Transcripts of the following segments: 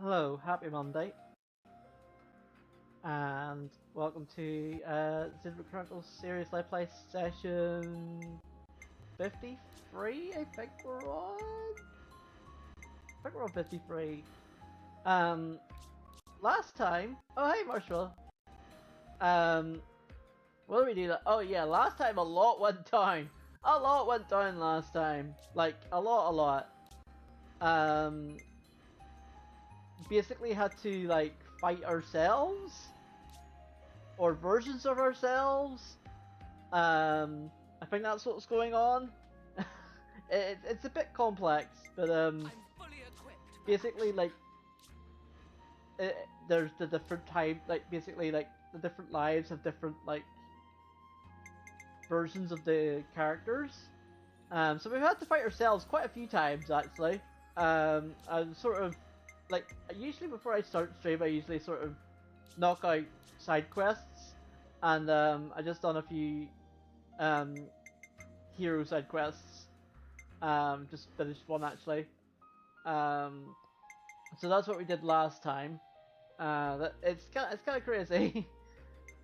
Hello, happy Monday, and welcome to Xenoblade Chronicles series liveplay session 53. I think we're on. I think we're on 53. Last time. Oh, hey, Marshall. What did we do? Oh yeah, last time a lot went down. A lot went down last time. Like a lot. Basically had to like fight ourselves or versions of ourselves. I think that's what's going on. It's a bit complex, but basically like there's the different type, like basically like the different lives have different like versions of the characters. So we've had to fight ourselves quite a few times actually. I'm sort of like usually before I start stream, I usually sort of knock out side quests, and I just done a few hero side quests. Just finished one actually. So that's what we did last time. It's kind of crazy,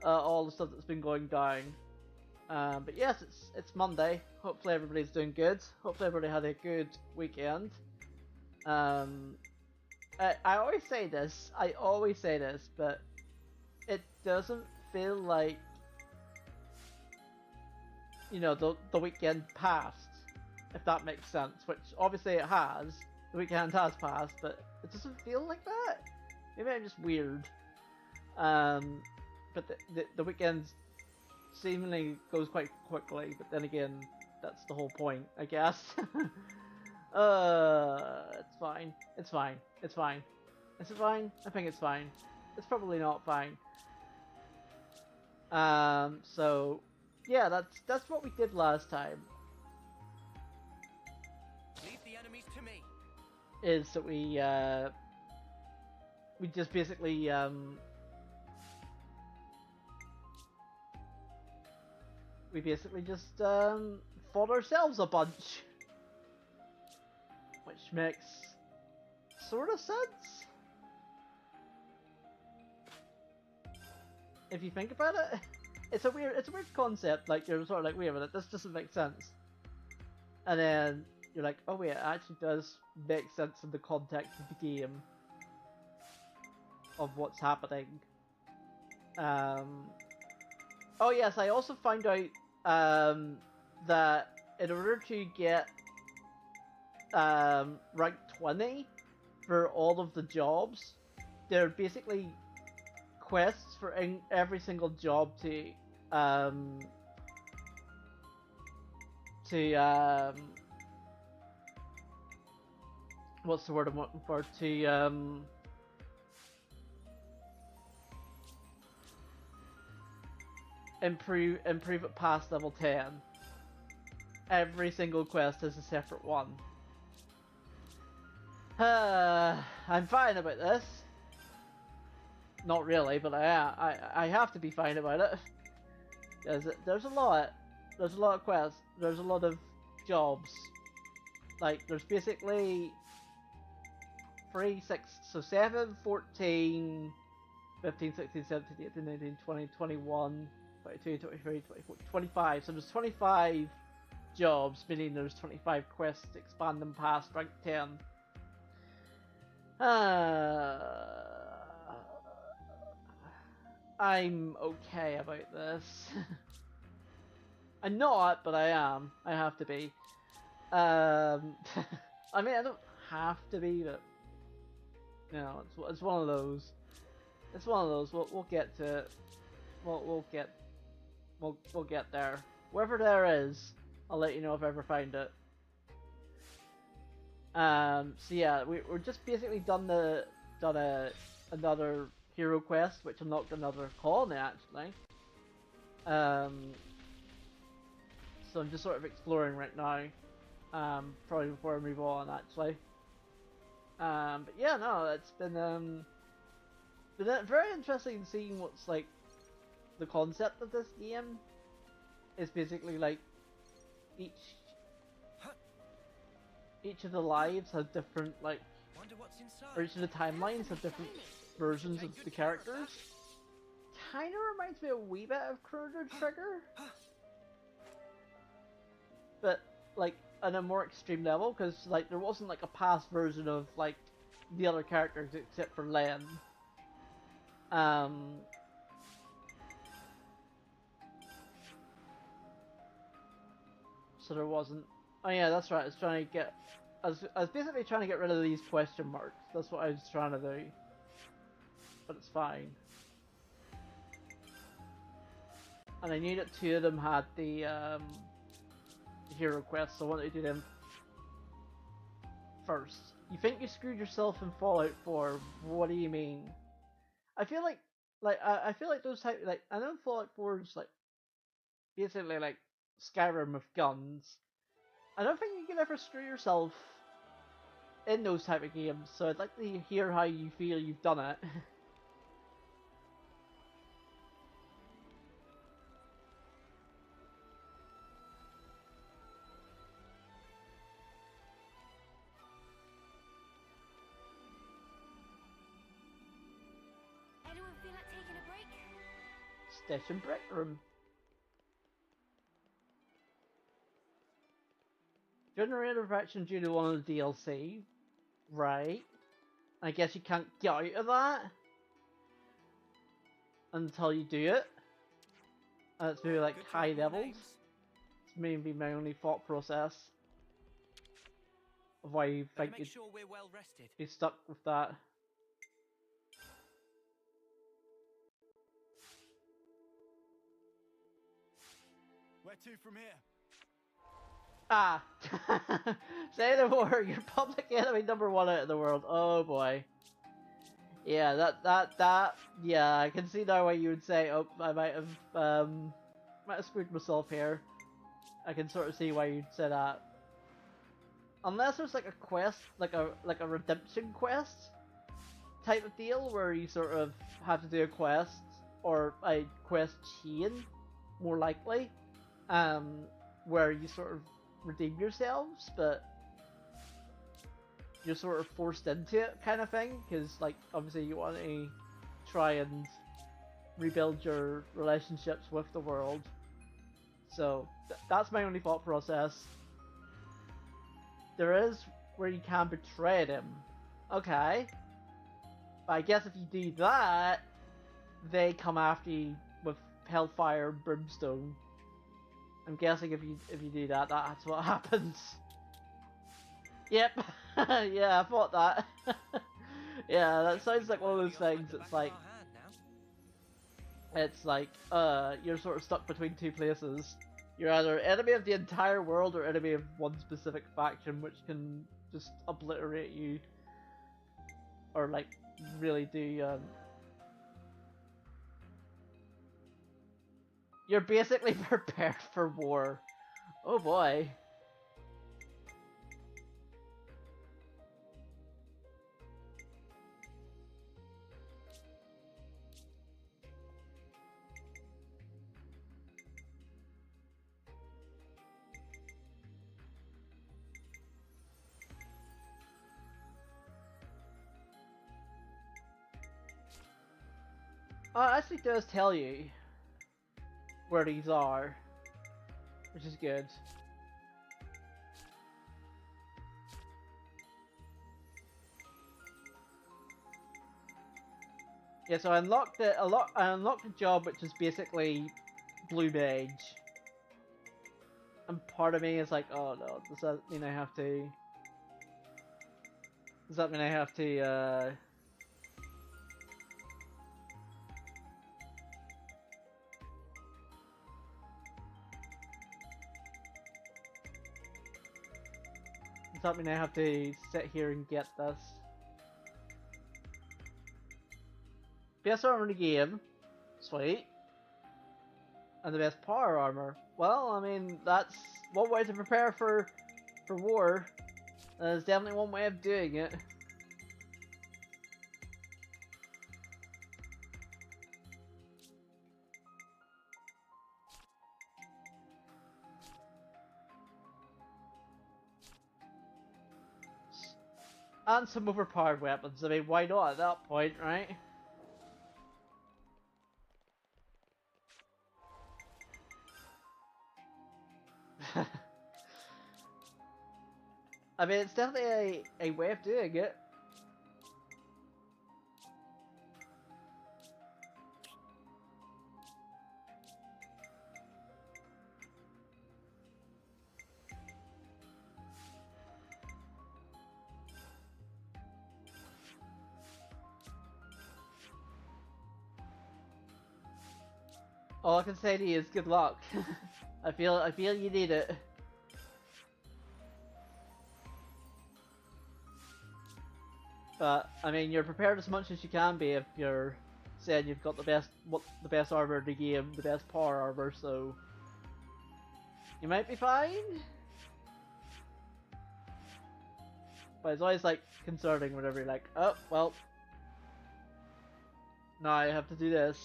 all the stuff that's been going down. But yes, it's Monday. Hopefully everybody's doing good. Hopefully everybody had a good weekend. I always say this, but it doesn't feel like, you know, the weekend passed, if that makes sense, which obviously it has. The weekend has passed, but it doesn't feel like that. Maybe I'm just weird. But the weekend seemingly goes quite quickly, but then again, that's the whole point, I guess. It's fine. It's fine. It's fine. Is it fine? I think it's fine. It's probably not fine. So yeah, that's what we did last time. Leave the enemies to me. Is that we just basically fought ourselves a bunch. Which makes sort of sense if you think about it. It's a weird concept. Like you're sort of like, wait a minute, this doesn't make sense, and then you're like, oh wait, it actually does make sense in the context of the game of what's happening. Oh yes, I also found out that in order to get rank 20 for all of the jobs, they're basically quests for every single job to what's the word I'm looking for, to improve it past level 10. Every single quest is a separate one. I'm fine about this. Not really, but I have to be fine about it. There's a lot of quests. There's a lot of jobs. Like there's basically 3, 6, so 7, 14, 15, 16, 17, 18, 19, 20, 21, 22, 23, 24, 25. So there's 25 jobs, meaning there's 25 quests to expand them past rank 10. I'm okay about this. I'm not, but I am. I have to be. I mean, I don't have to be, but you know, it's one of those. It's one of those. We'll get to it. We'll get there. Wherever there is, I'll let you know if I ever find it. So yeah, we're just basically done another hero quest, which unlocked another colony actually. So I'm just sort of exploring right now. Probably before I move on actually. But yeah, no, it's been very interesting seeing what's like the concept of this game is basically like each of the lives has different like Wonder what's inside. or each of the timelines have different versions of the characters. Kinda reminds me a wee bit of Chrono Trigger, but like on a more extreme level, because like there wasn't like a past version of like the other characters except for Len. So there wasn't. Oh yeah, that's right. I was trying to get. I was basically trying to get rid of these question marks. That's what I was trying to do. But it's fine. And I knew that two of them had the hero quests, so I wanted to do them first. You think you screwed yourself in Fallout 4? What do you mean? I feel like I feel like those type like I know Fallout 4 is like basically like Skyrim with guns. I don't think you can ever screw yourself in those type of games, so I'd like to hear how you feel you've done it. Anyone feel like taking a break? Station break room. Generator action due to one of the DLC. Right. I guess you can't get out of that until you do it. And it's maybe like Good to high have your levels. names. It's maybe my only thought process of why you Better think make you'd sure we're well rested. be stuck with that. Where to from here? Ah! Say no more! You're public enemy #1 out of the world. Oh boy. Yeah, yeah, I can see now why you would say, oh, I might have screwed myself here. I can sort of see why you'd say that. Unless there's like a quest, like a redemption quest type of deal where you sort of have to do a quest or a quest chain, more likely, where you sort of redeem yourselves, but you're sort of forced into it, kind of thing, because like obviously you want to try and rebuild your relationships with the world. So that's my only thought process. There is where you can betray them. Okay. But I guess if you do that, they come after you with hellfire and brimstone. I'm guessing if you do that, that's what happens. Yep. Yeah, I thought that. Yeah, that sounds like one of those things. It's like you're sort of stuck between two places. You're either enemy of the entire world or enemy of one specific faction, which can just obliterate you, or like really do. You're basically prepared for war. Oh boy. Oh, it actually does tell you where these are, which is good. Yeah, so I unlocked the job, which is basically Blue Mage. And part of me is like, oh no, does that mean I have to? Does that mean I have to? Does that mean I have to sit here and get this? Best armor in the game, sweet. And the best power armor. Well, I mean, that's one way to prepare for war. There's definitely one way of doing it. And some overpowered weapons. I mean, why not at that point, right? I mean, it's definitely a way of doing it. All I can say to you is good luck. I feel you need it. But I mean, you're prepared as much as you can be if you're saying you've got the best armor in the game, the best power armor, so you might be fine. But it's always like concerning whenever you're like, oh well, now I have to do this.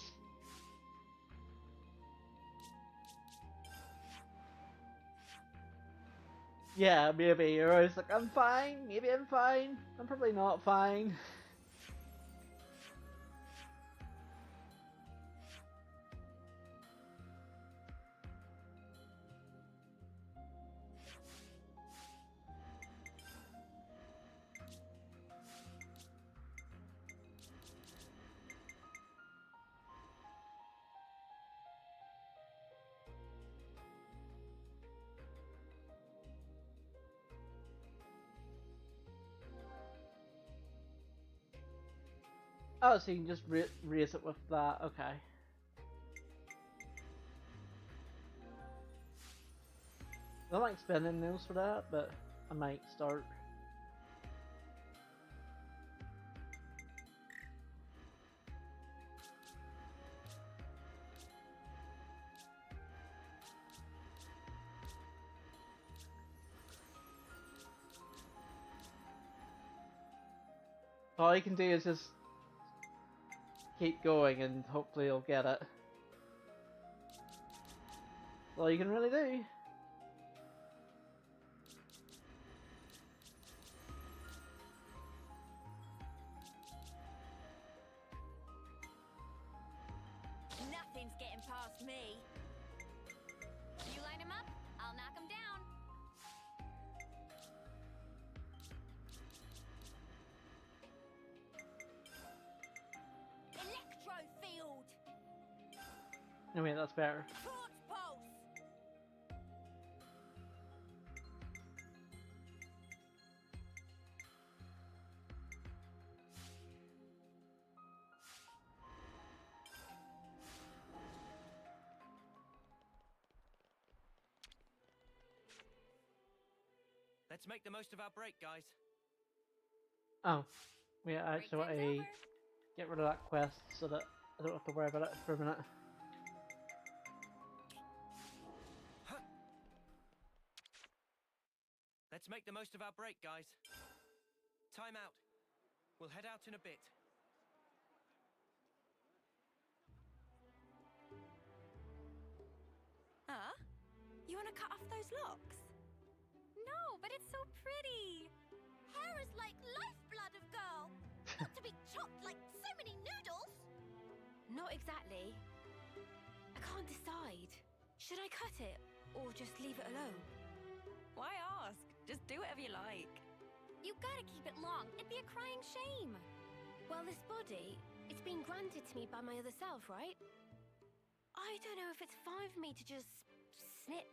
Yeah, maybe you're always like, I'm fine, maybe I'm fine, I'm probably not fine. Oh, so you can just raise it with that, okay. I don't like spending those for that, but I might start. All you can do is just keep going and hopefully you'll get it. That's all you can really do. Nothing's getting past me. You line him up, I'll knock him down. Electro field. I mean, that's better. Torch pulse. Let's make the most of our break, guys. Oh, yeah, I actually want Break to time's over. get rid of that quest so that I don't have to worry about it for a minute. Let's make the most of our break, guys. Time out. We'll head out in a bit. Huh? You want to cut off those locks? No, but it's so pretty. Hair is like lifeblood of girl. Not to be chopped like so many noodles. Not exactly. I can't decide. Should I cut it or just leave it alone? Why ask? Just do whatever you like. You gotta keep it long. It'd be a crying shame. Well, this body, it's been granted to me by my other self, right? I don't know if it's fine for me to just snip.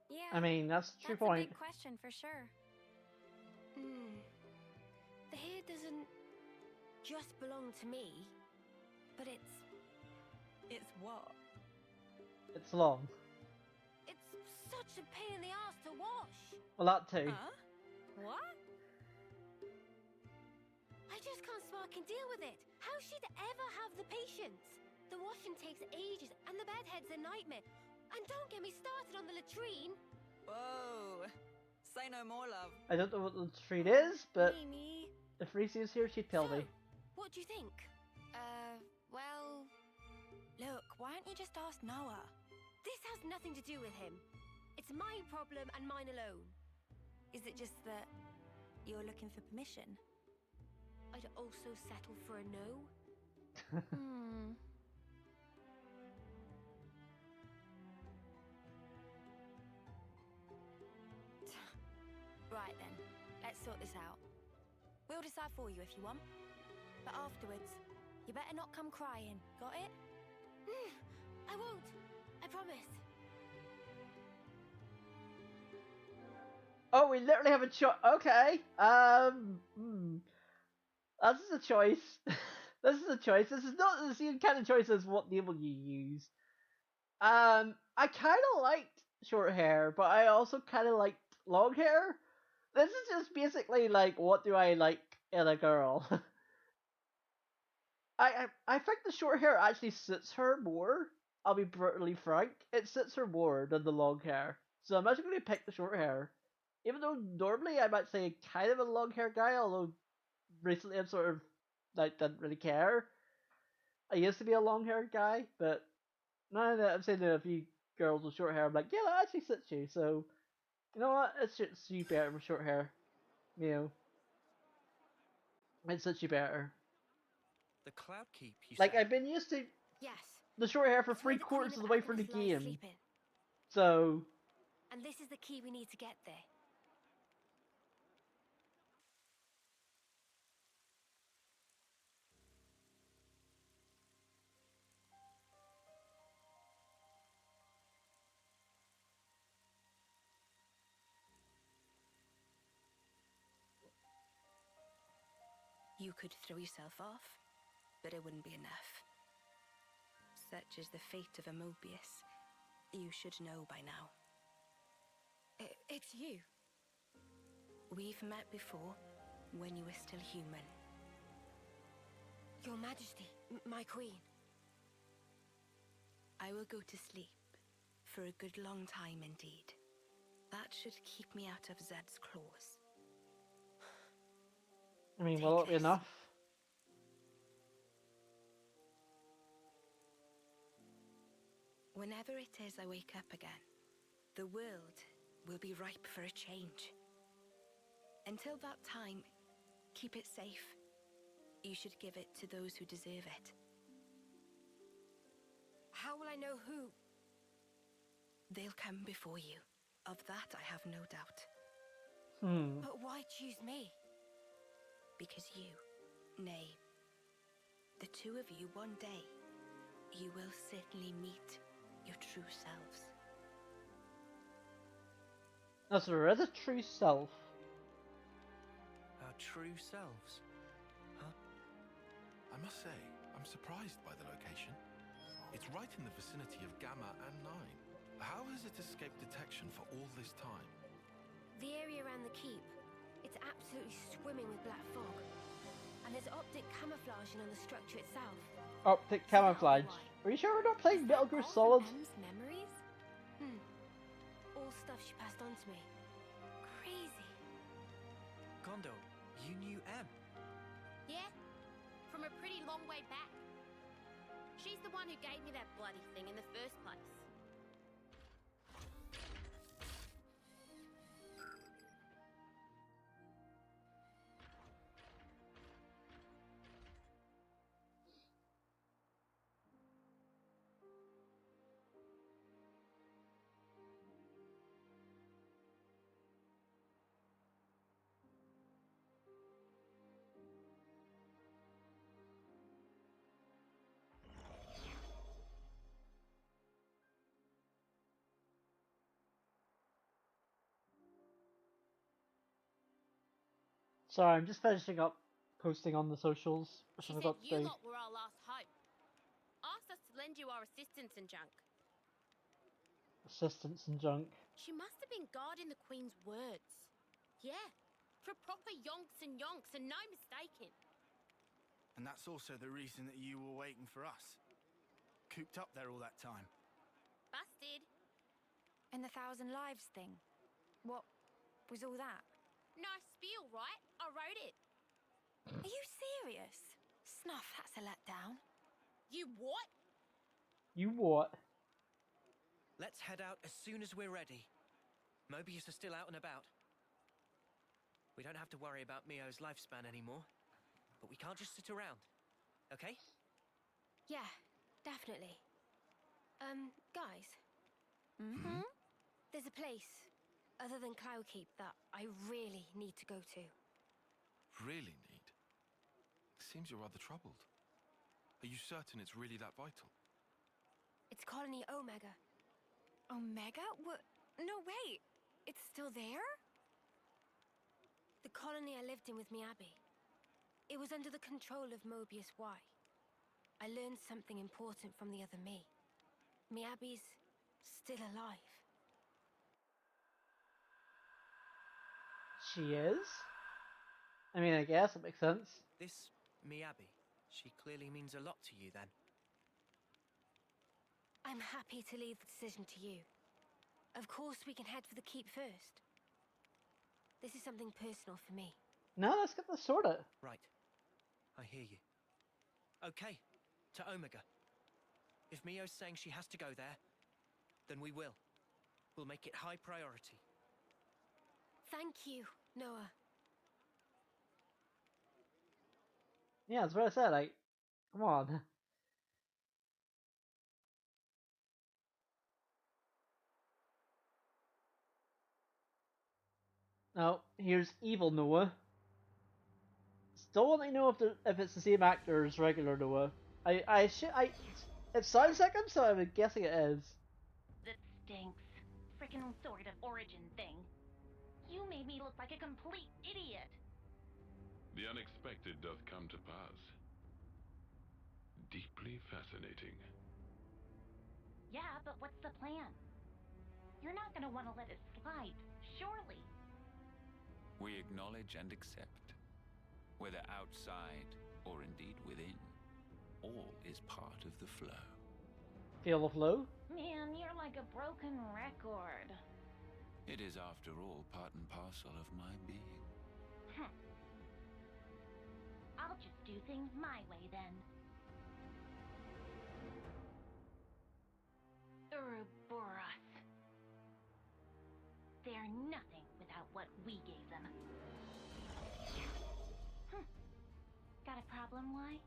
Yeah. I mean, that's a true That's point. a big question for sure. The hair doesn't just belong to me, but it's what? It's long. It's such a pain in the ass to wash. Well, that too. Huh? What? I just can't fucking deal with it. How she'd ever have the patience? The washing takes ages, and the bedhead's a nightmare. And don't get me started on the latrine. Whoa. Say no more, love. I don't know what the treat is, but Mimi. if Reese was here, she'd tell So, me. what do you think? Well... Look, why don't you just ask Noah? This has nothing to do with him. It's my problem and mine alone. Is it just that you're looking for permission? I'd also settle for a no? Hmm. Right then, let's sort this out. We'll decide for you if you want. But afterwards, you better not come crying, got it? I won't, I promise. Oh, we literally have a choice. Okay. This is a choice. This is a choice. This is not the same kind of choice as what name will you use. I kind of liked short hair, but I also kind of liked long hair. This is just basically like, what do I like in a girl? I think the short hair actually suits her more. I'll be brutally frank. It suits her more than the long hair. So I'm actually going to pick the short hair. Even though normally I'm actually kind of a long hair guy, although recently I'm sort of like didn't really care. I used to be a long haired guy, but now that I'm seeing a few girls with short hair, I'm like, yeah, that actually suits you. So you know what? It suits you better with short hair. You know, it suits you better. The Cloud Keep, you Like say? I've been used to Yes. the short hair for It's where the Queen 3/4 of of the way through the Atlas lies game. sleeping. So And this is the key we need to get there. You could throw yourself off, but it wouldn't be enough. Such is the fate of a Mobius. You should know by now. It's you. We've met before, when you were still human. Your Majesty, my queen. I will go to sleep, for a good long time indeed. That should keep me out of Zed's claws. I mean, Take will it be this. enough? Whenever it is I wake up again, the world will be ripe for a change. Until that time, keep it safe. You should give it to those who deserve it. How will I know who? They'll come before you. Of that I have no doubt. But why choose me? Because you, nay, the two of you one day, you will certainly meet your true selves. That's a true self. Our true selves? Huh? I must say, I'm surprised by the location. It's right in the vicinity of Gamma and 9. How has it escaped detection for all this time? The area around the keep. It's absolutely swimming with black fog. And there's optic camouflaging on the structure itself. Optic camouflage. Are you sure we're not playing Metal Gear Solid? M's memories? All stuff she passed on to me. Crazy. Gondo, you knew M. Yeah, from a pretty long way back. She's the one who gave me that bloody thing in the first place. Sorry, I'm just finishing up posting on the socials, which She I said forgot to you do. lot were our last hope. Asked us to lend you our assistance and junk. Assistance and junk. She must have been guarding the Queen's words. Yeah, for proper yonks and no mistaking. And that's also the reason that you were waiting for us. Cooped up there all that time. Busted. And the 1,000 lives thing. What was all that? Nice spiel, right? I wrote it. Are you serious? Snuff, that's a letdown. You what? You what? Let's head out as soon as we're ready. Mobius are still out and about. We don't have to worry about Mio's lifespan anymore. but we can't just sit around, okay? Yeah, definitely. Guys, Mm-hmm. there's a place other than Cloudkeep that I really need to go to. Really need? Seems you're rather troubled. Are you certain it's really that vital? It's Colony Omega. Omega? What? No, wait. It's still there? The colony I lived in with Miyabi. It was under the control of Mobius Y. I learned something important from the other me. Miyabi's still alive. She is? I mean, I guess it makes sense. This Miyabi, she clearly means a lot to you then. I'm happy to leave the decision to you. Of course, we can head for the keep first. This is something personal for me. No, let's get this sorted. Right. I hear you. Okay, to Omega. If Mio's saying she has to go there, then we will. We'll make it high priority. Thank you, Noah. Yeah, that's what I said. Like, come on. Now, here's evil Noah. Still want to know if it's the same actor as regular Noah. It sounds like him, so I'm guessing it is. That stinks. Frickin' sort of origin thing. You made me look like a complete idiot. The unexpected doth come to pass. Deeply fascinating. Yeah, but what's the plan? You're not gonna want to let it slide, surely. We acknowledge and accept, whether outside or indeed within, all is part of the flow. Feel the flow? Man, you're like a broken record. It is, after all, part and parcel of my being. I'll just do things my way then. Ouroboros. They're nothing without what we gave them. Got a problem, why?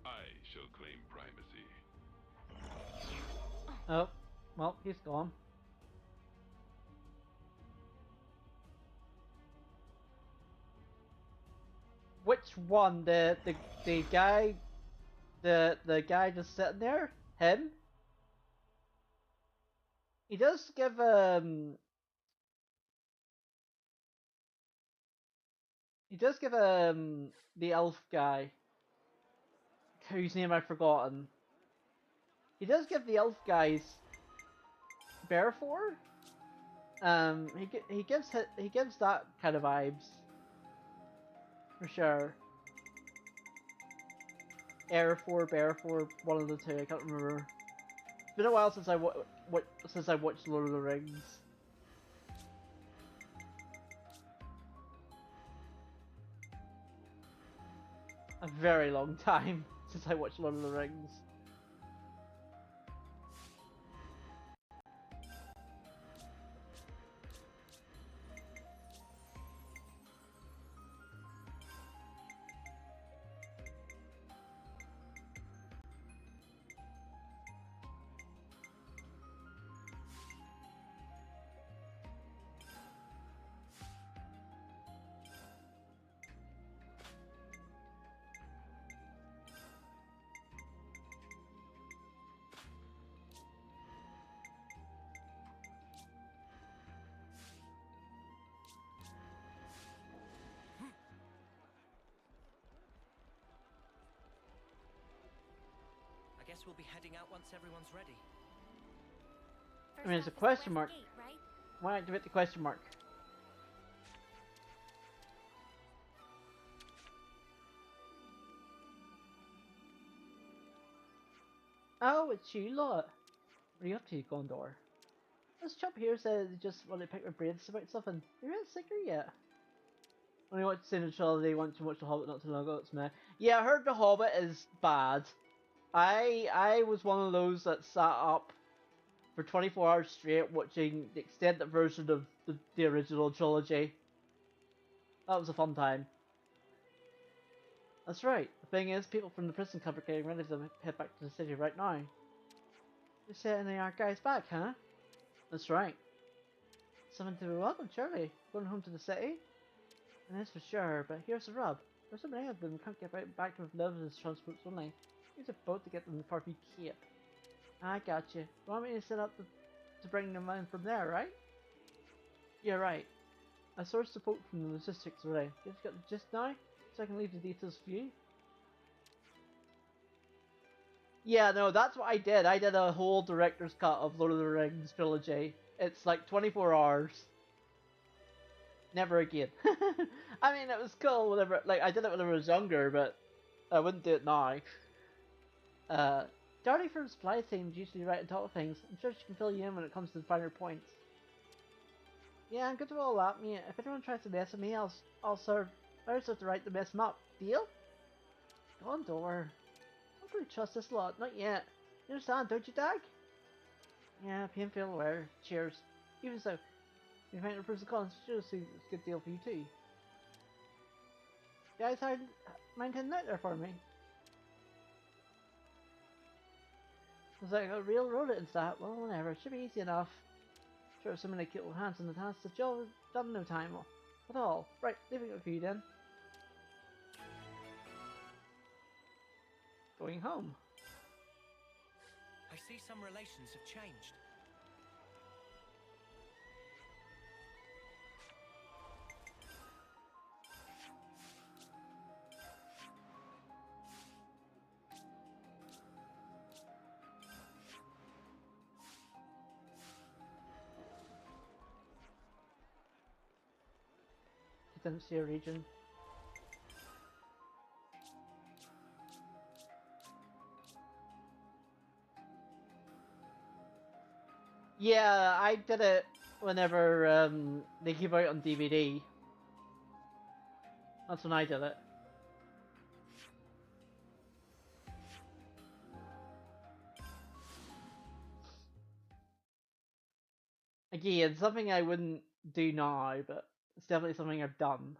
I shall claim primacy. Oh, well, he's gone. Which one? The guy, the guy just sitting there? Him? He does give the elf guy, whose name I've forgotten. He does give the elf guys Bearfor. He gives that kind of vibes for sure. Airfor, Bearfor, one of the two. I can't remember. It's been a while since I watched Lord of the Rings. A very long time since I watched Lord of the Rings. I guess we'll be heading out once everyone's ready. I mean, it's a question mark. Why activate the question mark? Oh, it's you lot. What are you up to, Gondor? This chap here says he just want to pick my brains about something. You're not sicker yet. Only watched Sin Trilogy, want to watch The Hobbit not too long ago, it's me. Yeah, I heard The Hobbit is bad. I was one of those that sat up for 24 hours straight watching the extended version of the original trilogy. That was a fun time. That's right. The thing is, people from the prison camp are getting ready to head back to the city right now. You're setting our guys back, huh? That's right. Something to be welcome, surely. Going home to the city? And that's for sure, but here's the rub. There's so many of them, we can't get back to Levis transports only. Use a boat to get them to Parfy Cape. I got you. You want me to set up to bring them in from there, right? Yeah, right. I sourced support from the logistics already. You've got the gist now, so I can leave the details for you. Yeah, no, that's what I did. I did a whole director's cut of Lord of the Rings trilogy. It's like 24 hours. Never again. I mean, it was cool whenever, like, I did it when I was younger, but I wouldn't do it now. Darty from supply teams usually right on top of things. I'm sure she can fill you in when it comes to the finer points. Yeah, I'm good with all that, mate. If anyone tries to mess with me, I'll serve the right to mess them up. Deal? Go on, door. I don't really trust this lot, not yet. You understand, don't you, Dag? Yeah, painful aware. Cheers. Even so, you find the pros and cons, sure see it's a good deal for you too. Guys, mind heading out there for me? Was like a real road and that? Well, whatever. It should be easy enough. Sure, so many cute little hands in the task. The job is done no time at all. Right, leaving it for you then. Going home. I see some relations have changed. Didn't see a region. Yeah, I did it whenever they came out on DVD. That's when I did it. Again, something I wouldn't do now, but it's definitely something I've done.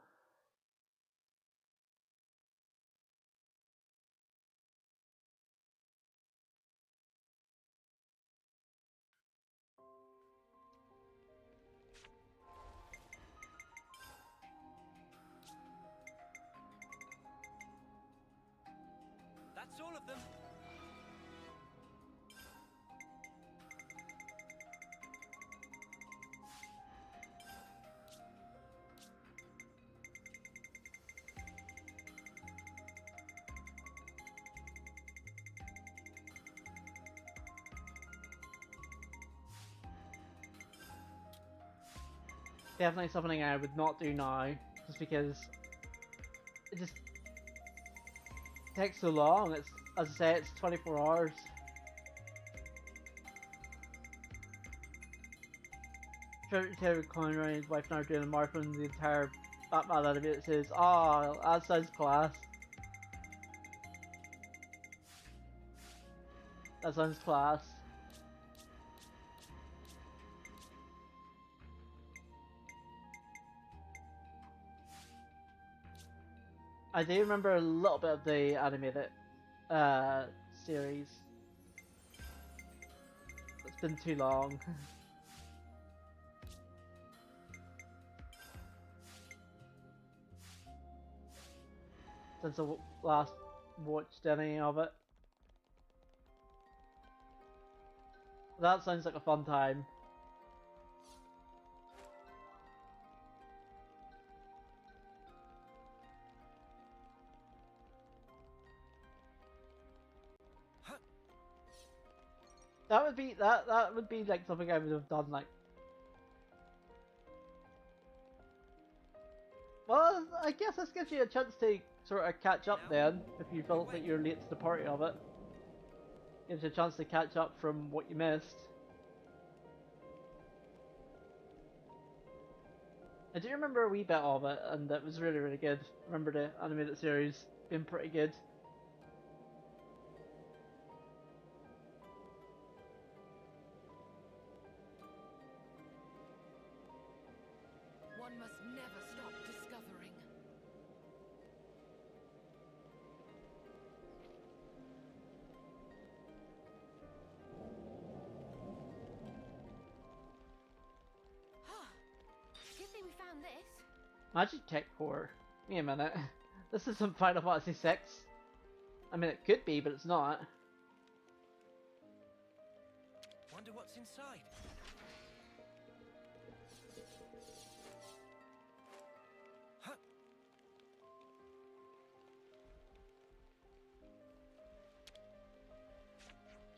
That's all of them. Definitely something I would not do now, just because it just takes so long. It's, as I say, it's 24 hours. Terry Conroy and his wife now doing a marathon the entire Batman animated says, "Oh, that sounds class. That sounds class." I do remember a little bit of the animated series. It's been too long. Since I last watched any of it. That sounds like a fun time. That would be like something I would have done like. Well, I guess this gives you a chance to sort of catch up then, if you felt that you're late to the party of it. Gives you a chance to catch up from what you missed. I do remember a wee bit of it, and it was really, really good. I remember the animated series being pretty good. One must never stop discovering. Magic Tech Core. Wait a minute. This isn't Final Fantasy 6. I mean, it could be, but it's not. Wonder what's inside. Huh.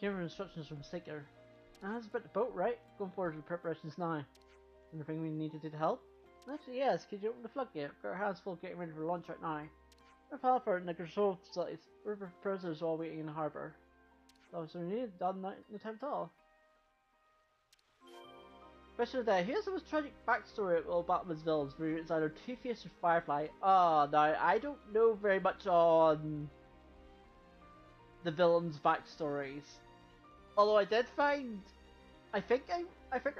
Here are instructions from Seeker. That's about the boat, right? Going forward with preparations now. Anything we need to do to help? Actually, yes. Could you open the floodgate? Got our hands full getting ready for launch right now. We're Palford in the control facilities. We're prisoners all waiting in the harbour. So we need done no time at all. Question of the day. Here's the most tragic backstory of all Batman's villains, where it's either Two-Face or Firefly. Oh, now I don't know very much on the villains' backstories. Although I did find, I think I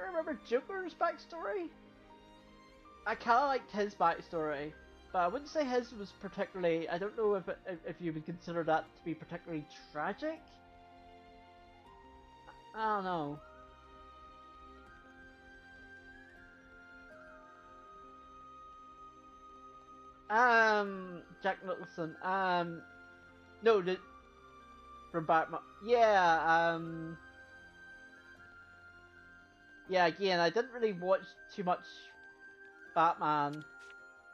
remember Joker's backstory. I kind of liked his backstory, but I wouldn't say his was particularly. I don't know if you would consider that to be particularly tragic. I don't know. Jack Nicholson. No, from Batman. Yeah. Yeah. Again, I didn't really watch too much Batman,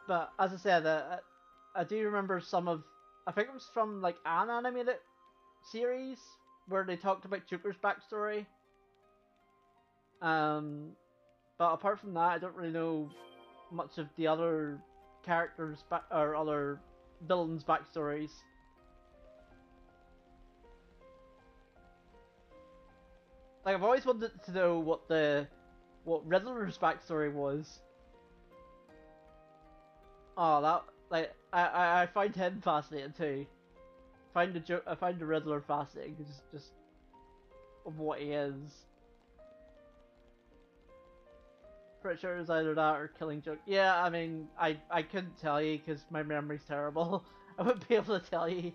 but as I said, I do remember some of. I think it was from like an animated series where they talked about Joker's backstory. But apart from that, I don't really know much of the other characters or other villains' backstories. Like I've always wanted to know what Riddler's backstory was. Oh, that like I find him fascinating too. I find the Riddler fascinating, just of what he is. Pretty sure it was either that or Killing Joke. Yeah, I mean, I couldn't tell you because my memory's terrible. I wouldn't be able to tell you.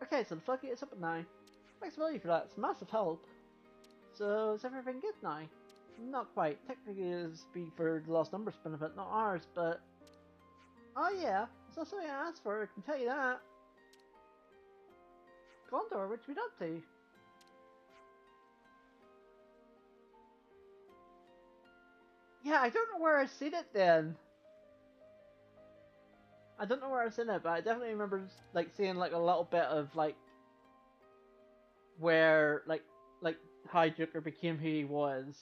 Okay, so the floodgate is open now. Thanks a million for that. It's a massive help. So is everything good now? Not quite. Technically, it's be for the Lost Numbers benefit, not ours. But oh yeah, it's not something I asked for. I can tell you that. Gondor, what you been up to? Yeah, I don't know where I've seen it then. I don't know where I've seen it, but I definitely remember like seeing like a little bit of like where like how Joker became who he was.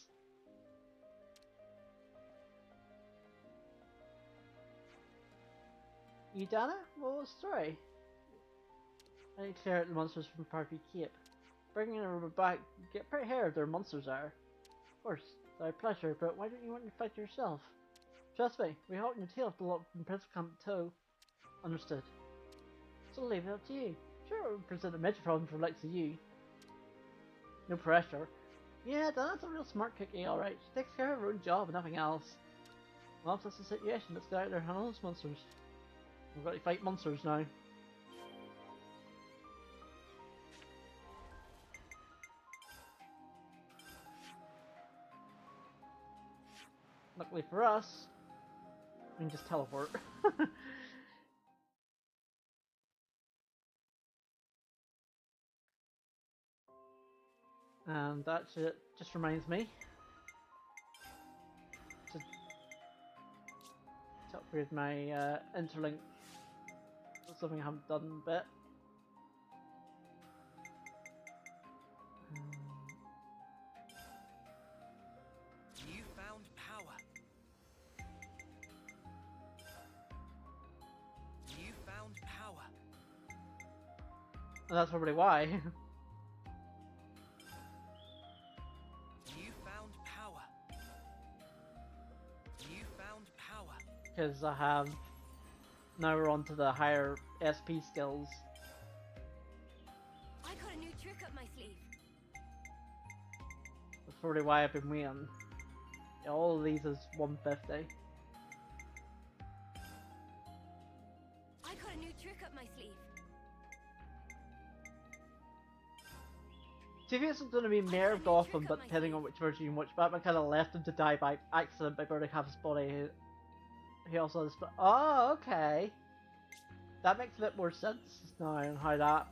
You done it? What was the story? I need to clear out the monsters from Parkview Cape. Bringing them back, get pretty hair if their monsters are. Of course, it's our pleasure, but why don't you want to fight yourself? Trust me, we hot in your tail if the lot from Prince Camp too. Understood. So I'll leave it up to you. Sure, it would present a major problem for the likes of you. No pressure. Yeah, that's a real smart cookie, alright. She takes care of her own job and nothing else. Well, if that's the situation, let's get out there and handle those monsters. We've got to fight monsters now. Luckily for us, we can just teleport. And that just reminds me to upgrade my interlink. That's something I haven't done a bit. You found power. You found power. And that's probably why. You found power. You found power. Because I have now we're on to the higher SP skills. I got a new trick up my sleeve. That's probably why I've been waiting. Yeah, all of these is 150. I got a new trick up my sleeve. Two-Face is going to be Mayor of Gotham, but depending on which version you watch, Batman kind of left him to die by accident by burning half his body. He also has... Oh, okay. That makes a bit more sense now on how that...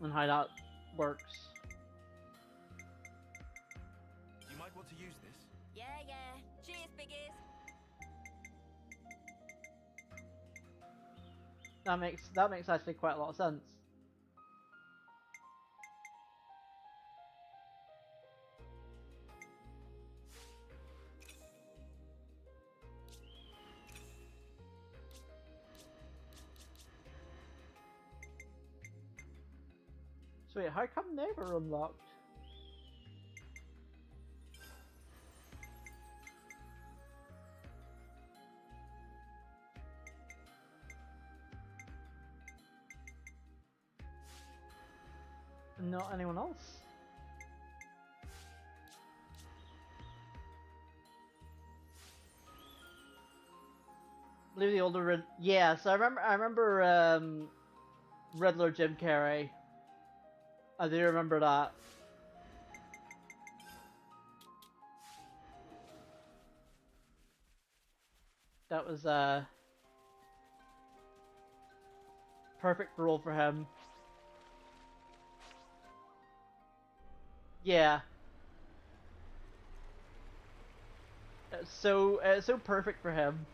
and how that works. You might want to use this. Yeah. Cheers, biggies. That makes actually quite a lot of sense. So wait, how come they were unlocked? And not anyone else? Leave the older Rid. Yes, I remember Riddler Jim Carrey. I do remember that. That was a perfect role for him. Yeah. It's so perfect for him.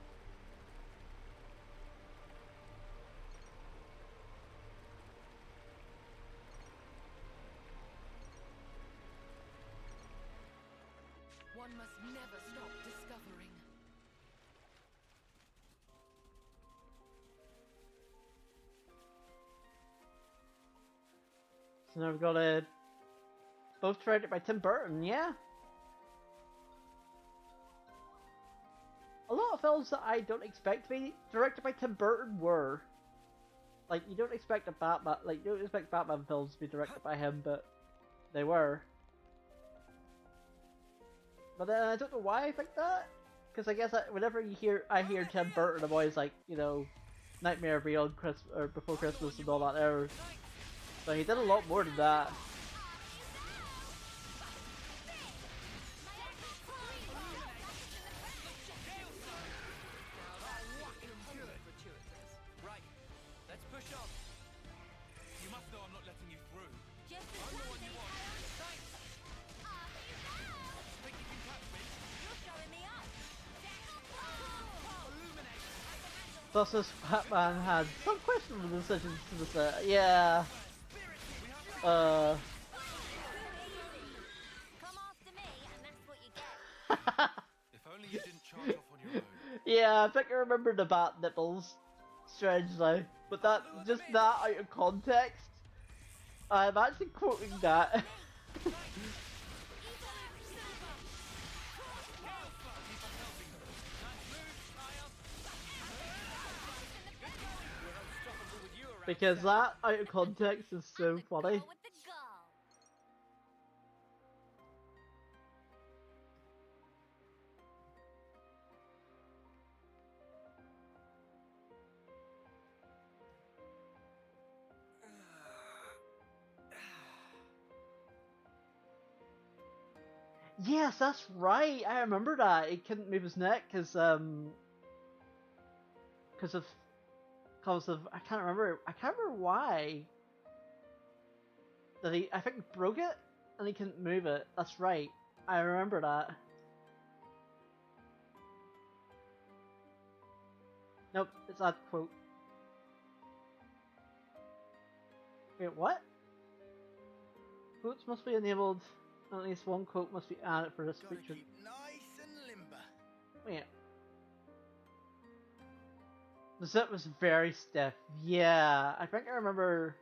One must never stop discovering. So now we've got a... both directed by Tim Burton, yeah? A lot of films that I don't expect to be directed by Tim Burton were. Like, you don't expect a Batman... like, you don't expect Batman films to be directed by him, but they were. But then I don't know why I think that. Because I guess whenever I hear Tim Burton, I'm always like, you know, Nightmare Beyond Christmas, or Before Christmas and all that there. But he did a lot more than that. Right, let's push on. You must know I'm not letting you through. Just I'm the one you want. Thanks. Think you can catch me? You're showing me up. Plus, this Batman had some questionable decisions to the set. Yeah. Come after me, and that's what you get. If only you didn't charge off on your own. Yeah, I think I remember the bat nipples, strangely. But that, just that out of context, I'm actually quoting that. Because that out of context is so funny. With the girl. Yes, that's right. I remember that. He couldn't move his neck because of I can't remember why. That I think broke it and he couldn't move it. That's right. I remember that. Nope, it's that quote. Wait, what? Quotes must be enabled. At least one quote must be added for this Gotta feature. keep nice and limber. Wait. The set was very stiff. Yeah, I think I remember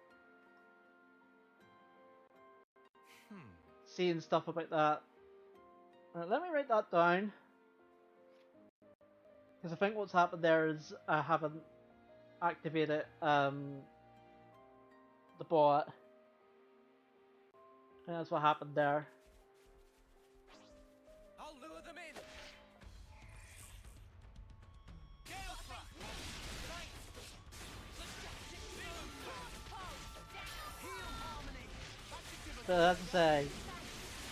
seeing stuff about that. Let me write that down. Because I think what's happened there is I haven't activated the bot. And that's what happened there. I'll lure them in. But I have to say,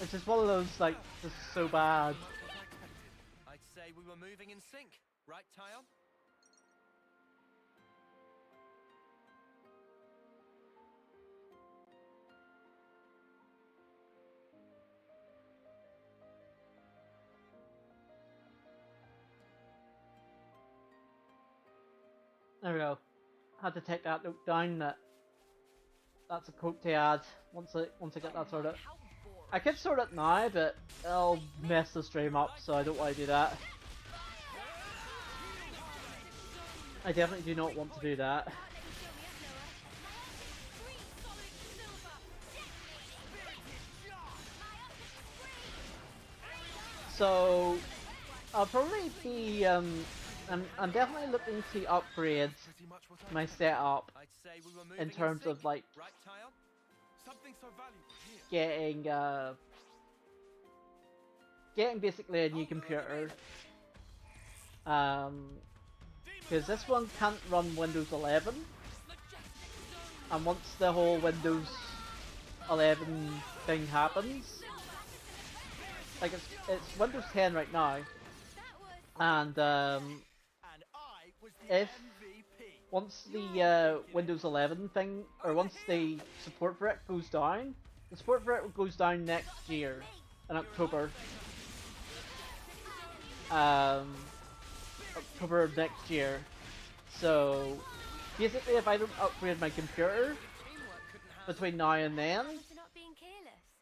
it's just one of those, like, just so bad. I'd say we were moving in sync, right, Tyon? There we go. Had to take that note down. That's a quote to add once I get that sorted. I could sort it now, but it'll mess the stream up, so I don't want to do that. I definitely do not want to do that. So I'll probably be I'm definitely looking to upgrade my setup in terms of like getting basically a new computer, because this one can't run Windows 11, and once the whole Windows 11 thing happens, like it's Windows 10 right now, and if once the Windows 11 thing, or once the support for it goes down, the support for it goes down next year in October. October of next year. So basically, if I don't upgrade my computer between now and then,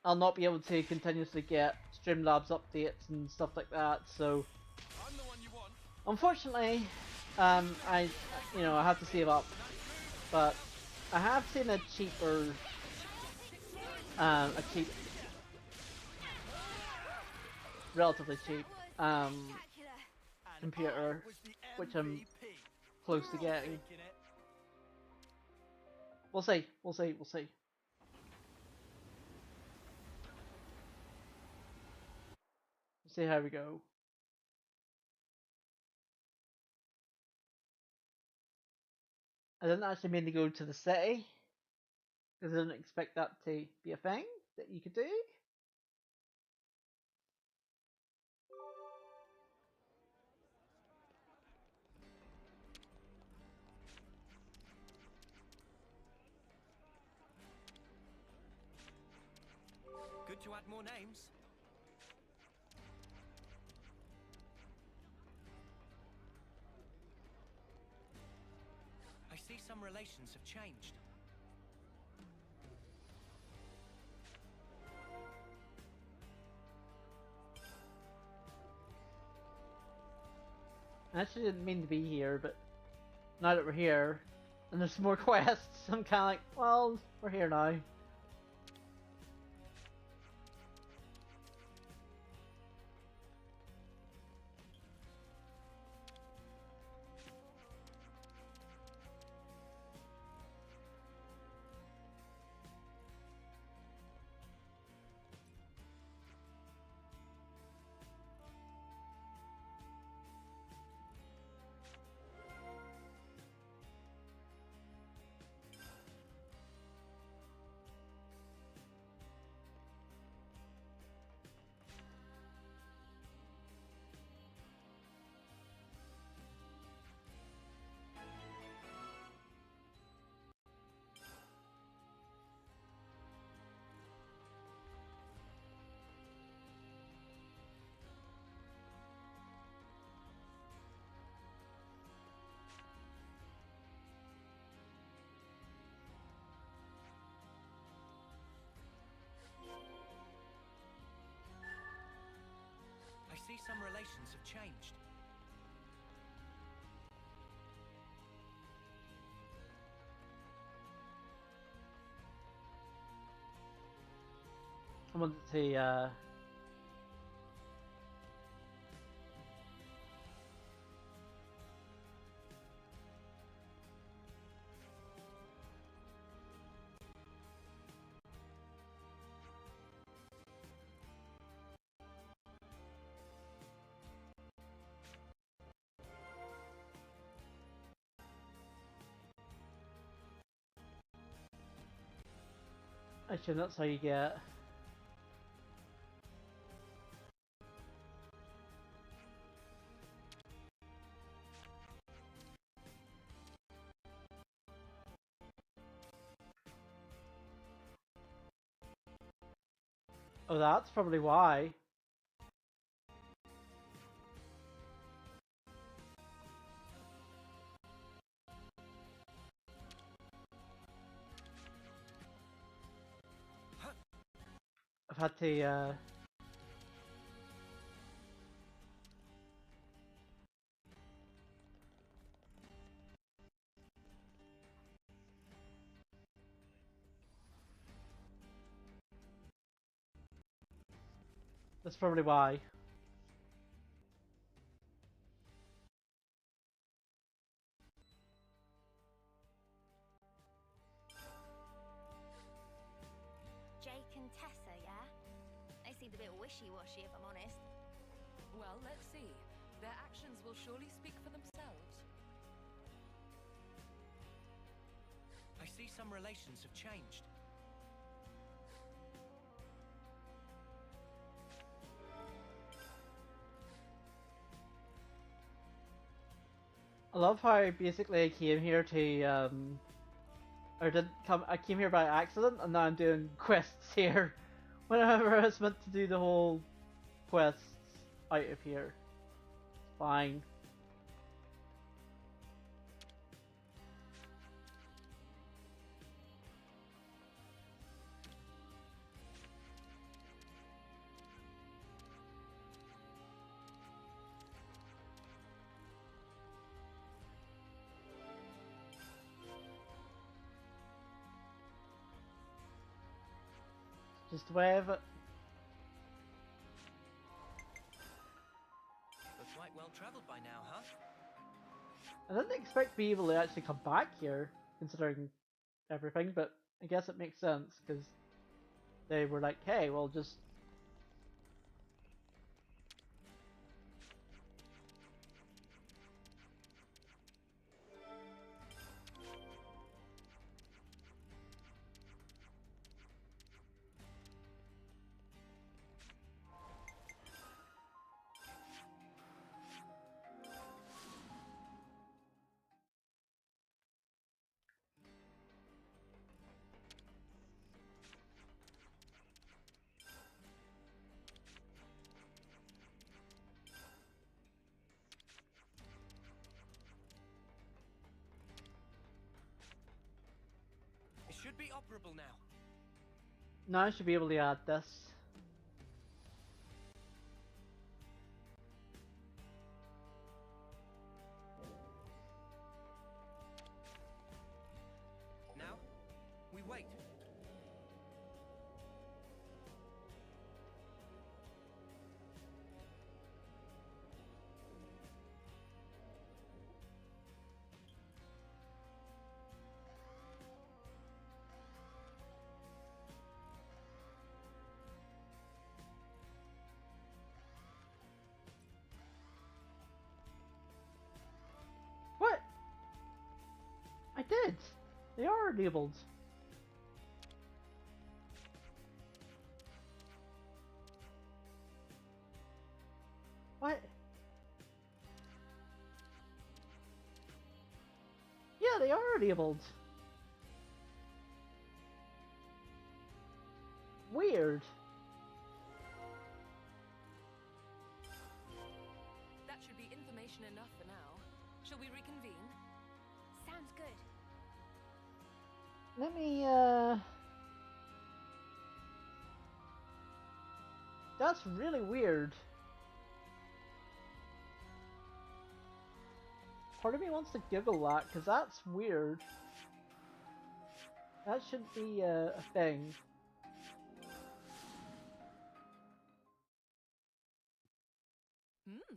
I'll not be able to continuously get Streamlabs updates and stuff like that. So unfortunately, I have to save up, but I have seen a cheaper, relatively cheap, computer, which I'm close to getting. We'll see. We'll see. We'll see. We'll see how we go. I didn't actually mean to go to the city, because I didn't expect that to be a thing that you could do. Good to add more names. I see some relations have changed. I actually didn't mean to be here, but now that we're here, and there's more quests, I'm kind of like, well, we're here now. I see some relations have changed. I wanted to Actually, that's how you get. Oh, that's probably why. I've had to, that's probably why. Jake and Tessa, yeah? They seemed a bit wishy-washy, if I'm honest. Well, let's see. Their actions will surely speak for themselves. I see some relations have changed. I love how basically I came here to, or didn't come, I came here by accident and now I'm doing quests here. Whenever I was meant to do the whole quests out of here. Fine. Just wave it. Looks like well traveled by now, huh? I didn't expect to be able to actually come back here, considering everything, but I guess it makes sense, because they were like, hey, well just... It should be operable now. Now I should be able to add this. Now, we wait. What? I did! They are enabled. What? Yeah, they are enabled. Weird. That should be information enough for now. Shall we reconvene? Sounds good. Let me, That's really weird. Part of me wants to giggle that, because that's weird. That shouldn't be a thing. Hmm.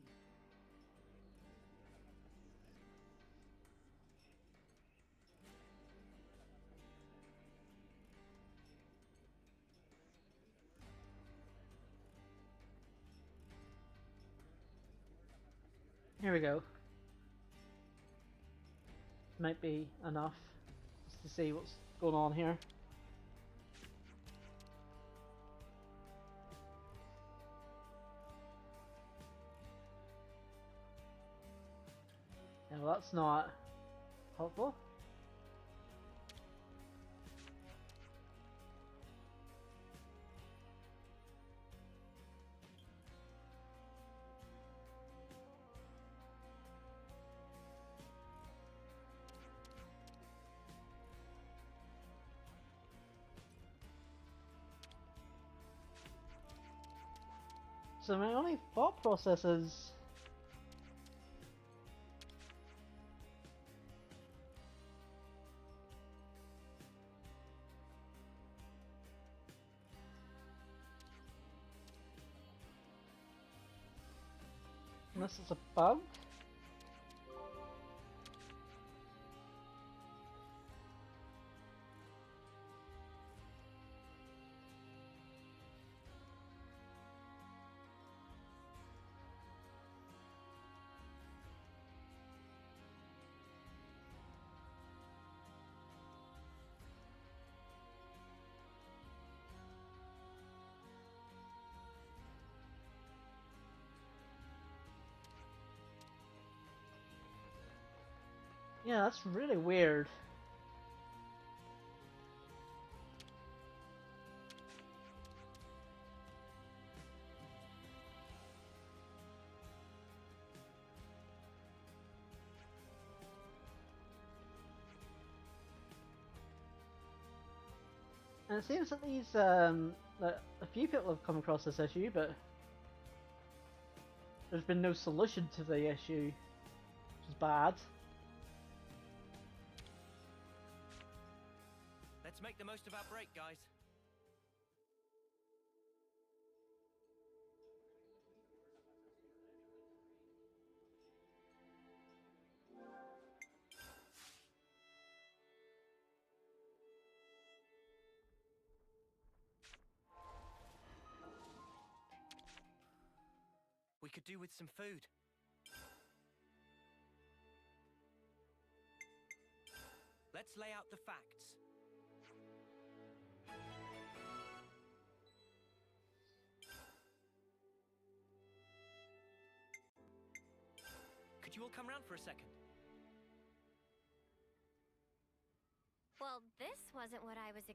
Here we go. Might be enough just to see what's going on here. Well, that's not helpful. So my only thought process is unless it's a bug. Yeah, that's really weird. And it seems that these, that a few people have come across this issue, but there's been no solution to the issue, which is bad. Let's make the most of our break, guys. We could do with some food. Let's lay out the facts. Could you all come round for a second? Well, this wasn't what I was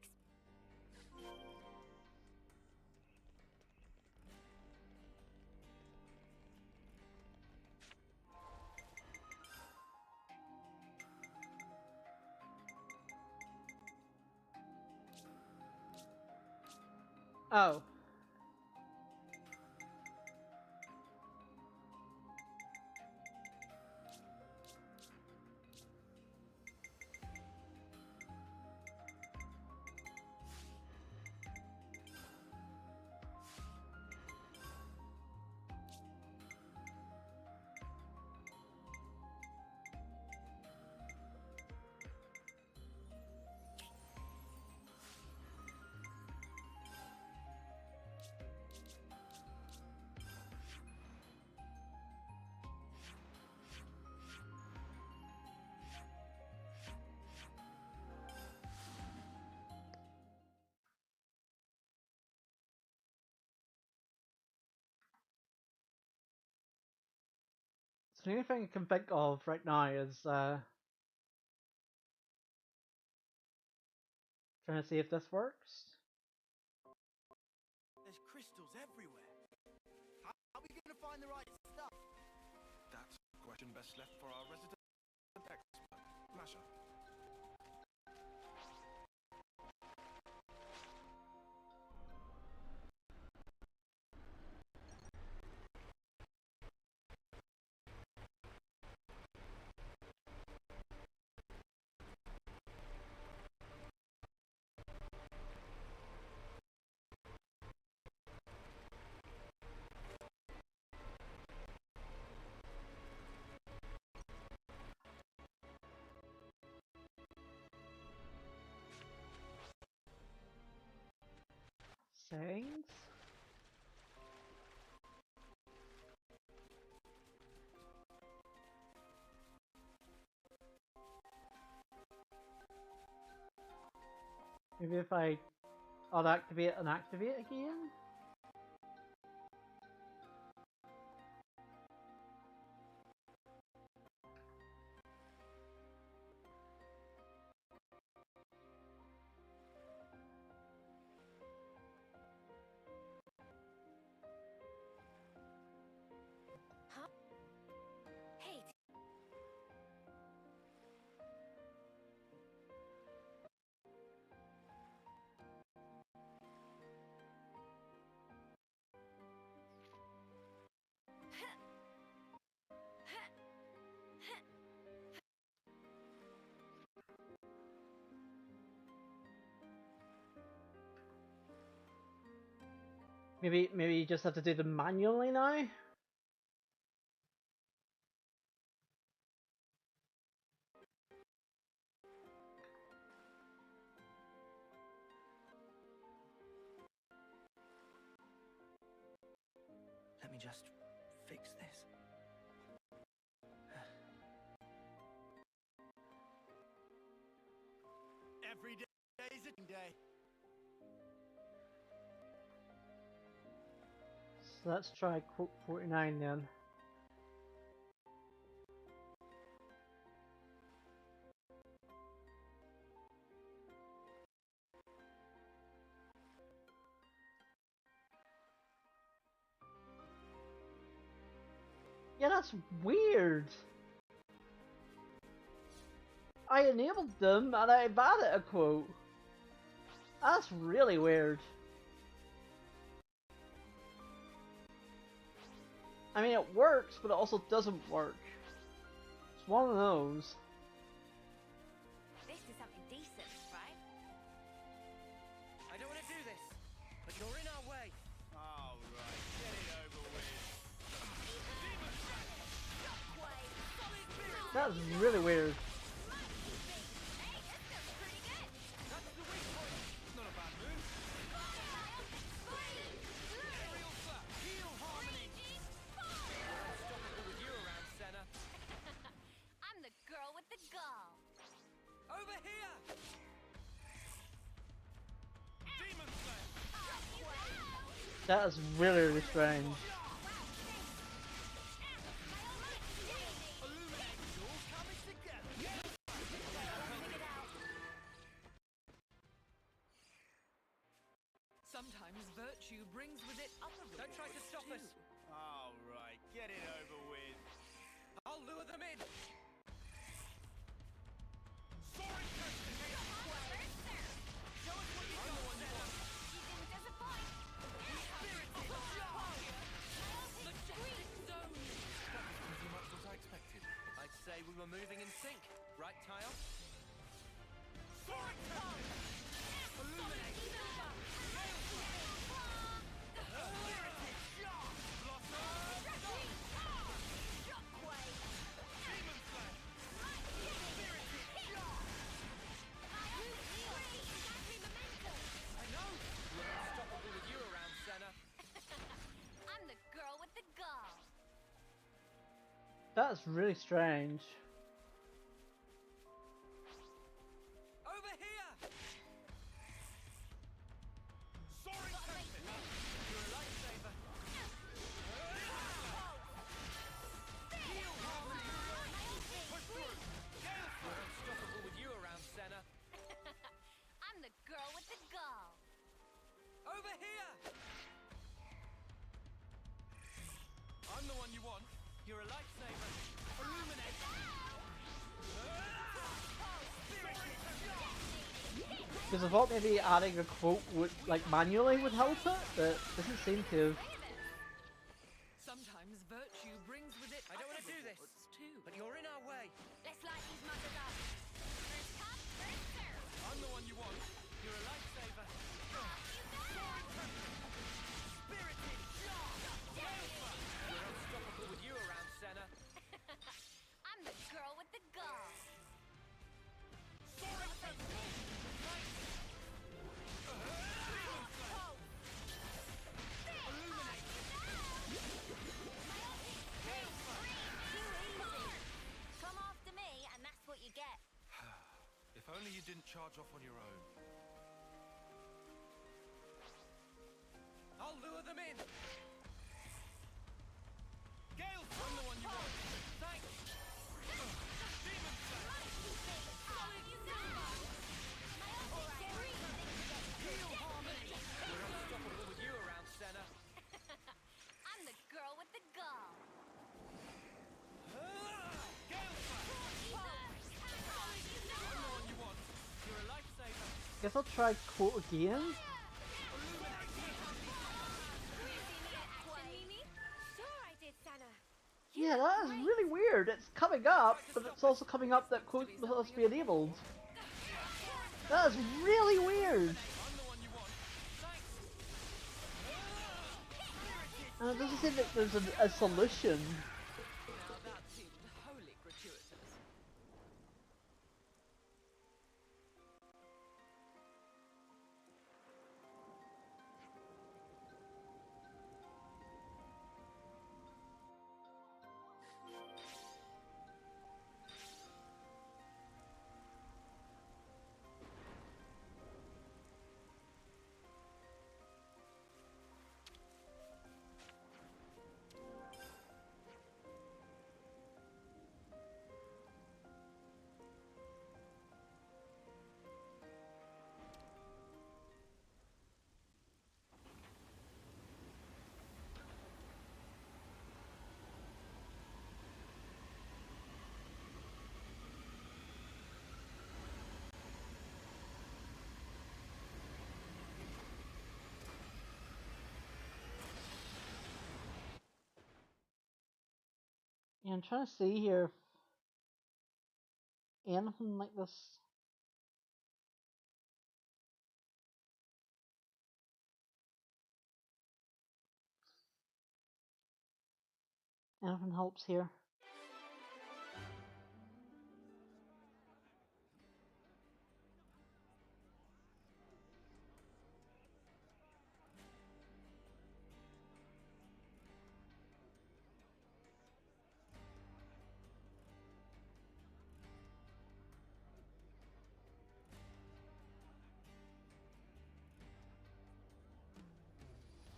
Oh. So the only thing I can think of right now is trying to see if this works. There's crystals everywhere. How are we going to find the right stuff? That's a question best left for our resident expert, Masha. Settings? Maybe if I unactivate and activate again? Maybe you just have to do them manually now? Let me just fix this. Every day is a day. So let's try quote 49 then. Yeah, that's weird. I enabled them and I added a quote. That's really weird. I mean, it works, but it also doesn't work. It's one of those. This is something decent, right? I don't want to do this, but you're in our way. All right, get it over with. That's really weird. Over here! Demon That is really, really strange. Sometimes virtue brings with it other rewards. Don't try to stop us. All right, get it over with. I'll lure them in. Say we were moving in sync, right, Tile? I know! We're unstoppable with you around, Senna. I'm the girl with the gall. That's really strange. Over here! Soaring You're a lifesaver. We're unstoppable with you around, Senna. I'm the girl with the gall. Over here! I'm the one you want. You're a lifesaver. Illuminate! Because I thought maybe adding a quote would, like, manually would help it, but it doesn't seem to. Sometimes virtue brings with it I don't want to do this, too. but you're in our way. Let's light these mothers up. First come, first serve. I'm the one you want. You're a lifesaver. Spirited! We're unstoppable with you around, Senna. I'm the girl with the gall. Come after me, and that's what you get. If only you didn't charge off on your own. I'll lure them in. Gale, I'm the one you want. Thanks. Demon Heal harmony. We're unstoppable with you around, Senna. I'm the girl with the gall. Guess I'll try quote again. Yeah, that is really weird. It's coming up, but it's also coming up that quote must be enabled. That is really weird. And it doesn't seem like there's a solution. Now that seemed wholly gratuitous. Yeah, I'm trying to see here if anything like this. Anything helps here.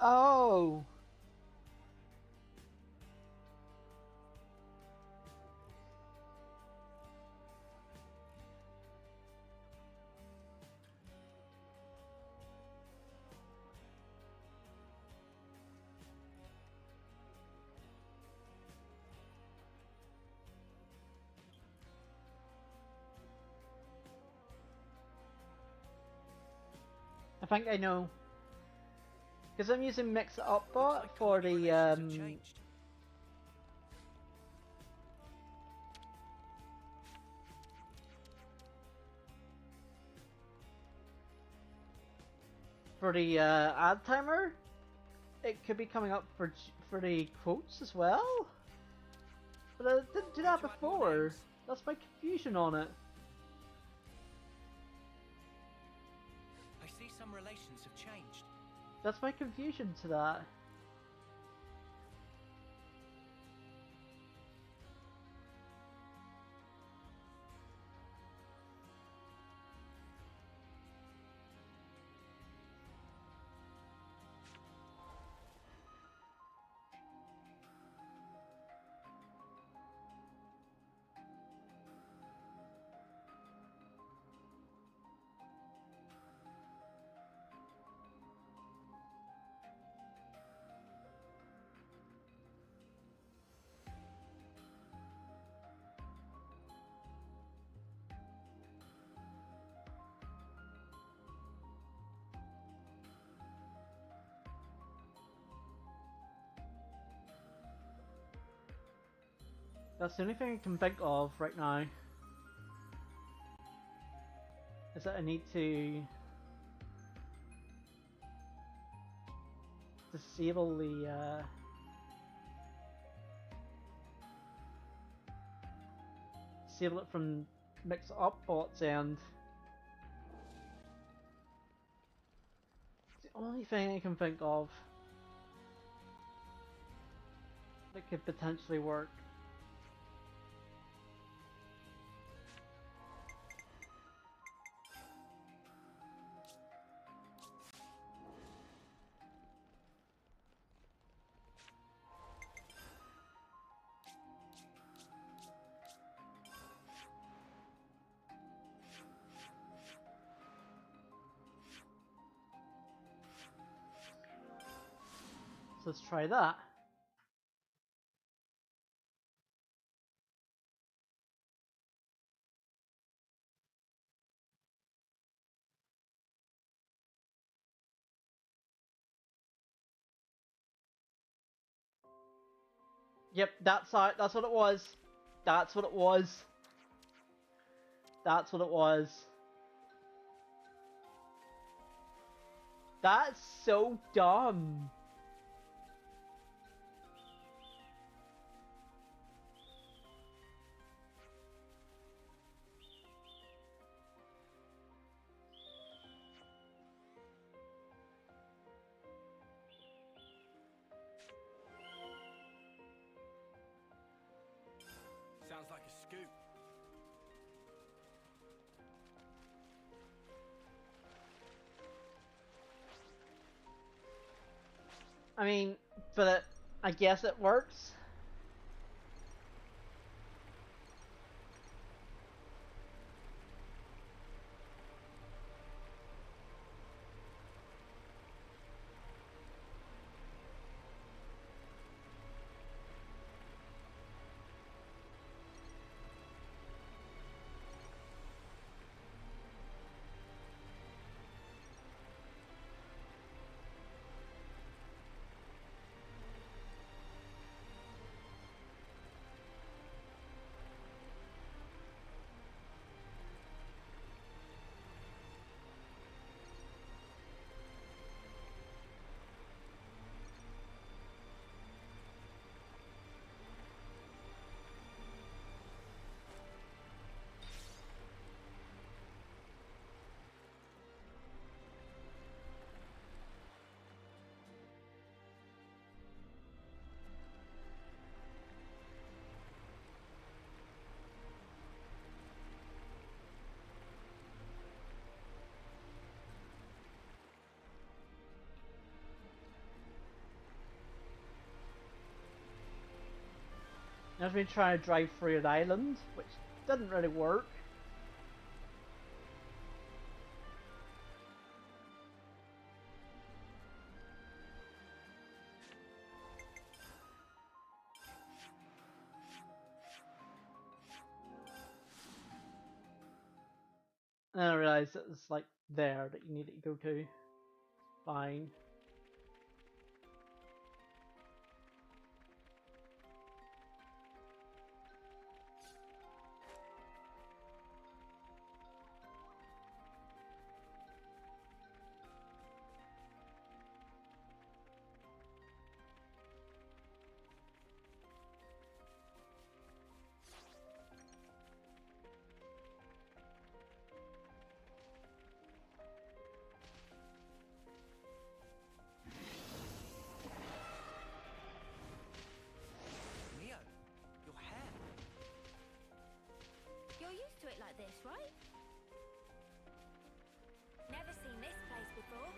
Oh! I think I know. Because I'm using Mix Up Bot for the ad timer. It could be coming up for the quotes as well. But I didn't do that before. That's my confusion on it. I see some relations have changed. That's my confusion to that. That's the only thing I can think of right now. Is that I need to disable the disable it from Mix Up Bot's end. It's the only thing I can think of that could potentially work. So let's try that. Yep, that's what it was. That's what it was. That's what it was. That's so dumb. I mean, but I guess it works. I've been trying to drive through an island, which didn't really work. And I realised it was like there that you needed to go to. Fine. Mio, your hair. You're used to it like this, right? Never seen this place before.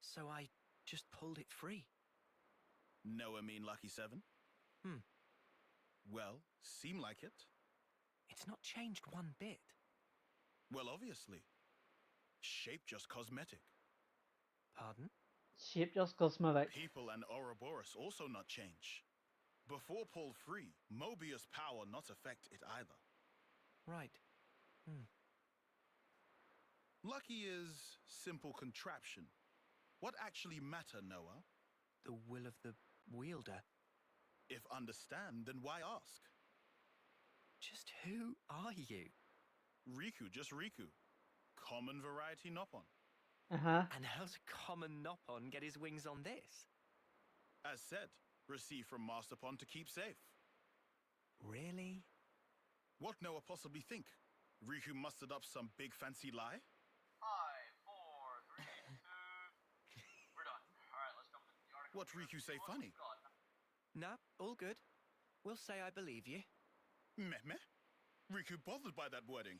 So I just pulled it free. No, I mean Lucky 7? Hmm. Well, seem like it. It's not changed one bit. Well, obviously. Shape just cosmetic. Pardon? Shape just cosmetic. People and Ouroboros also not change. Before pull free, Mobius power not affect it either. Right. Lucky is simple contraption. What actually matter, Noah? The will of the wielder. If understand, then why ask? Just who are you? Riku, just Riku. Common variety Noppon. And how's a common Noppon get his wings on this? As said, received from Masterpon to keep safe. Really? What Noah possibly think? Riku mustered up some big fancy lie? 5, 4, 3, 2. We're done. Alright, let's jump into the article. What Riku say funny? Nah, all good. We'll say I believe you. Meh meh? Riku bothered by that wording.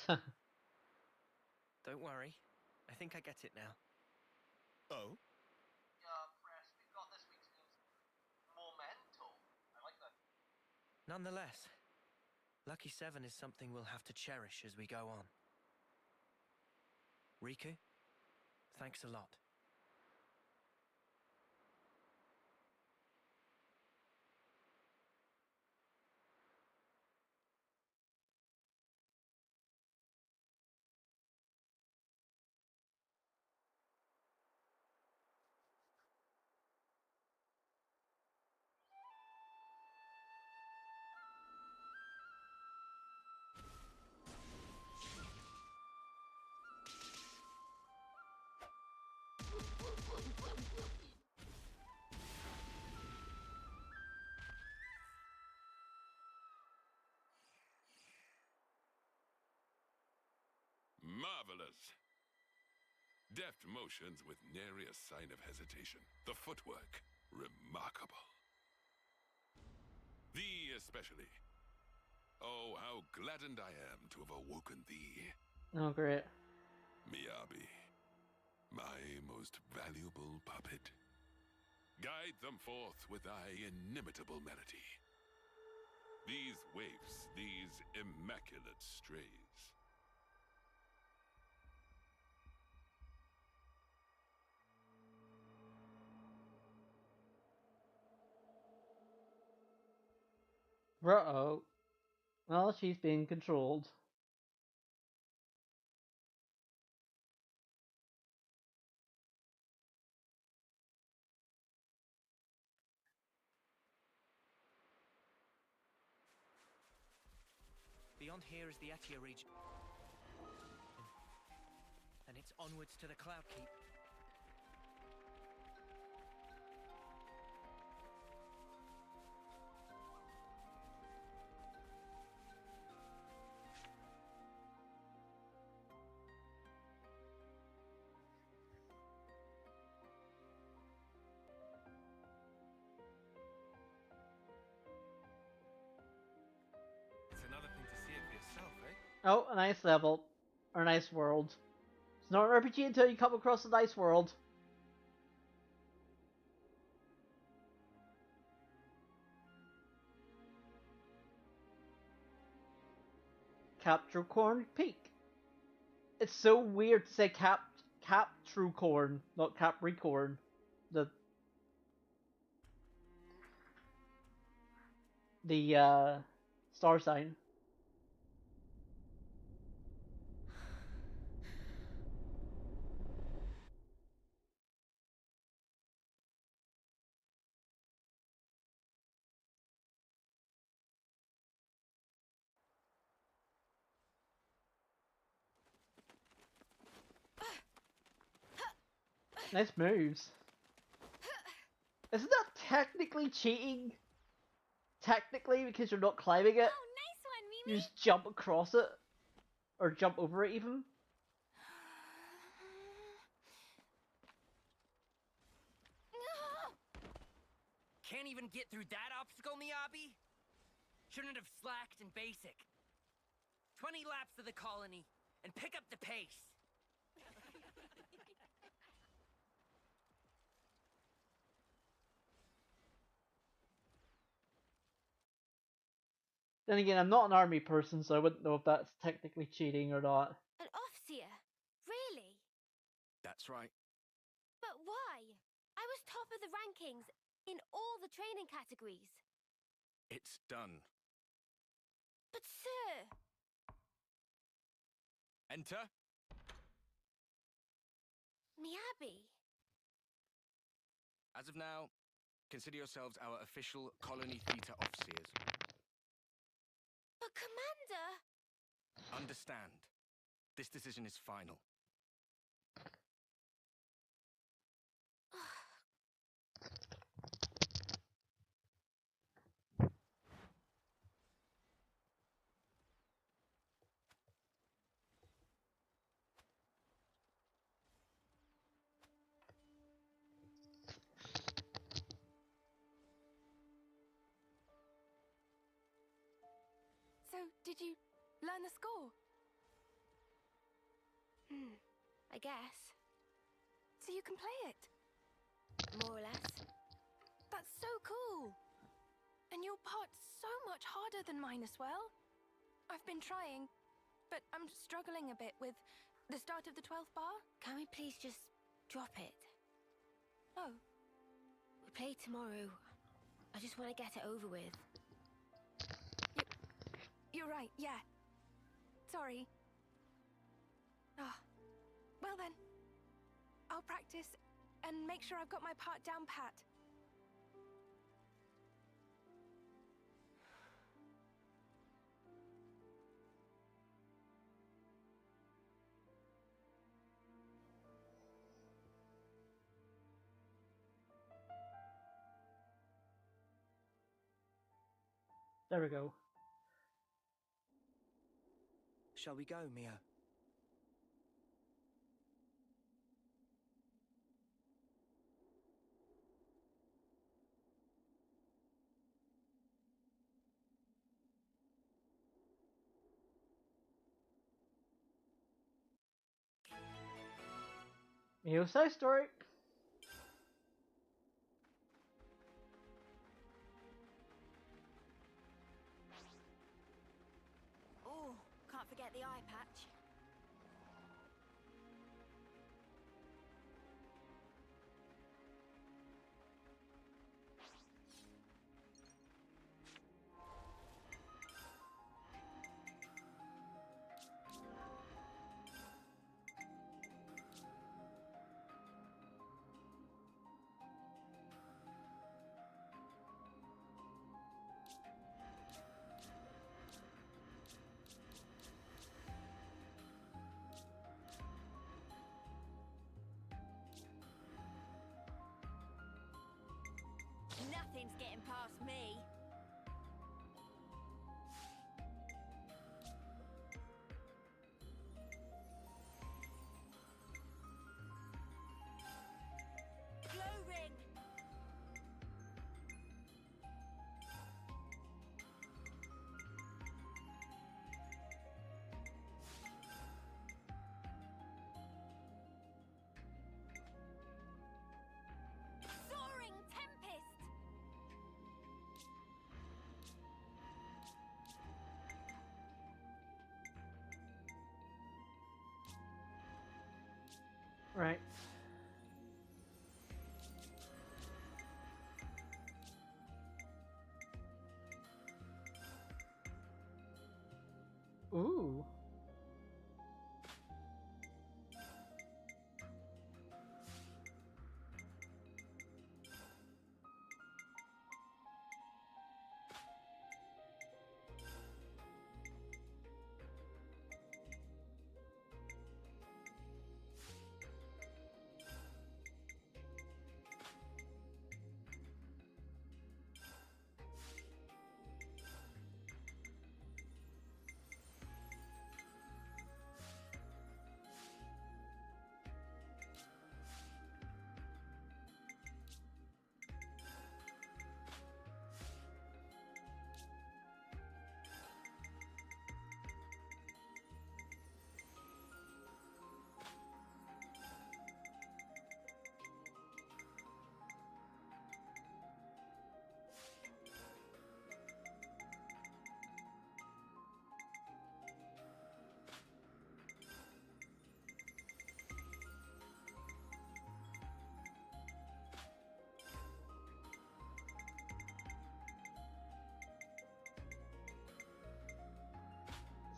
Don't worry. I think I get it now. Oh? Press, we've got this week's news. Momental. I like that. Nonetheless, Lucky 7 is something we'll have to cherish as we go on. Riku, thanks a lot. Marvelous. Deft motions with nary a sign of hesitation. The footwork, remarkable. The especially. Oh, how gladdened I am to have awoken thee. Oh, great. Miyabi, my most valuable puppet. Guide them forth with thy inimitable melody. These waifs, these immaculate strays. Uh-oh. Well, she's being controlled. Beyond here is the Atia region. And it's onwards to the Cloud Keep. It's another thing to see it for yourself, eh? Oh, a nice level. Or a nice world. It's not an RPG until you come across a nice world. Capricorn Peak. It's so weird to say Capricorn, not Capricorn. The star sign. Nice moves. Isn't that technically cheating? Technically, because you're not climbing it. Oh, nice one, Mimi. You just jump across it. Or jump over it even. Can't even get through that obstacle, Miyabi? Shouldn't have slacked in basic. 20 laps of the colony, and pick up the pace. Then again, I'm not an army person, so I wouldn't know if that's technically cheating or not. An Offseer? Really? That's right. But why? I was top of the rankings in all the training categories. It's done. But sir... Enter. Miyabi. As of now, consider yourselves our official Colony Theta officers. But Commander... Understand. This decision is final. So, did you learn the score? I guess. So you can play it? More or less. That's so cool! And your part's so much harder than mine as well. I've been trying, but I'm struggling a bit with the start of the 12th bar. Can we please just drop it? Oh. We play tomorrow. I just want to get it over with. You're right, yeah. Sorry. Ah. Well then. I'll practice and make sure I've got my part down pat. There we go. Shall we go, Mio? Mio story. Oh, can't forget the eye patch. Nothing's getting past me. Glow ring. Soaring tempest. Right. Ooh.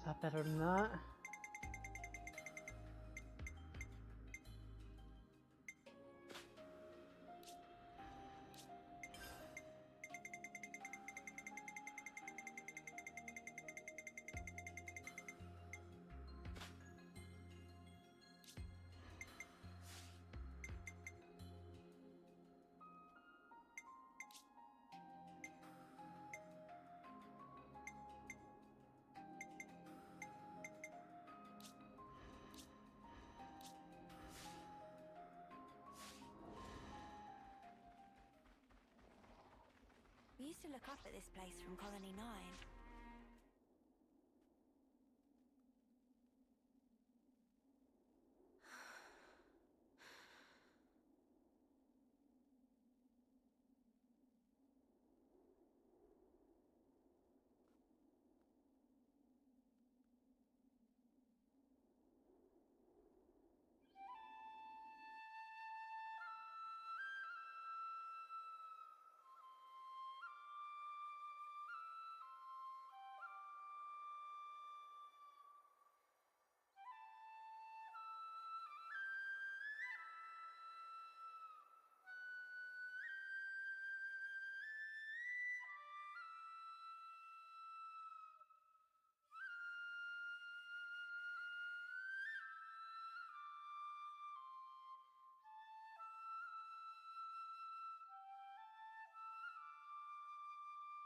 Is that better than that? We used to look up at this place from Colony 9.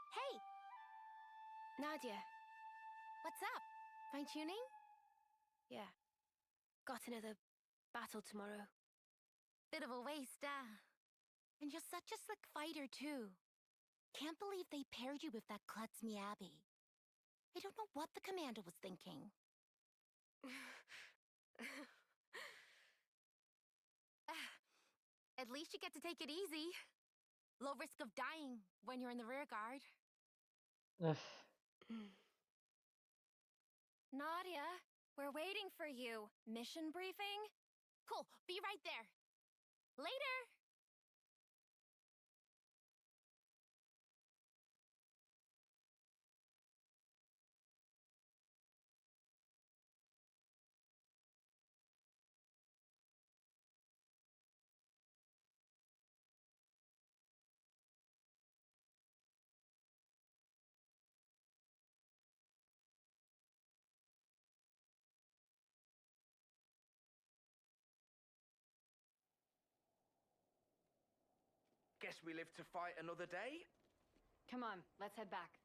Hey! Nadia. What's up? Fine tuning? Yeah. Got another battle tomorrow. Bit of a waste, And you're such a slick fighter, too. Can't believe they paired you with that klutz Miyabi. I don't know what the commander was thinking. At least you get to take it easy. Low risk of dying when you're in the rear guard. Ugh. Nadia, we're waiting for you. Mission briefing? Cool, be right there. Later! Guess we live to fight another day? Come on, let's head back.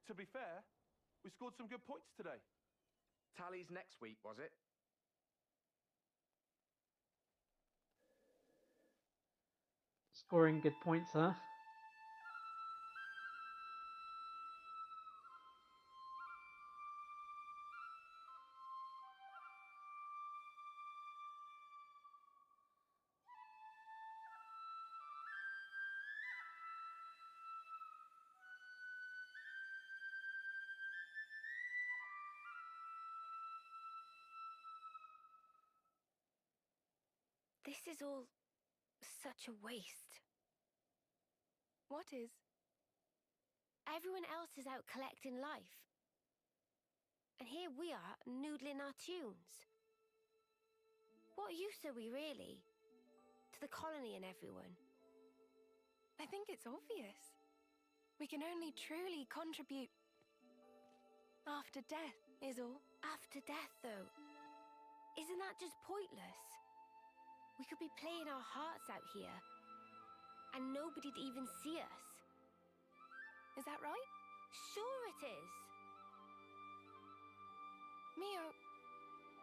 To be fair, we scored some good points today. Tally's next week, was it? Scoring good points, huh? This is all such a waste. What is? Everyone else is out collecting life. And here we are, noodling our tunes. What use are we, really? To the colony and everyone? I think it's obvious. We can only truly contribute after death, is all. After death, though? Isn't that just pointless? We could be playing our hearts out here, and nobody'd even see us. Is that right? Sure it is. Mio,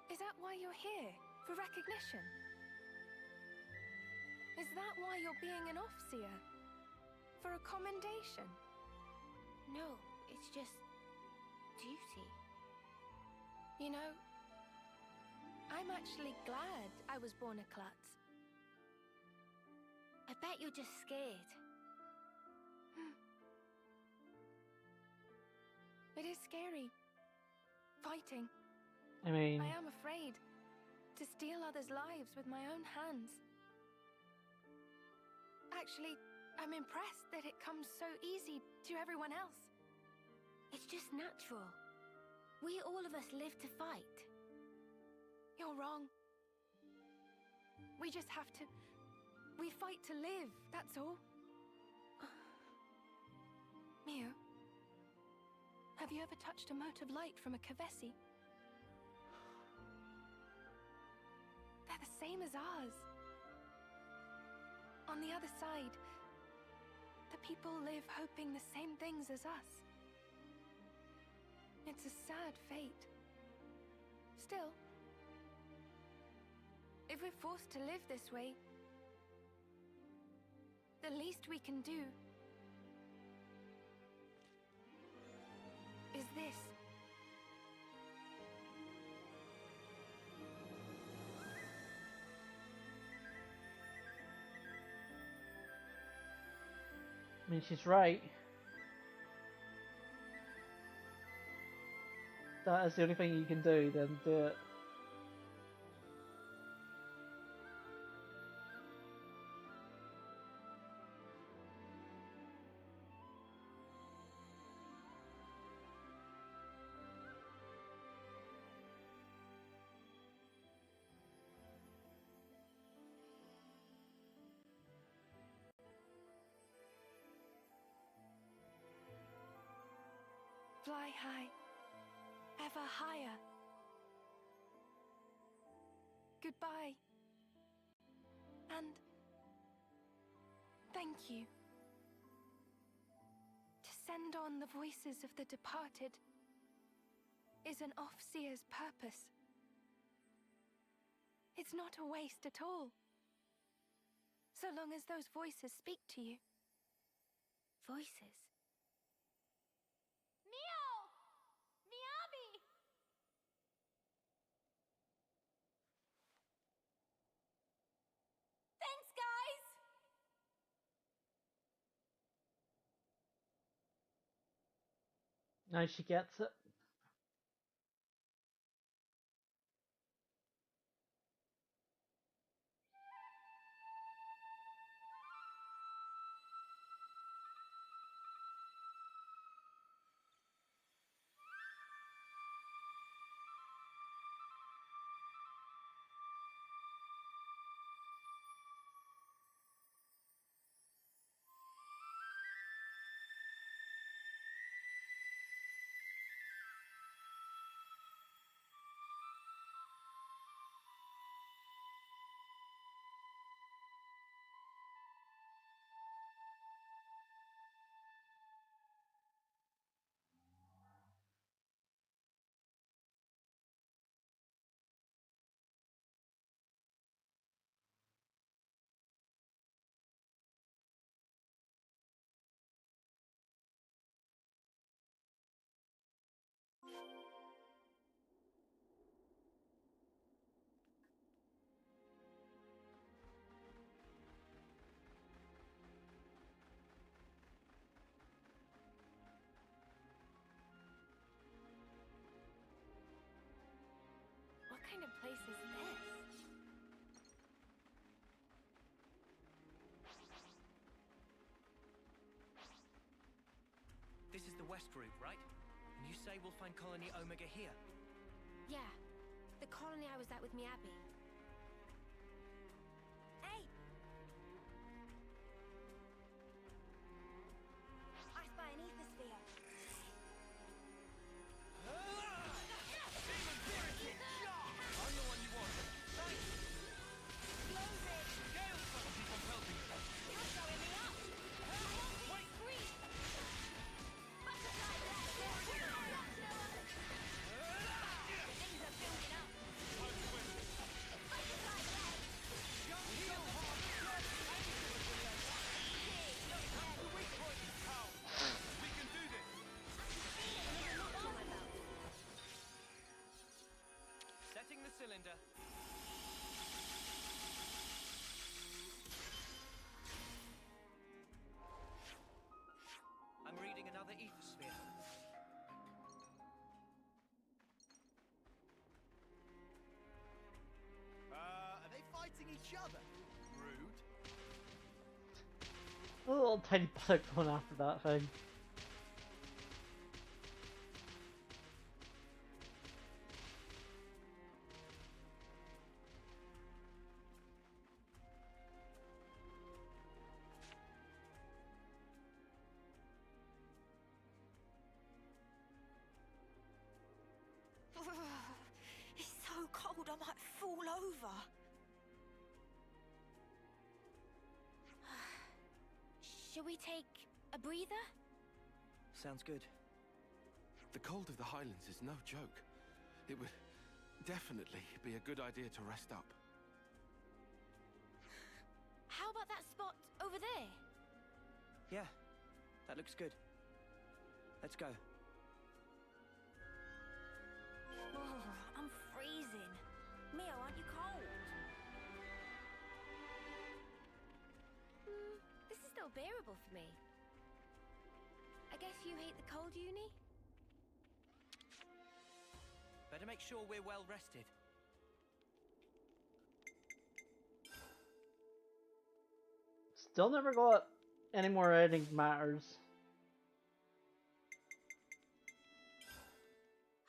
is that why you're here? For recognition? Is that why you're being an Offseer? For a commendation? No, it's just duty. You know, I'm actually glad I was born a klutz. I bet you're just scared. It is scary. Fighting. I mean... I am afraid to steal others' lives with my own hands. Actually, I'm impressed that it comes so easy to everyone else. It's just natural. We all of us live to fight. You're wrong. We just have to... We fight to live, that's all. Mio, have you ever touched a mote of light from a Kavesi? They're the same as ours. On the other side, the people live hoping the same things as us. It's a sad fate. Still, if we're forced to live this way, the least we can do is this. I mean, she's right. That is the only thing you can do, then do it. Fly high, ever higher. Goodbye. And thank you. To send on the voices of the departed is an Offseer's purpose. It's not a waste at all, so long as those voices speak to you. Voices? Mio! Miyabi! Now she gets it. What kind of place is this? This is the west route, right? And you say we'll find Colony Omega here? Yeah, the colony I was at with me Abby. Hey! I spy an ether sphere. Setting the cylinder. I'm reading another ether sphere. Are they fighting each other? Rude. A little tiny buttock going after that thing. It's so cold, I might fall over. Should we take a breather? Sounds good. The cold of the Highlands is no joke. It would definitely be a good idea to rest up. How about that spot over there? Yeah, that looks good. Let's go. Oh, I'm freezing. Mio, aren't you cold? This is still bearable for me. I guess you hate the cold, Uni? Better make sure we're well rested. Still never got any more editing matters.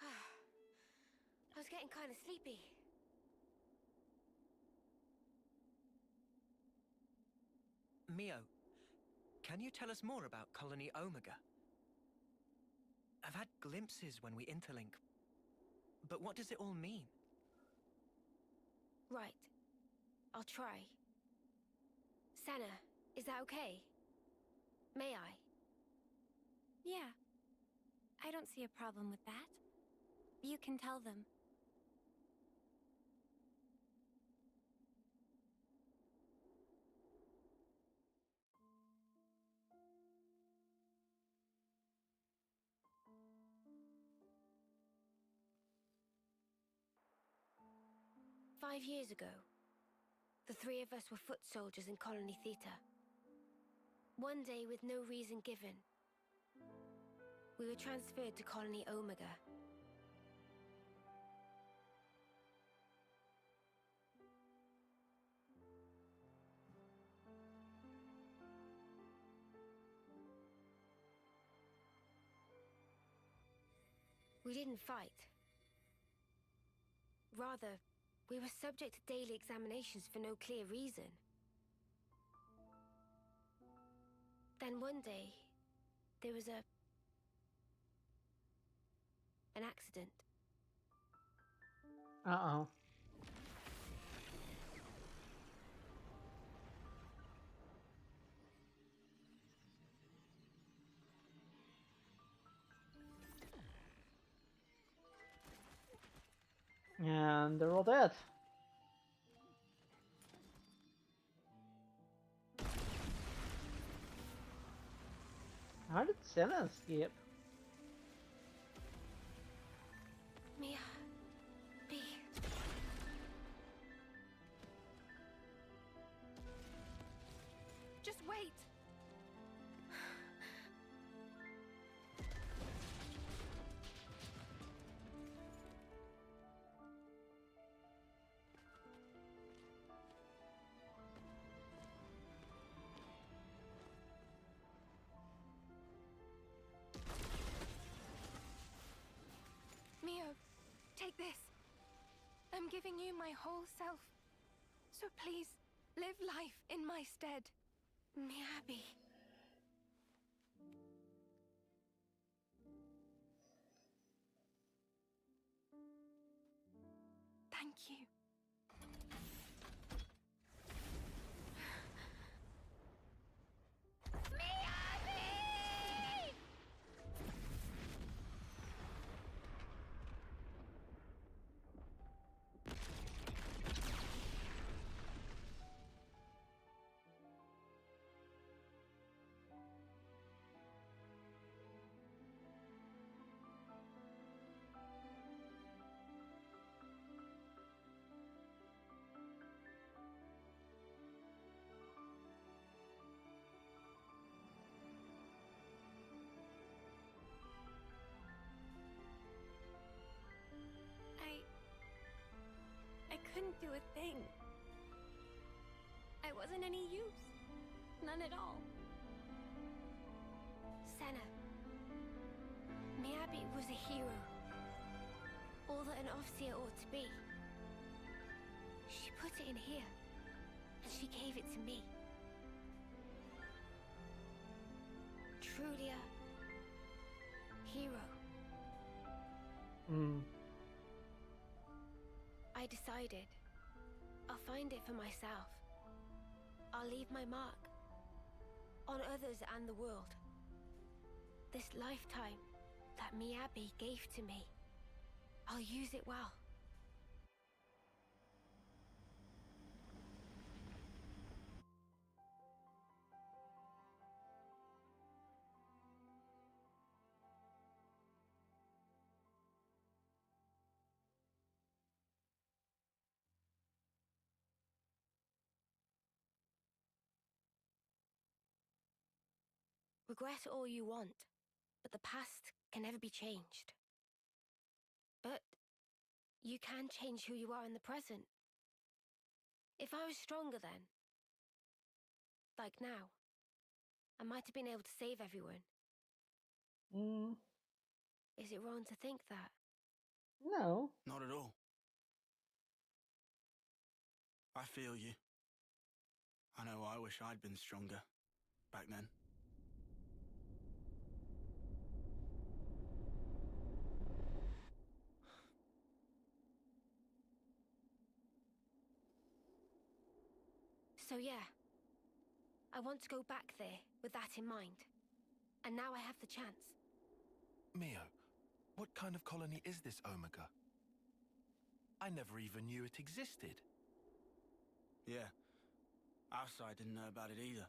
I was getting kind of sleepy. Mio, can you tell us more about Colony Omega? I've had glimpses when we interlink, but what does it all mean? Right. I'll try. Sana, is that okay? May I? Yeah. I don't see a problem with that. You can tell them. "5 years ago, the three of us were foot soldiers in Colony Theta. One day, with no reason given, we were transferred to Colony Omega. We didn't fight. Rather, we were subject to daily examinations for no clear reason. Then one day, there was an accident. Uh-oh. And they're all dead. How did Senna escape? Mia. B. Just wait. Mio, take this. I'm giving you my whole self. So please, live life in my stead. Miyabi. Thank you. I couldn't do a thing. I wasn't any use. None at all. Senna. Miyabi was a hero. All that an Officer ought to be. She put it in here, and she gave it to me. Truly a hero. I decided I'll find it for myself. I'll leave my mark on others and the world. This lifetime that Miyabi gave to me, I'll use it well. Regret all you want, but the past can never be changed. But you can change who you are in the present. If I was stronger then, like now, I might have been able to save everyone. Is it wrong to think that? No. Not at all. I feel you. I know I wish I'd been stronger back then. So yeah, I want to go back there with that in mind. And now I have the chance. Mio, what kind of colony is this Omega? I never even knew it existed. Yeah, our side didn't know about it either.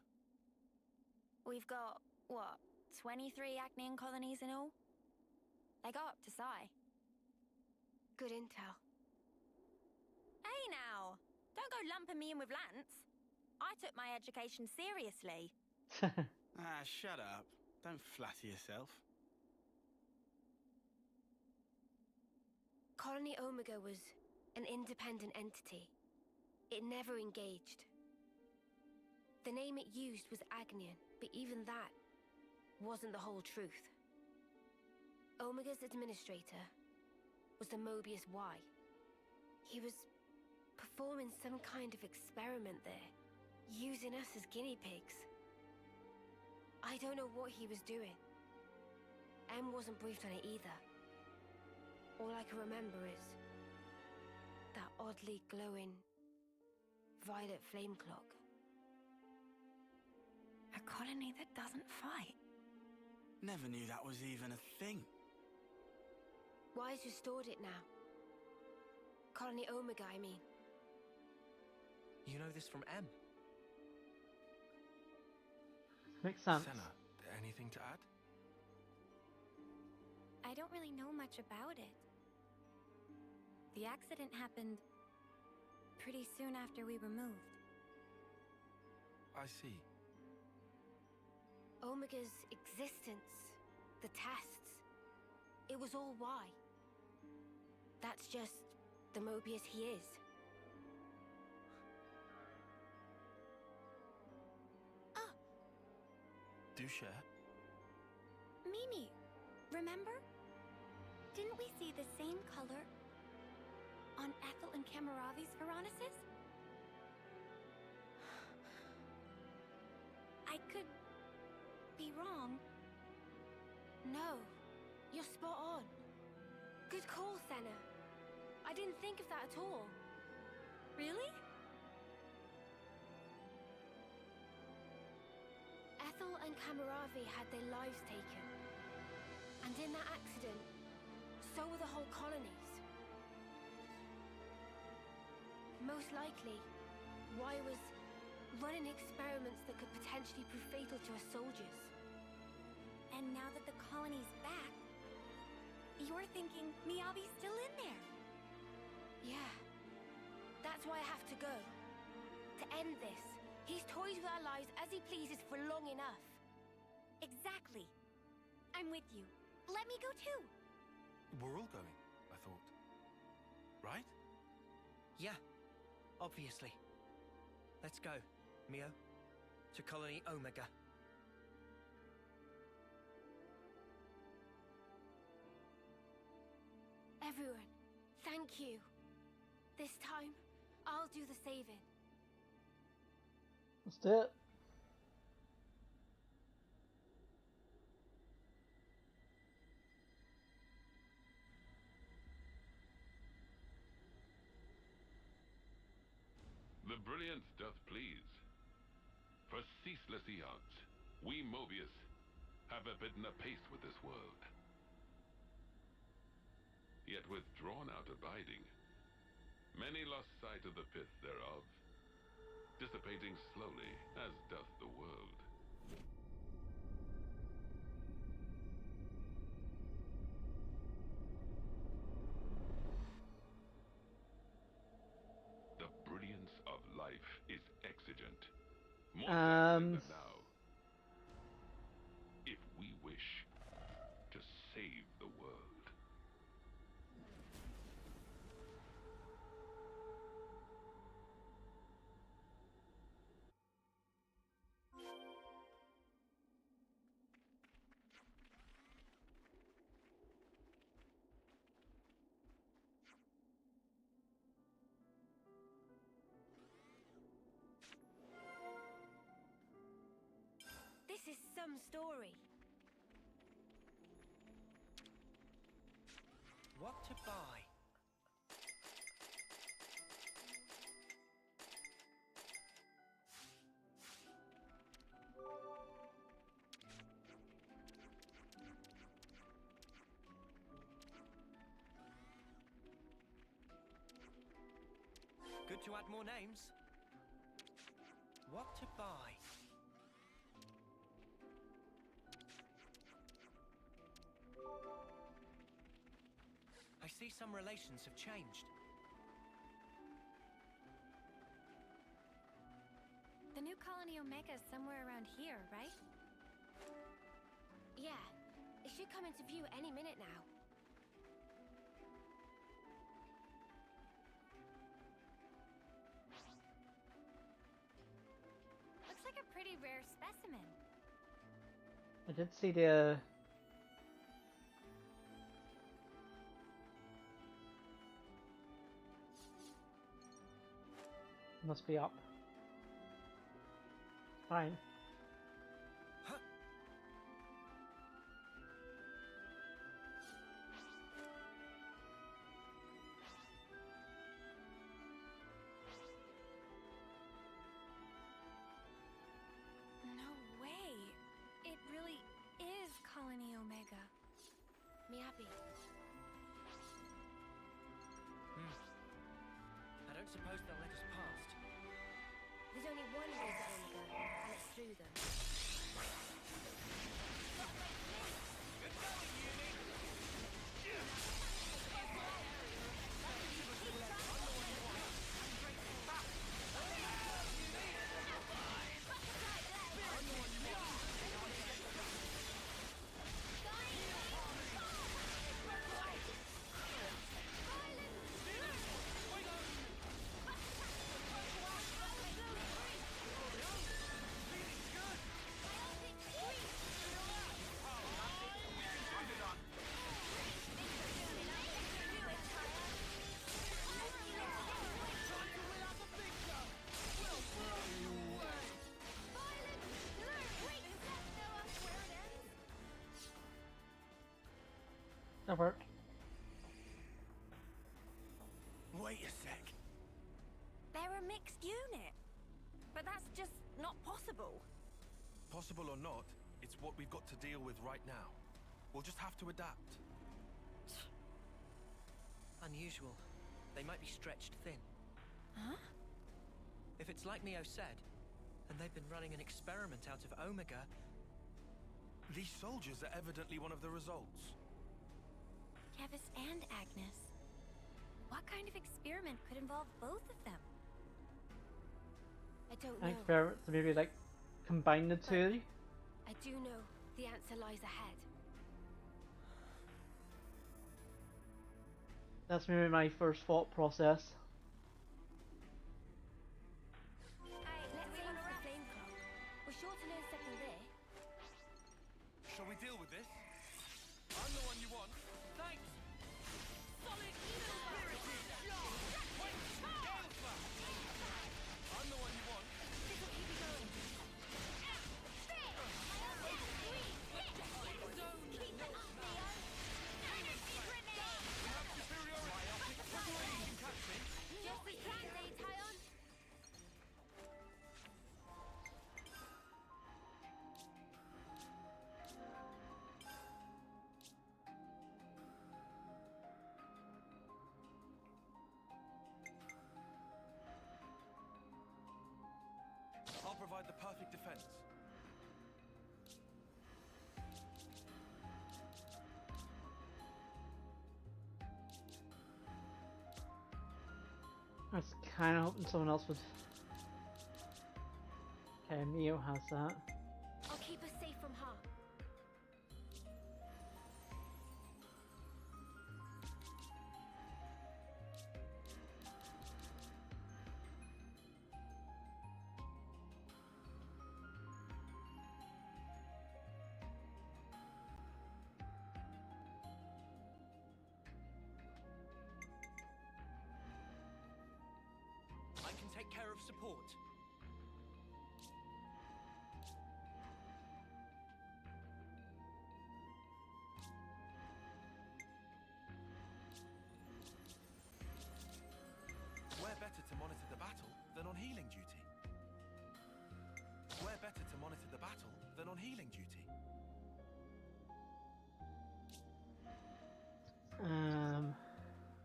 We've got, what, 23 Acnean colonies in all? They go up to Psy. Good intel. Hey now! Don't go lumping me in with Lance. I took my education seriously. Ah, shut up. Don't flatter yourself. Colony Omega was an independent entity. It never engaged. The name it used was Agnian, but even that wasn't the whole truth. Omega's administrator was the Mobius Y. He was performing some kind of experiment there, using us as guinea pigs. I don't know what he was doing. M wasn't briefed on it either. All I can remember is that oddly glowing violet flame clock. A colony that doesn't fight. Never knew that was even a thing. Wise restored it now. Colony Omega, I mean. You know this from M? Makes sense. Senna, anything to add? I don't really know much about it. The accident happened pretty soon after we were moved. I see. Omega's existence, the tests, it was all why. That's just the Mobius he is. Do share. Mimi, remember? Didn't we see the same color on Ethel and Kamaravi's Veronicus? I could be wrong. No, you're spot on. Good call, Senna. I didn't think of that at all. Really? Ethel and Kamaravi had their lives taken. And in that accident, so were the whole colonies. Most likely, Y was running experiments that could potentially prove fatal to us soldiers. And now that the colony's back, you're thinking Miyabi's still in there? Yeah. That's why I have to go. To end this. He's toys with our lives as he pleases for long enough. Exactly. I'm with you. Let me go too. We're all going, I thought. Right? Yeah, obviously. Let's go, Mio. To Colony Omega. Everyone, thank you. This time, I'll do the saving. Let's do it. The brilliance doth please. For ceaseless eons, we Mobius have abidden apace with this world. Yet with drawn-out abiding, many lost sight of the pith thereof, dissipating slowly as doth the world. The brilliance of life is exigent, more than now. If we wish to save the world. This is some story. What to buy? Good to add more names. What to buy? I see some relations have changed. The new Colony Omega's somewhere around here, right? Yeah, it should come into view any minute now. very rare specimen. I did see the must be up. Fine. No way. It really is Colony Omega. Miyabi. I don't suppose they'll let us past. There's only one way to Omega, and it's through them. That worked. Wait a sec. They're a mixed unit. But that's just not possible. Possible or not, it's what we've got to deal with right now. We'll just have to adapt. Unusual. They might be stretched thin. Huh? If it's like Mio said, and they've been running an experiment out of Omega... These soldiers are evidently one of the results. Kevis and Agnes. What kind of experiment could involve both of them? I don't An know. experiment to maybe like combine the two. I do know the answer lies ahead. That's maybe my first thought process. Let's aim for the flame clock. We're sure to learn something there. Shall we deal with this? I'm the one you want. Thanks! Solid spirited! I'm the one you want. This'll keep you going. Keep it up, Leo. Energy grenade! Just as planned, eh, Tyon? I'll provide the perfect defense. I was kind of hoping someone else would. Okay, Mio has that. I'll keep us safe from harm. I can take care of support. Where better to monitor the battle than on healing duty? Where better to monitor the battle than on healing duty?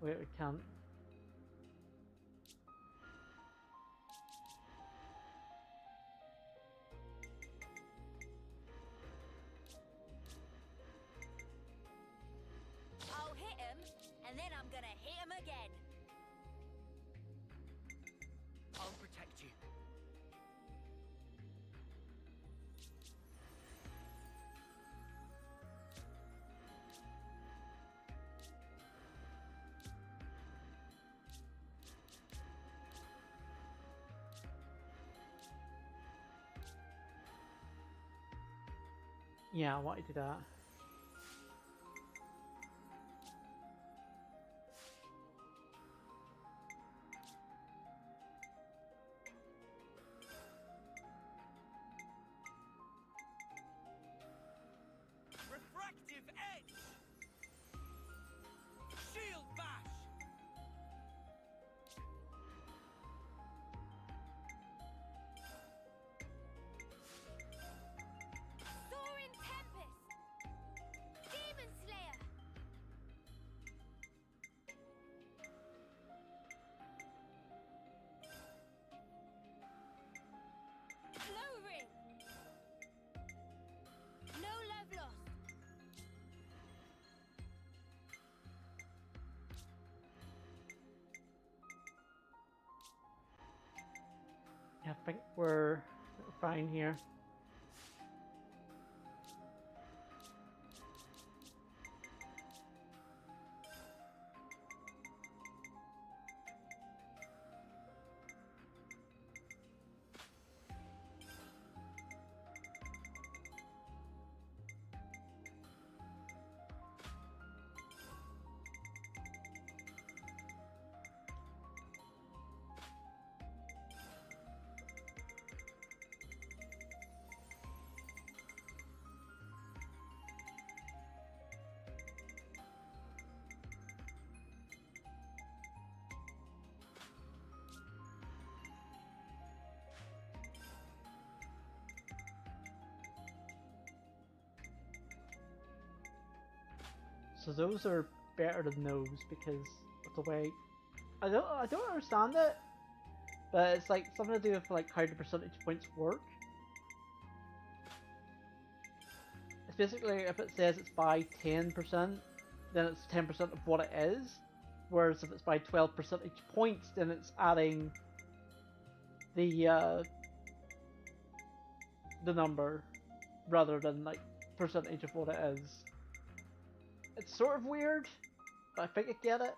Wait, we can't. I'll hit him, and then I'm gonna hit him again. I'll protect you. Yeah, I want to do that. Refractive edge! Shield bash! Soaring Tempest! Demon Slayer! Glow Ring! No love lost! Yeah, I think we're fine here. So those are better than those because of the way I don't understand it, but it's like something to do with like how the percentage points work. It's basically if it says it's by 10%, then it's 10% of what it is, whereas if it's by 12 percentage points, then it's adding the number rather than like percentage of what it is. It's sort of weird, but I think I get it.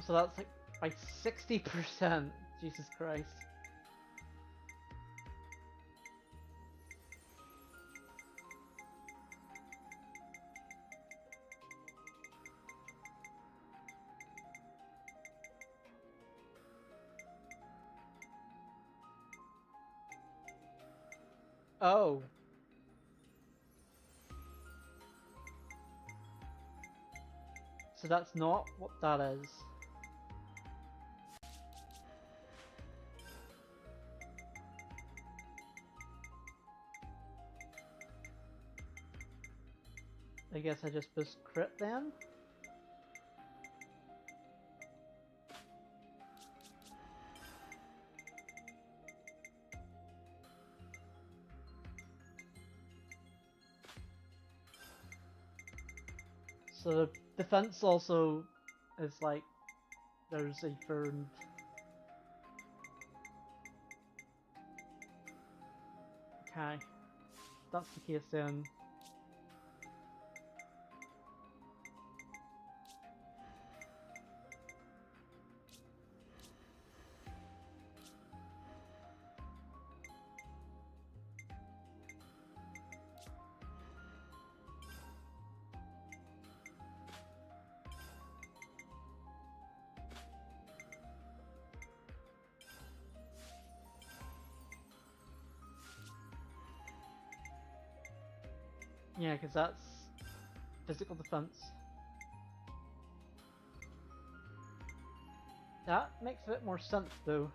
So that's like by 60%. Jesus Christ. Oh. So that's not what that is. I guess I just boost crit then? So the defense also is like there's a third. Okay. If that's the case then. Yeah, because that's physical defense. That makes a bit more sense though.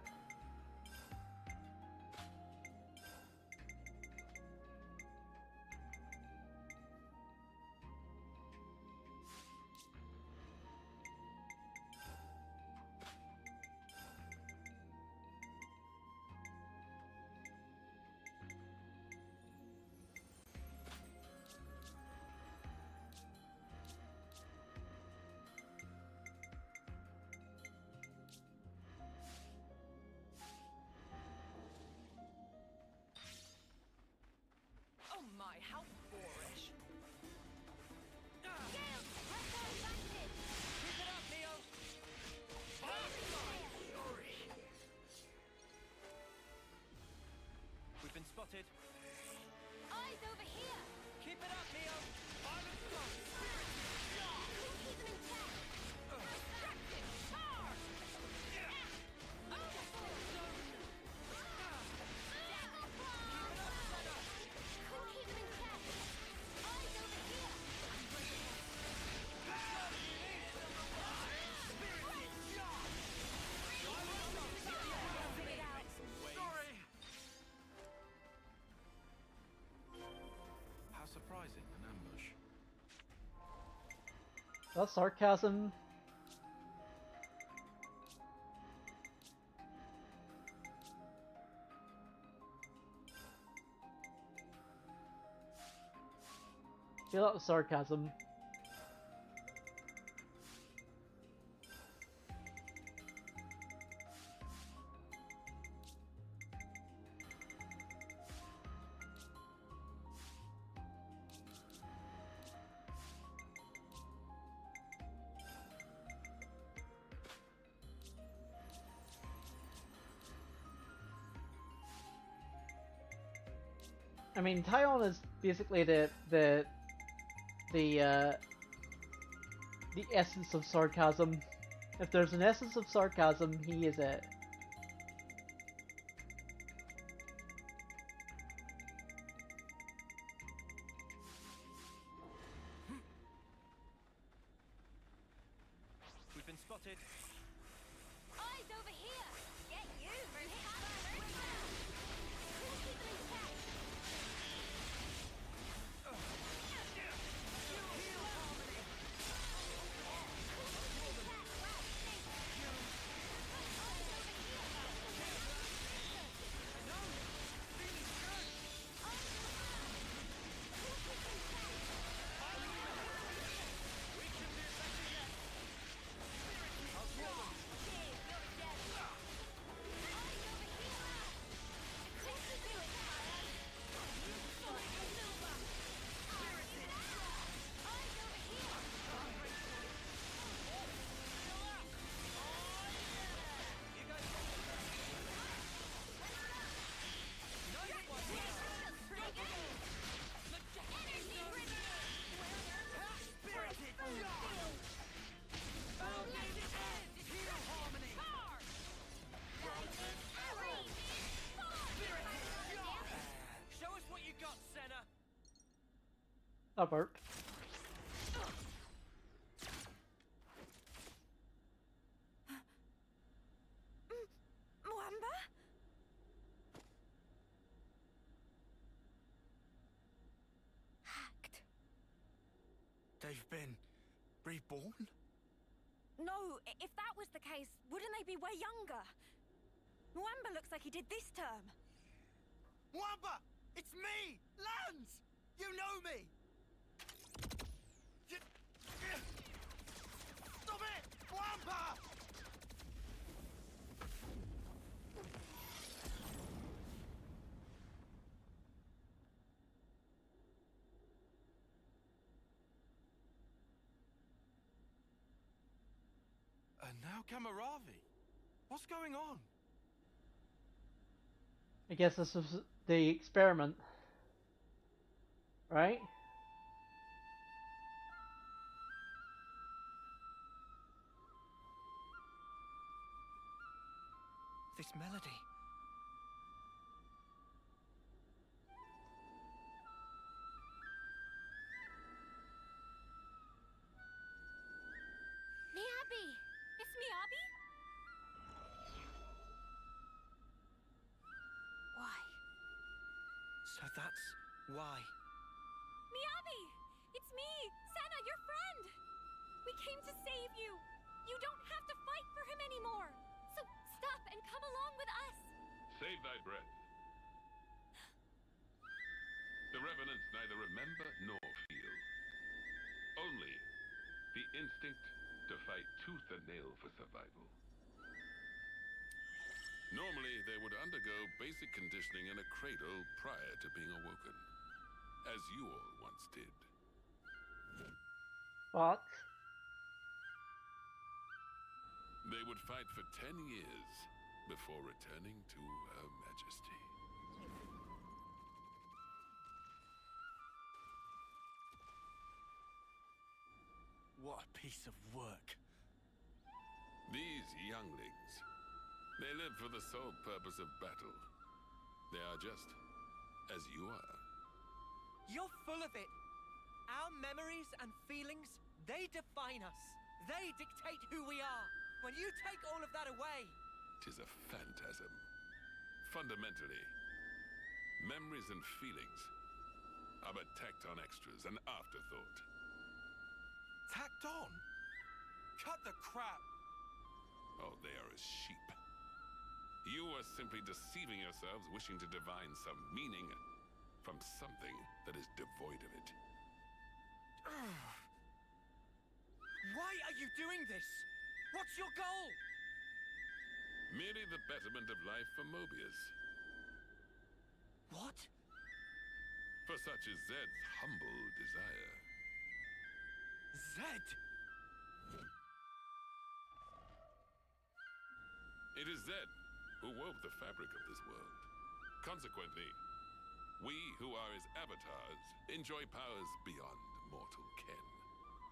spotted. Eyes over here! Keep it up, Neo! Violent blow! Couldn't keep them in check! Destructive charge! Overboard! Dagger claw! Couldn't keep them in check! Eyes over here! Sorry! How surprising, an ambush. That's sarcasm. Feel that was sarcasm. I mean, Tyon is basically the essence of sarcasm. If there's an essence of sarcasm, he is it. We've been spotted. Eyes over here! Get you! First come, first served! Couldn't keep them in check! Show us what you got, Senna! That worked. Mwamba? Hacked. They've been reborn? No, if that was the case, wouldn't they be way younger? Mwamba looks like he did this term. Mwamba! It's me! Lance! You know me! Stop it! Mwamba! And now Gamaravi. What's going on? I guess this was the experiment, right? This melody. Miyabi! It's Miyabi? Why? So that's why. Miyabi! It's me, Senna, your friend! We came to save you! You don't have to fight for him anymore! So stop and come along with us! Save thy breath. The Revenants neither remember nor feel. Only the instinct to fight tooth and nail for survival. Normally, they would undergo basic conditioning in a cradle prior to being awoken, as you all once did. But They would fight for 10 years before returning to Her Majesty. What a piece of work. These younglings, they live for the sole purpose of battle. They are just as you are. You're full of it. Our memories and feelings, they define us. They dictate who we are. When you take all of that away... 'Tis a phantasm. Fundamentally, memories and feelings are but tacked on extras, an afterthought. Tacked on? Cut the crap! Oh, they are as sheep. You are simply deceiving yourselves, wishing to divine some meaning from something that is devoid of it. Why are you doing this? What's your goal? Merely the betterment of life for Mobius. What? For such is Zed's humble desire. Zed? It is Zed who wove the fabric of this world. Consequently, we who are his avatars enjoy powers beyond mortal ken.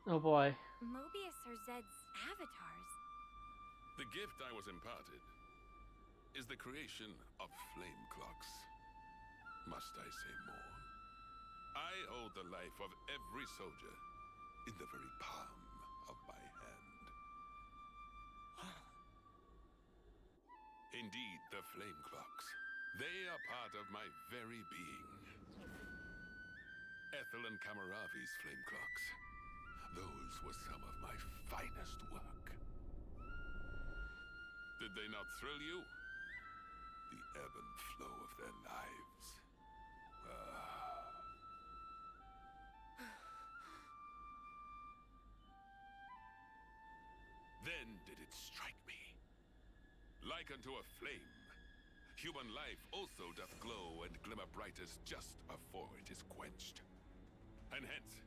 Oh boy. Mobius are Zed's avatars. The gift I was imparted is the creation of flame clocks. Must I say more? I hold the life of every soldier in the very palm of my hand. Indeed, the flame clocks. They are part of my very being. Ethel and Kamaravi's flame clocks. Those were some of my finest work. Did they not thrill you? The ebb and flow of their lives. Then did it strike me. Like unto a flame, human life also doth glow and glimmer brightest just afore it is quenched. And hence,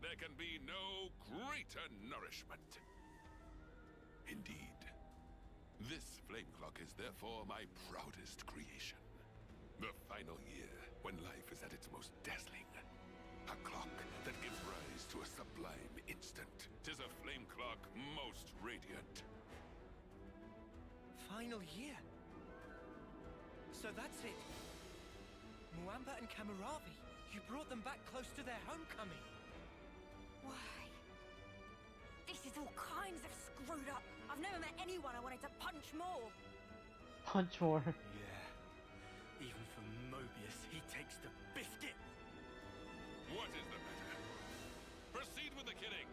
there can be no greater nourishment. Indeed, this flame clock is therefore my proudest creation. The final year, when life is at its most dazzling. A clock that gives rise to a sublime instant. 'Tis a flame clock most radiant. Final year? So that's it. Muamba and Kamaravi, you brought them back close to their homecoming. Why? This is all kinds of screwed up. I've never met anyone I wanted to punch more. Punch more. Yeah. Even for Mobius, he takes the biscuit. What is the matter? Proceed with the killing.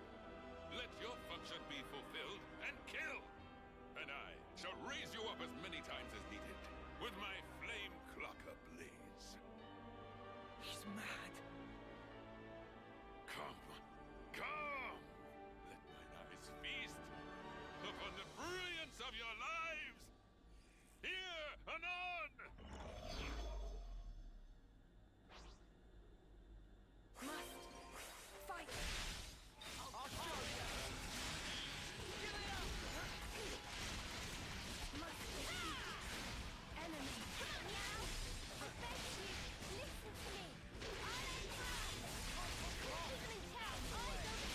Let your function be fulfilled and kill. And I shall raise you up as many times as needed with my flame clock ablaze. He's mad. Come. Come. Let mine eyes feast upon the brilliance of your lives. Here, anon! Must fight. I'll show you. Give it up. Must defeat. Enemy. Come on now. I beg you, listen to me. I am proud. Listening town, eyes over here.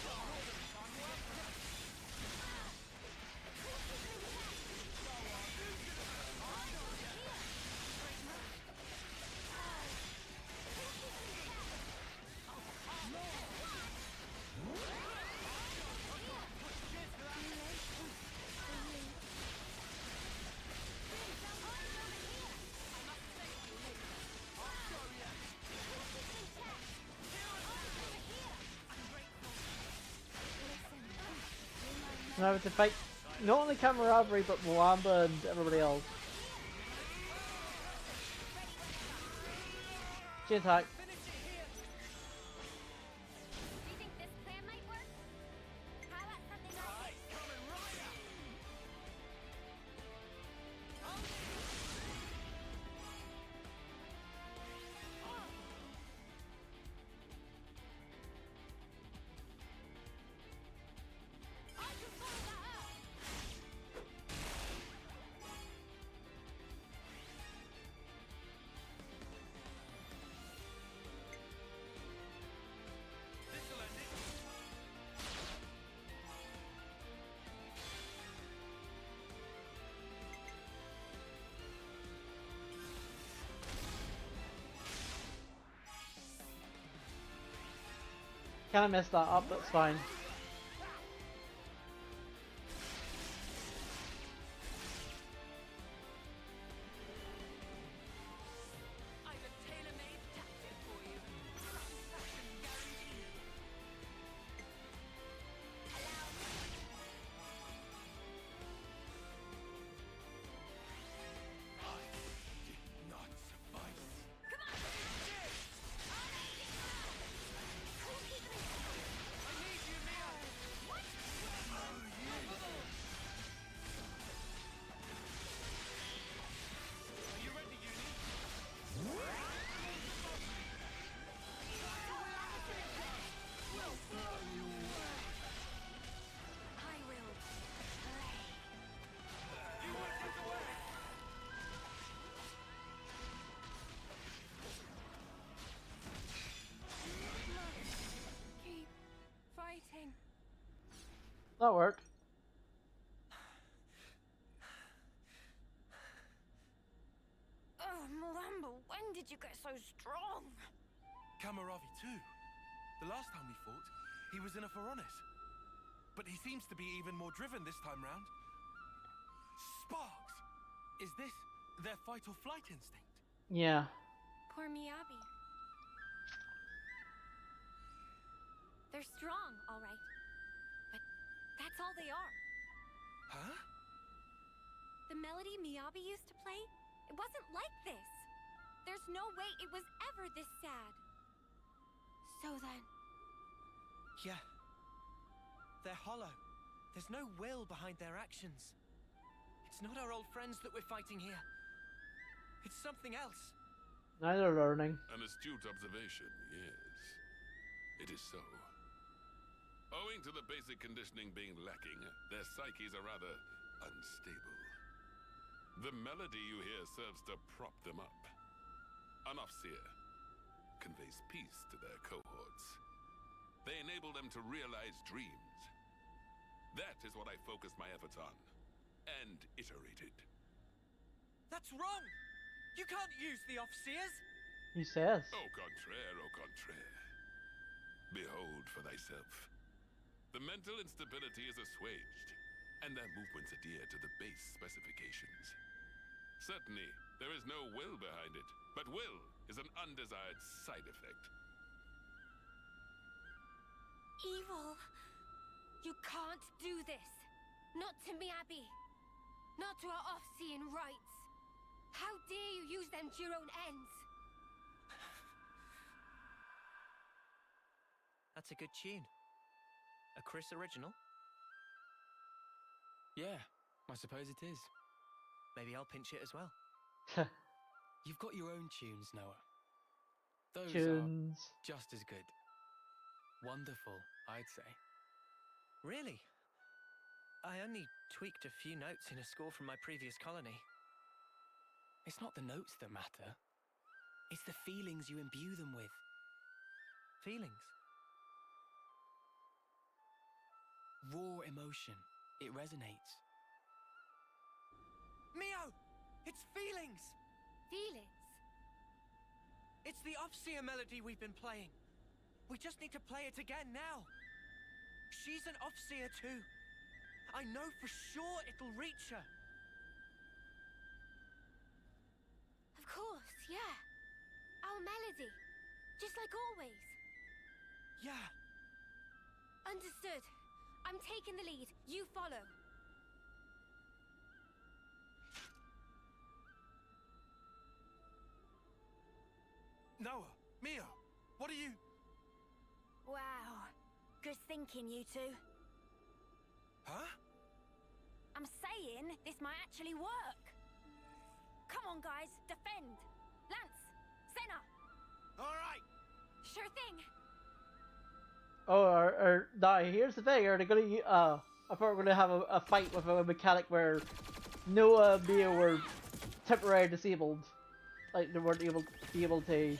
And I would to fight not only Camaraderie but Muamba and everybody else. Cheers, hack. Do you think this plan might work? How about something like this? I can follow that up. Kinda messed that up, but it's fine. That worked. Oh, Molambo, when did you get so strong? Kamaravi too. The last time we fought, he was in a Phoronis. But he seems to be even more driven this time round. Sparks! Is this their fight or flight instinct? Yeah. Poor Miyabi. They're strong, all right. But that's all they are. Huh? The melody Miyabi used to play, it wasn't like this. There's no way it was ever this sad. So then... Yeah. They're hollow. There's no will behind their actions. It's not our old friends that we're fighting here. It's something else. Neither learning. An astute observation, yes. It is so. Owing to the basic conditioning being lacking, their psyches are rather unstable. The melody you hear serves to prop them up. An Ofseer conveys peace to their cohorts. They enable them to realize dreams. That is what I focused my efforts on, and iterated. That's wrong! You can't use the Ofseers! He says. Au contraire, au contraire. Behold for thyself. The mental instability is assuaged, and their movements adhere to the base specifications. Certainly, there is no will behind it, but will is an undesired side effect. Evil! You can't do this! Not to Miyabi! Not to our off-seeing rights! How dare you use them to your own ends! That's a good tune. A Chris original? Yeah, I suppose it is. Maybe I'll pinch it as well. You've got your own tunes, Noah. Those Tunes. are just as good. Wonderful, I'd say. Really? I only tweaked a few notes in a score from my previous colony. It's not the notes that matter. It's the feelings you imbue them with. Feelings? Raw emotion. It resonates. Mio! It's feelings! Feelings? It's the Ofseer melody we've been playing. We just need to play it again now. She's an Ofseer too. I know for sure it'll reach her. Of course, yeah. Our melody. Just like always. Yeah. Understood. I'm taking the lead. You follow. Noah, Mio, what are you... Wow. Good thinking, you two. Huh? I'm saying this might actually work. Come on, guys. Defend. Lance. Senna. All right. Sure thing. Oh, no, here's the thing, are they gonna, I thought we were gonna have a fight with a mechanic where Noah and Mia were temporarily disabled. Like, they weren't able to...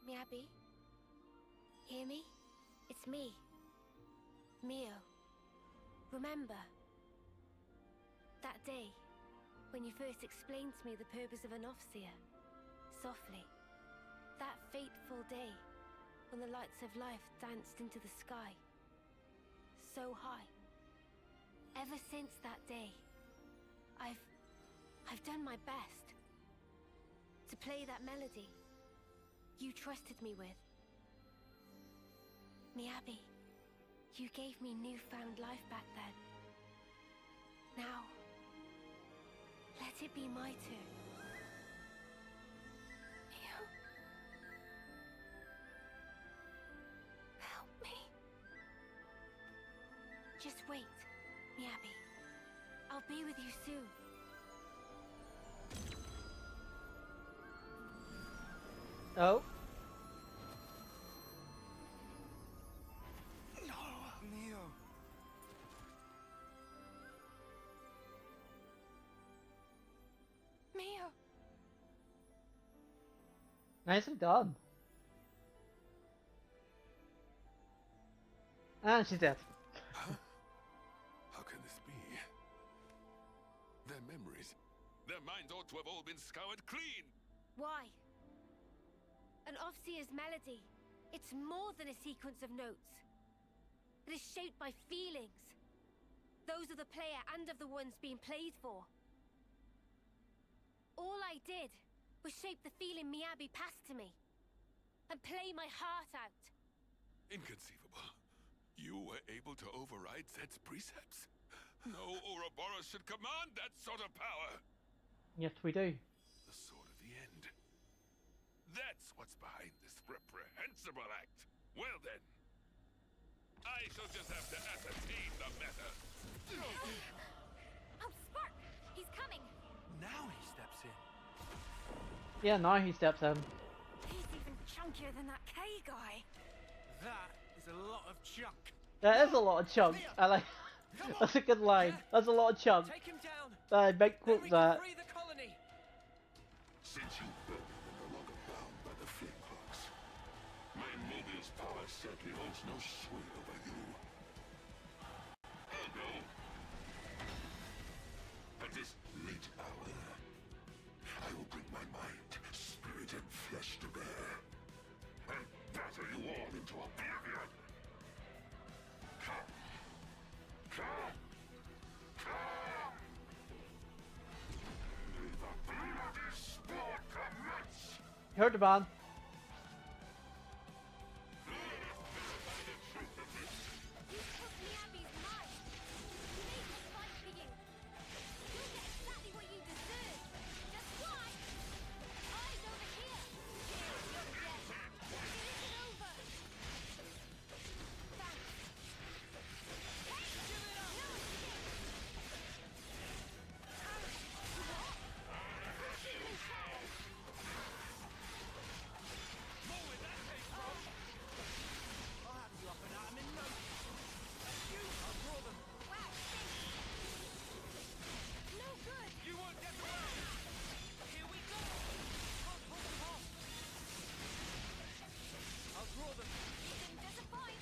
Miyabi? Hear me? It's me. Mio. Remember? That day, when you first explained to me the purpose of an Offseer. Softly. That fateful day, when the lights of life danced into the sky. So high. Ever since that day, I've done my best to play that melody you trusted me with. Miyabi, you gave me newfound life back then. Now, let it be my turn. Mio? Help me. Just wait, Miyabi. I'll be with you soon. Oh. No, Mio. Mio. Nicely done. And she's dead. Huh? How can this be? Their memories, their minds ought to have all been scoured clean. Why? An Offseer's melody. It's more than a sequence of notes. It is shaped by feelings. Those of the player and of the ones being played for. All I did was shape the feeling Miyabi passed to me. And play my heart out. Inconceivable. You were able to override Zed's precepts? No Ouroboros should command that sort of power! Yes, we do. The sword of the end. That's what's behind this reprehensible act. Well then, I shall just have to ascertain the matter. Oh, Spark! He's coming! Now he steps in. Yeah, now he steps in. He's even chunkier than that K guy. That is a lot of chunk. That is a lot of chunk. I like. That's a good line. That's a lot of chunk. Take him down. I might quote that. Free the colony. Since you both are no longer bound by the flame clocks, my Mobius power certainly holds no sway over you. Ergo, at this late hour, I will bring my mind, spirit, and flesh to bear, and batter you all into oblivion. Come. Come. Come. May the bloody sport commence. You heard the man. You took Miyabi's mind. He made me fight for you. You'll get exactly what you deserve. Just why? Eyes over here. Not yet. It isn't over. Thanks. Hey! No escape! More where that came from. I'll have you up and at 'em in no time. That's you. I'll draw them. Wow, thanks. No good. You won't get away. Here we go. Can't pull them off. I'll draw them. You didn't disappoint.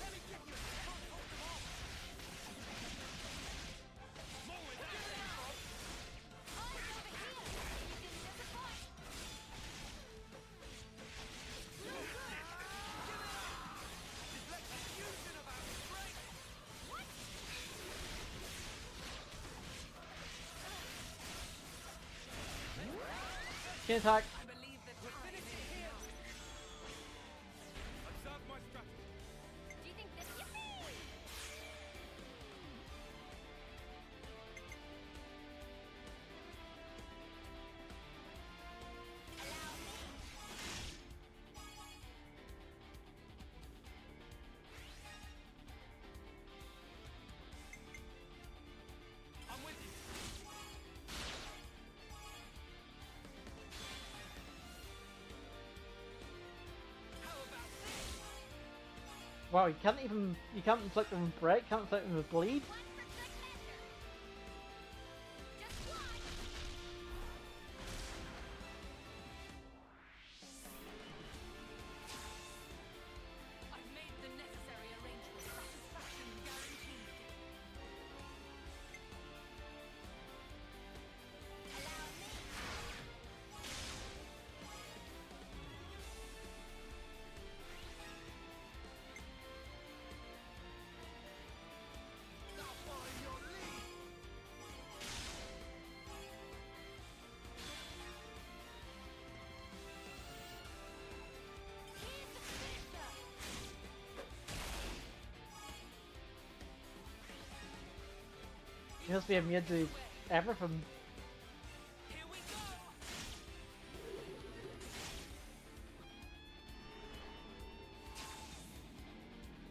Let me get you. Can't pull them off. More where that came from. Eyes over here. You didn't disappoint. No good. Just let confusion about strength. What? Can't attack. I believe that we're finishing here. Observe my strategy. Do you think this? Allow me. I'm with you. How about this? Wow, you can't inflict them with break, can't inflict them with bleed. One for good measure. Just why? You must be immune to everything.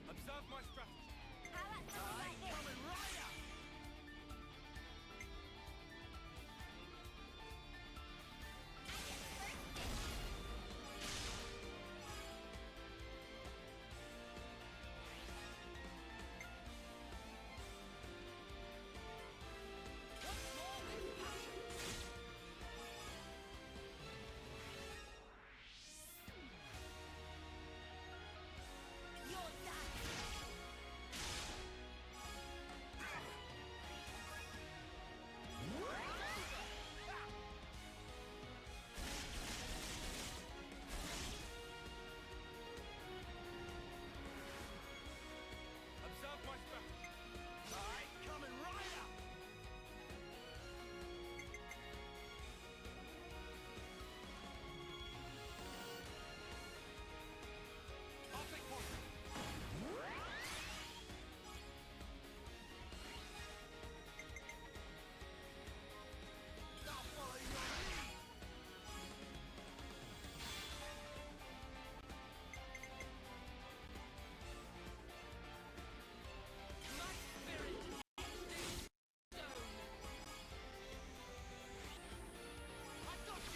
Observe my strategy. How about something like this? Coming right up. You're done. Observe my strategy. Alright, coming right up. I'll take point. I'll follow your lead.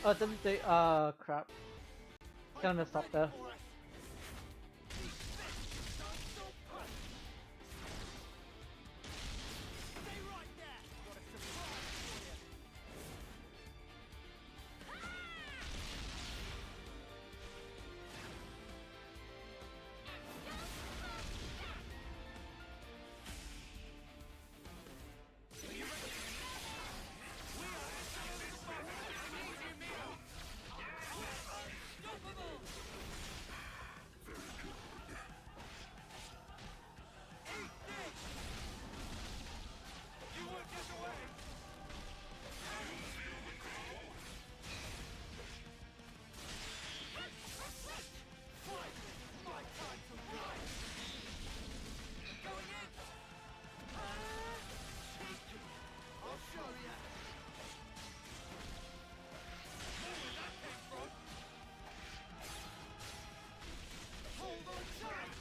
Oh, it didn't do. Crap. Kinda messed up there. Stay right there. Got a surprise for you. You won't get away. Fight! My time to rise. Going in. Cheeky. I'll show you. More where that came from. Hold on tight.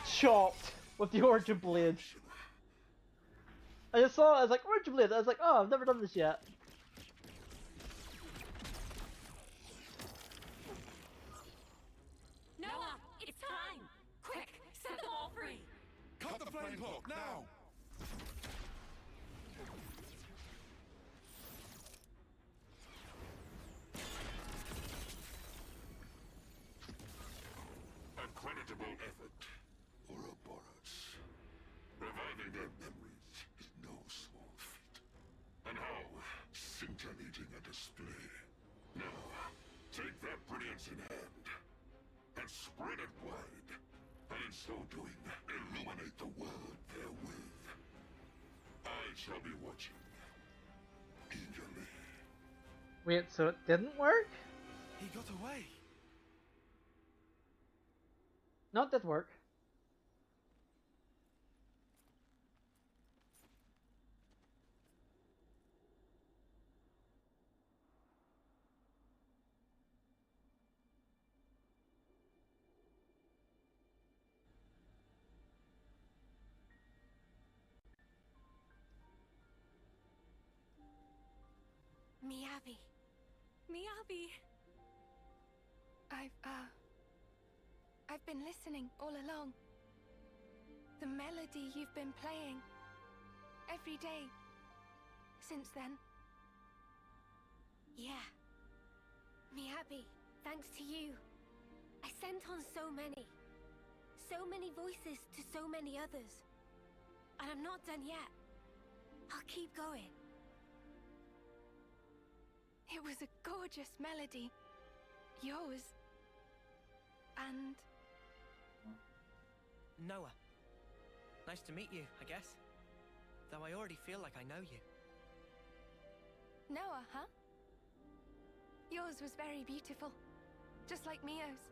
Chopped with the origin blade. I just saw it, I was like, origin blade. I was like, oh, I've never done this yet. Noah, it's time! Quick, set them all free! Cut the flame clock now! A creditable effort, Ouroboros. Reviving their memories is no small feat. And how scintillating a display. Now, take that brilliance in hand and spread it wide, and in so doing, illuminate the world therewith. I shall be watching eagerly. Wait, so it didn't work? He got away. No, it did work. Miyabi. Miyabi. I've been listening all along. The melody you've been playing every day since then. Yeah. Miyabi, thanks to you. I sent on so many voices to so many others. And I'm not done yet. I'll keep going. It was a gorgeous melody. Yours. And Noah. Nice to meet you, I guess. Though I already feel like I know you. Noah, huh? Yours was very beautiful. Just like Mio's.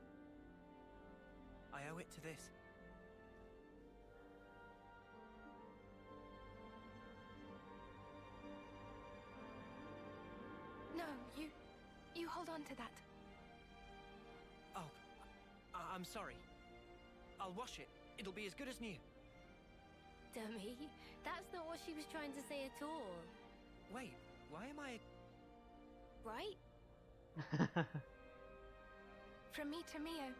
I owe it to this. No, you hold on to that. Oh, I'm sorry. I'll wash it. It'll be as good as new. Dummy, that's not what she was trying to say at all. Wait, why am I... Right? From me to Mio.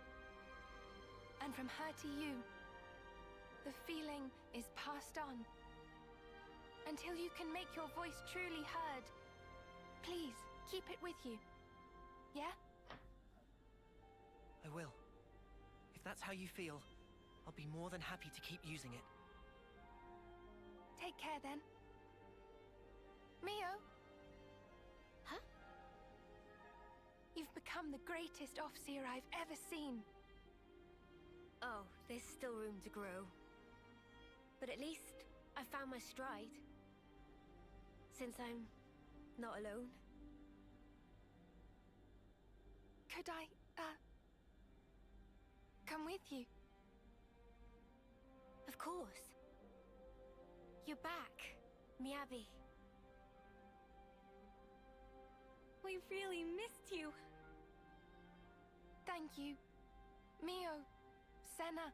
And from her to you. The feeling is passed on. Until you can make your voice truly heard. Please, keep it with you. Yeah? I will. If that's how you feel, I'll be more than happy to keep using it. Take care then. Mio? Huh? You've become the greatest Offseer I've ever seen. Oh, there's still room to grow. But at least I found my stride. Since I'm not alone. Could I, come with you? Of course. You're back, Miyabi. We really missed you. Thank you. Mio. Senna.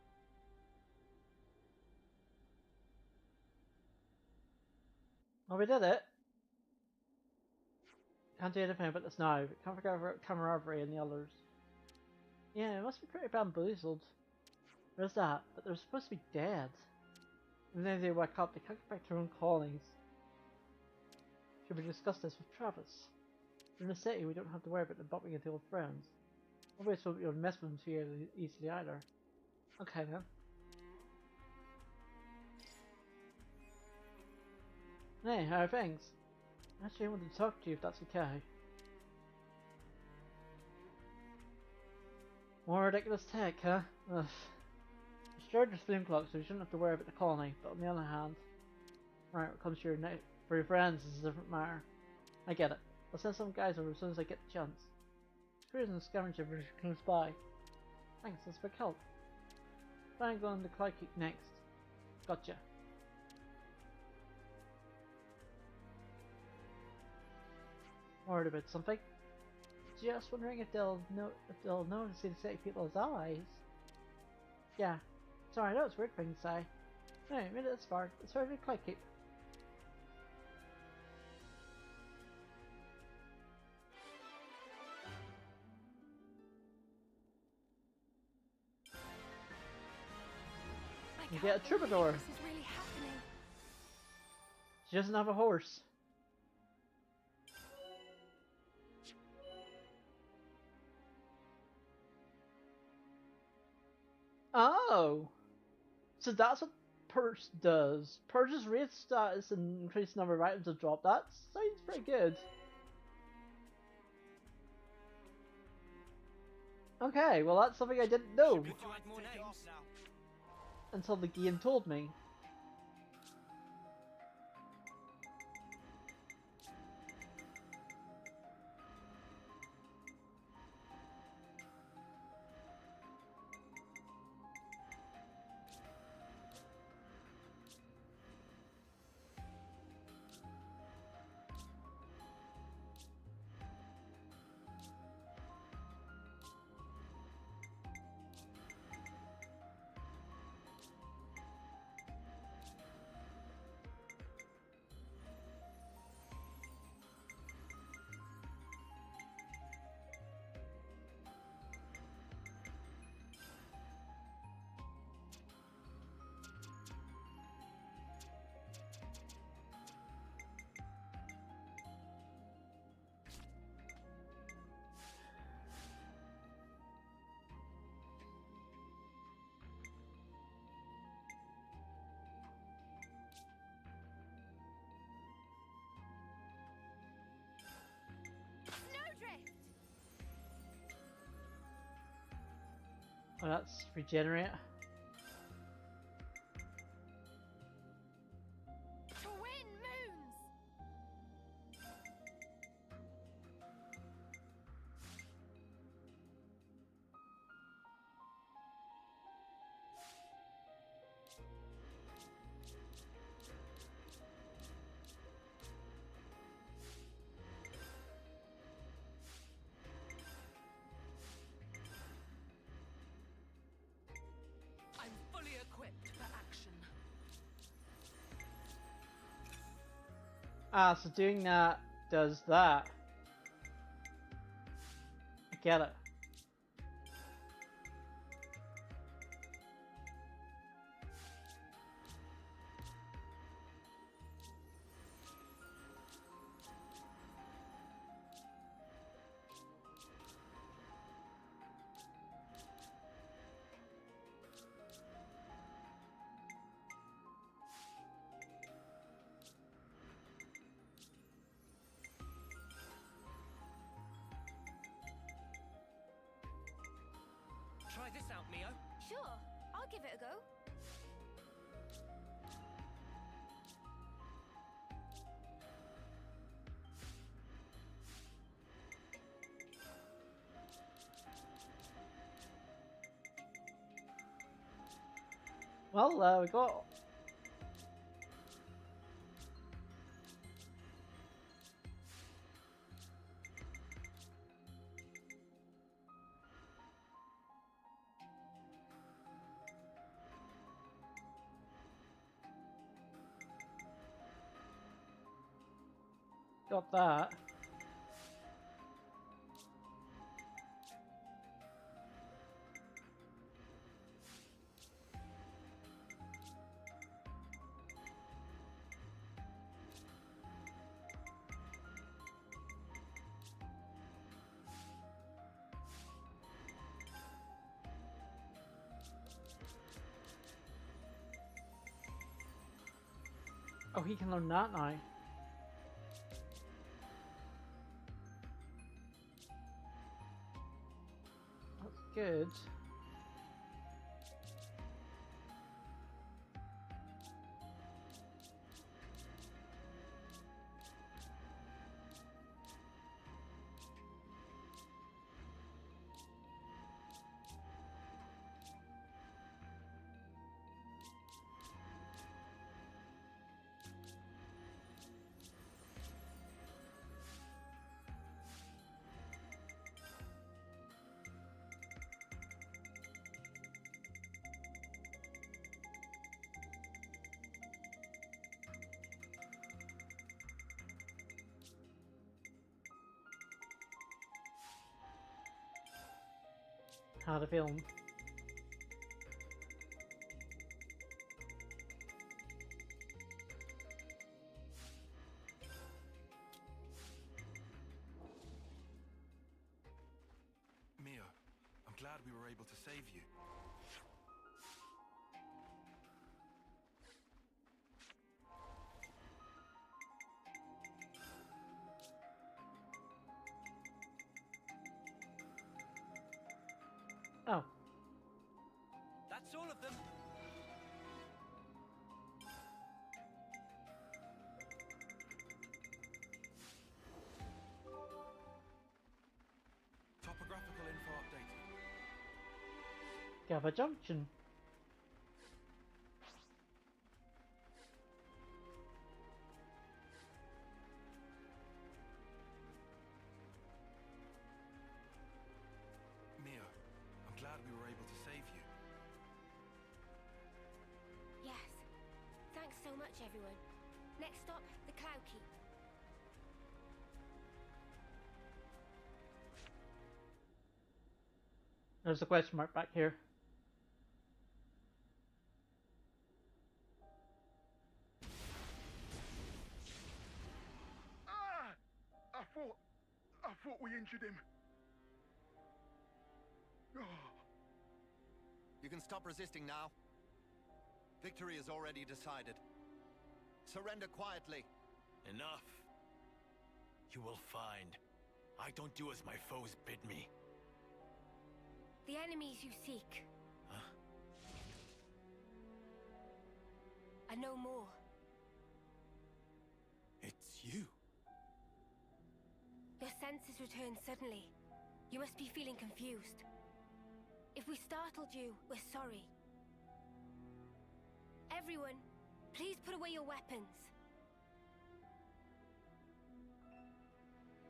Well, we did it. Can't do anything about this now, but can't forget about camaraderie and the others. Yeah, it must be pretty bamboozled. There's that, but they're supposed to be dead. And then they wake up, they can't get back to their own callings. Should we discuss this with Travis? In the city, we don't have to worry about them bumping into old friends. Nobody won't be able to mess with them too easily either. Okay then. Hey, how are things? Actually, I wanted to talk to you if that's okay. More ridiculous tech, huh? Ugh. We started with flame clocks, so we shouldn't have to worry about the colony, but on the other hand... Right, when it comes to for your friends, it's a different matter. I get it. I'll send some guys over as soon as I get the chance. Cruise and scavenger if you're close by. Thanks, that's big help. Try and go on the Clyde Keep next. Gotcha. Worried about something? Just wondering if they'll know to see the city people as allies. Yeah. Sorry, I know it's a weird thing to say. Anyway, made it this far. It's hard to Clyde Keep. You get a troubadour. This is really happening. She doesn't have a horse. Oh! So that's what Purge does. Purge's raid status and increased number of items have dropped. That sounds pretty good. Okay, well that's something I didn't know. Until the game told me. Oh, that's regenerate. Ah, so doing that does that. I get it. Try this out, Mio. Sure, I'll give it a go. Well, we got... got that. Oh, he can learn that now. That's good. How to film. Mio, I'm glad we were able to save you. Oh. That's all of them. Topographical info updated. Gaba Junction. Mio, I'm glad we were able to save you. Yes. Thanks so much, everyone. Next stop, the Cloud Keep. There's a question mark back here. Ah! I thought we injured him. Oh. You can stop resisting now. Victory is already decided. Surrender quietly. Enough. You will find. I don't do as my foes bid me. The enemies you seek. Huh? Are no more. It's you. Your senses returned suddenly. You must be feeling confused. If we startled you, we're sorry. Everyone, please put away your weapons.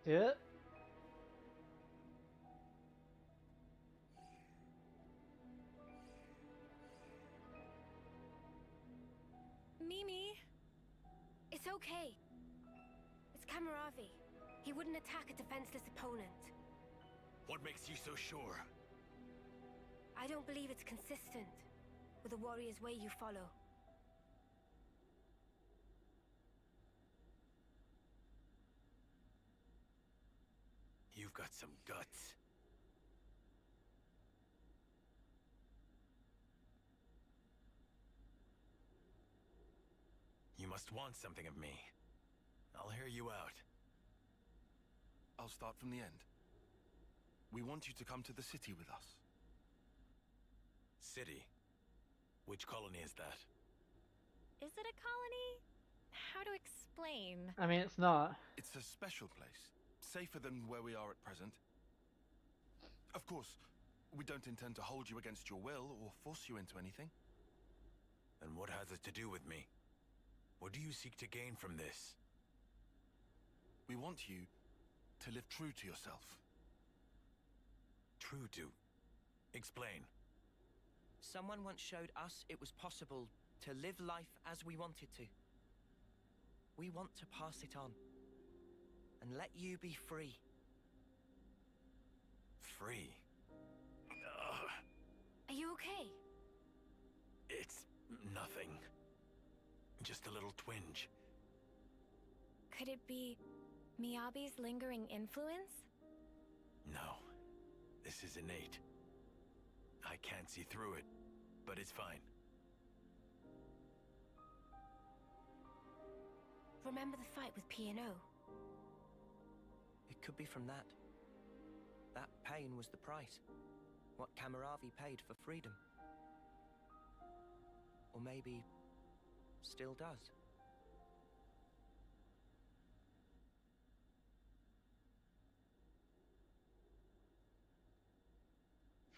Do it. Mimi. It's okay. It's Kamaravi. He wouldn't attack a defenseless opponent. What makes you so sure? I don't believe it's consistent with the warrior's way you follow. You've got some guts. You must want something of me. I'll hear you out. I'll start from the end. We want you to come to the city with us. City? Which colony is that? Is it a colony? How to explain? I mean, it's not. It's a special place. Safer than where we are at present. Of course, we don't intend to hold you against your will or force you into anything. Then what has it to do with me? What do you seek to gain from this? We want you to live true to yourself. True to? Explain. Someone once showed us it was possible to live life as we wanted to. We want to pass it on and let you be free. Free? Are you okay? It's nothing. Just a little twinge. Could it be Miyabi's lingering influence? No. This is innate. I can't see through it, but it's fine. Remember the fight with P&O? It could be from that. That pain was the price. What Kamaravi paid for freedom. Or maybe still does.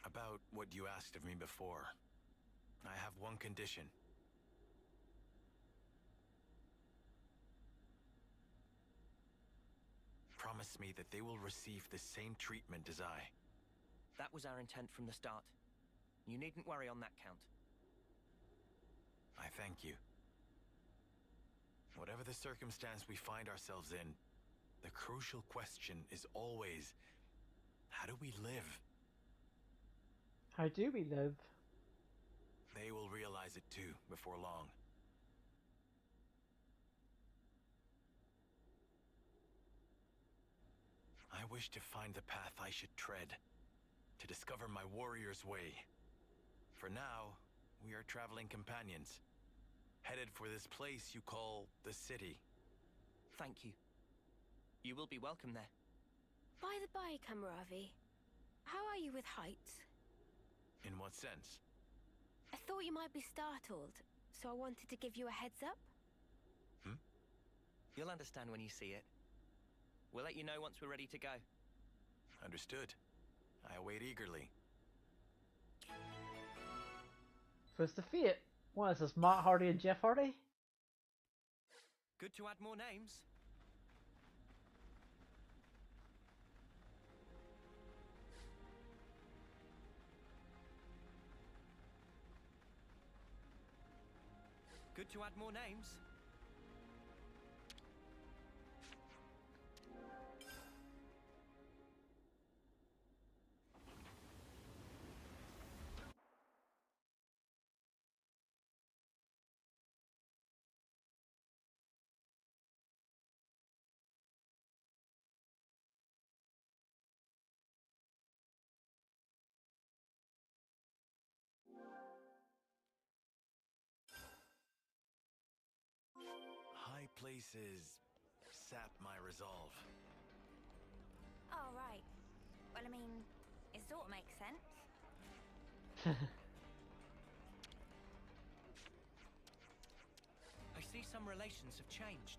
About what you asked of me before. I have one condition. Promise me that they will receive the same treatment as I. That was our intent from the start. You needn't worry on that count. I thank you. Whatever the circumstance we find ourselves in, the crucial question is always, how do we live? How do we live? They will realize it too, before long. I wish to find the path I should tread, to discover my warrior's way. For now, we are traveling companions, headed for this place you call the city. Thank you. You will be welcome there. By the by, Kamaravi, how are you with heights? In what sense? I thought you might be startled, so I wanted to give you a heads up. You'll understand when you see it. We'll let you know once we're ready to go. Understood. I await eagerly. First defeat. What is this, Matt Hardy and Jeff Hardy? Good to add more names. Good to add more names. High places sap my resolve. Oh, right. Well, I mean, it sort of makes sense. I see some relations have changed.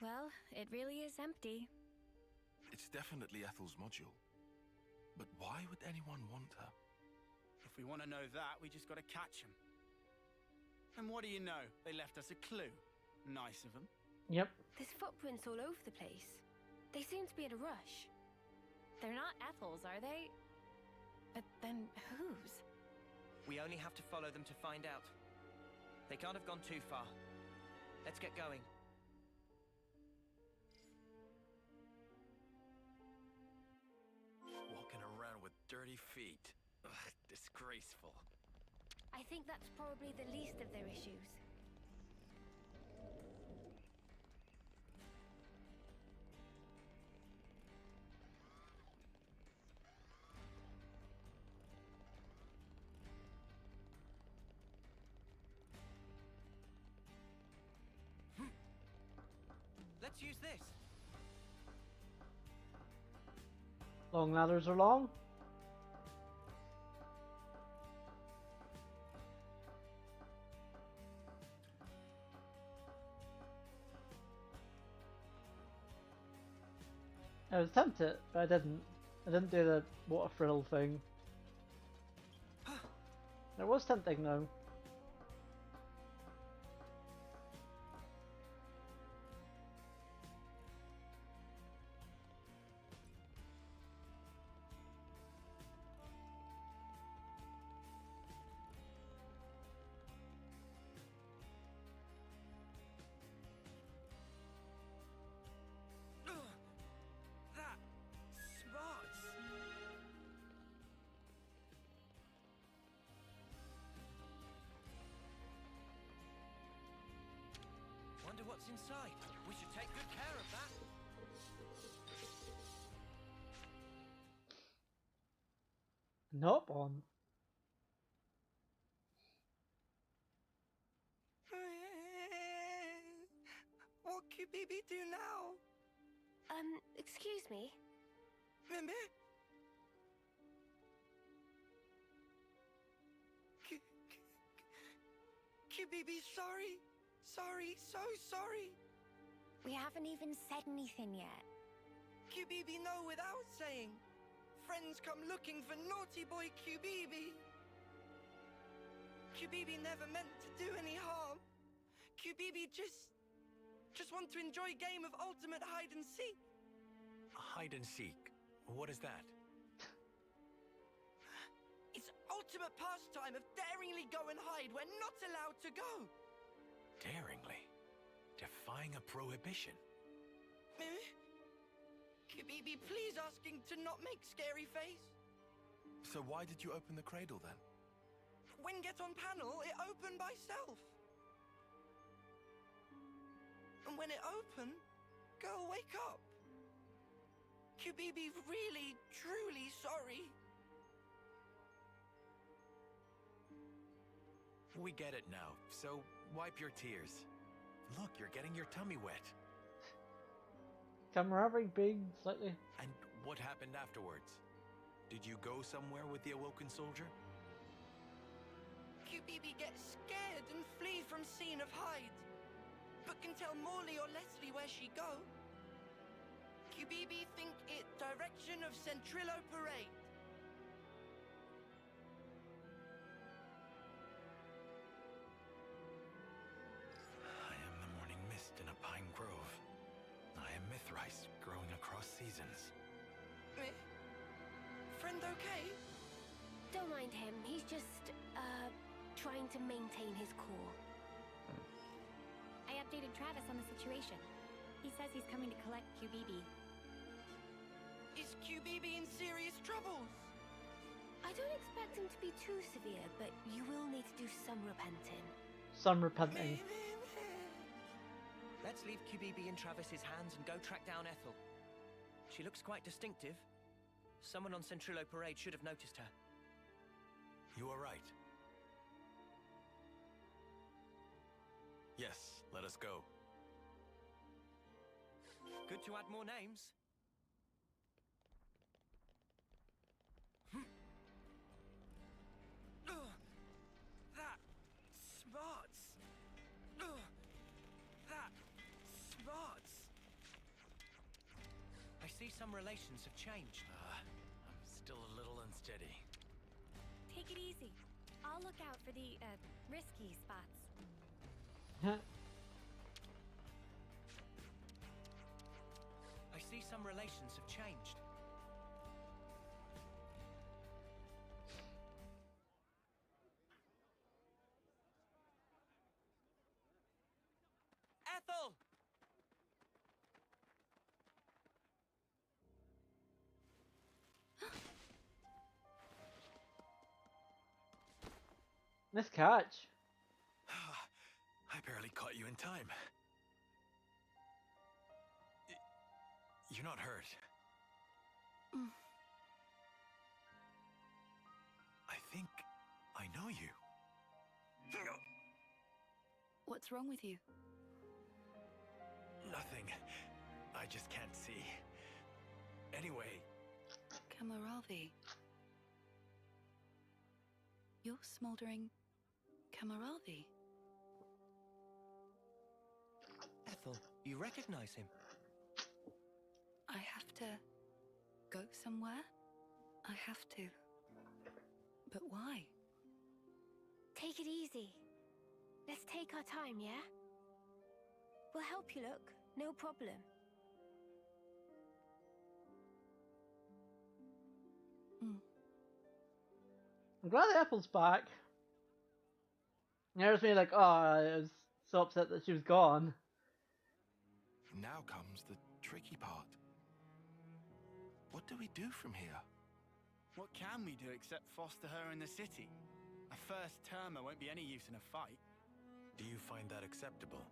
Well, it really is empty. It's definitely Ethel's module. But why would anyone want her? If we want to know that, we just gotta catch them. And what do you know? They left us a clue. Nice of them. Yep. There's footprints all over the place. They seem to be in a rush. They're not Ethel's, are they? But then whose? We only have to follow them to find out. They can't have gone too far. Let's get going. Walking around with dirty feet. Ugh, disgraceful. I think that's probably the least of their issues. Let's use this. Long ladders are long. I was tempted, but I didn't. I didn't do the water frill thing. It was tempting though. That smarts. Wonder what's inside. We should take good care of that. Nope on. What could Bibi do now? Excuse me? Mimi? Bibi, sorry. Sorry, so sorry. We haven't even said anything yet. Bibi know without saying. Friends come looking for naughty boy Bibi. Bibi never meant to do any harm. Bibi just want to enjoy game of ultimate hide and seek. Hide and seek. What is that? It's ultimate pastime of daringly go and hide where not allowed to go. Daringly? Defying a prohibition? Mimi? Bibi, please asking to not make scary face. So why did you open the cradle then? When get on panel, it opened by self. And when it opened, girl wake up. Bibi really, truly sorry. We get it now, so wipe your tears. Look, you're getting your tummy wet. Camera very big, slightly. And what happened afterwards? Did you go somewhere with the awoken soldier? Bibi gets scared and flee from scene of hide, but can tell Morley or Leslie where she go. Bibi think it direction of Centrillo Parade. I am the morning mist in a pine grove. I am Mithrice, growing across seasons. Friend okay? Don't mind him. He's just, trying to maintain his cool. I updated Travis on the situation. He says he's coming to collect QBB. Is QBB in serious troubles? I don't expect him to be too severe, but you will need to do some repenting. Some repenting. Let's leave QBB in Travis's hands and go track down Ethel. She looks quite distinctive. Someone on Centrillo Parade should have noticed her. You are right. Yes, let us go. Good to add more names. That smarts. That smarts. some relations have changed. I'm still a little unsteady. Take it easy. I'll look out for the, risky spots. I see some relations have changed. Ethel! Nice catch. I barely caught you in time. You're not hurt. I think I know you. What's wrong with you? Nothing. I just can't see. Anyway. Kamaravi. You're smoldering Kamaravi. Ethel, you recognize him? I have to go somewhere? I have to. But why? Take it easy. Let's take our time, yeah? We'll help you, look. No problem. I'm glad the Apple's back. There's me like, oh, I was so upset that she was gone. Now comes the tricky part. What do we do from here? What can we do except foster her in the city? A first termer won't be any use in a fight. Do you find that acceptable?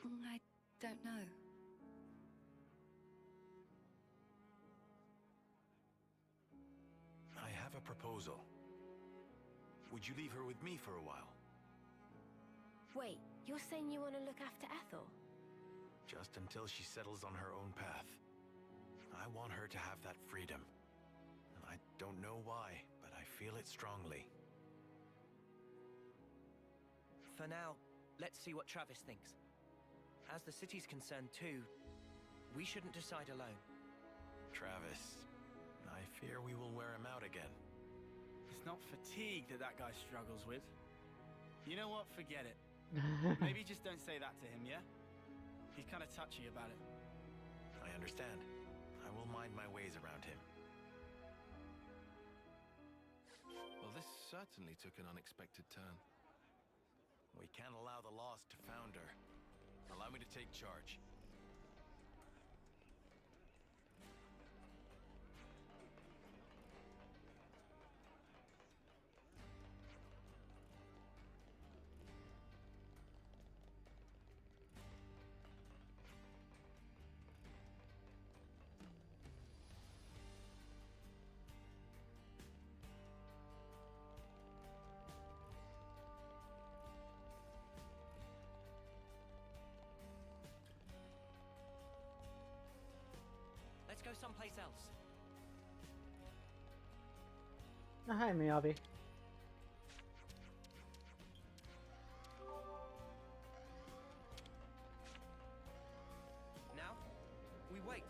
I don't know. I have a proposal. Would you leave her with me for a while? Wait, you're saying you want to look after Ethel? Just until she settles on her own path. I want her to have that freedom. I don't know why, but I feel it strongly. For now, let's see what Travis thinks. As the city's concerned too, we shouldn't decide alone. Travis, I fear we will wear him out again. It's not fatigue that guy struggles with. You know what? Forget it. Maybe just don't say that to him, yeah? He's kind of touchy about it. I understand. I will mind my ways around him. Well, this certainly took an unexpected turn. We can't allow the loss to founder. Allow me to take charge. Let's go someplace else. Oh, hi, Miyabi. Now, we wait.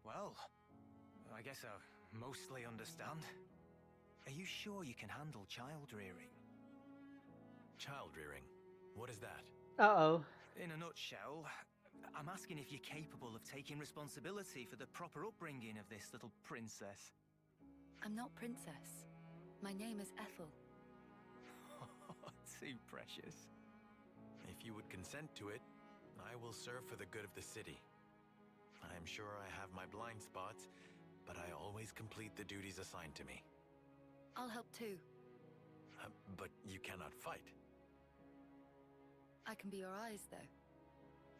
Well, I guess I mostly understand. Are you sure you can handle child rearing? Child rearing? What is that? Uh-oh. In a nutshell, I'm asking if you're capable of taking responsibility for the proper upbringing of this little princess. I'm not princess. My name is Ethel. Too precious. If you would consent to it, I will serve for the good of the city. I am sure I have my blind spots, but I always complete the duties assigned to me. I'll help too. But you cannot fight. I can be your eyes, though.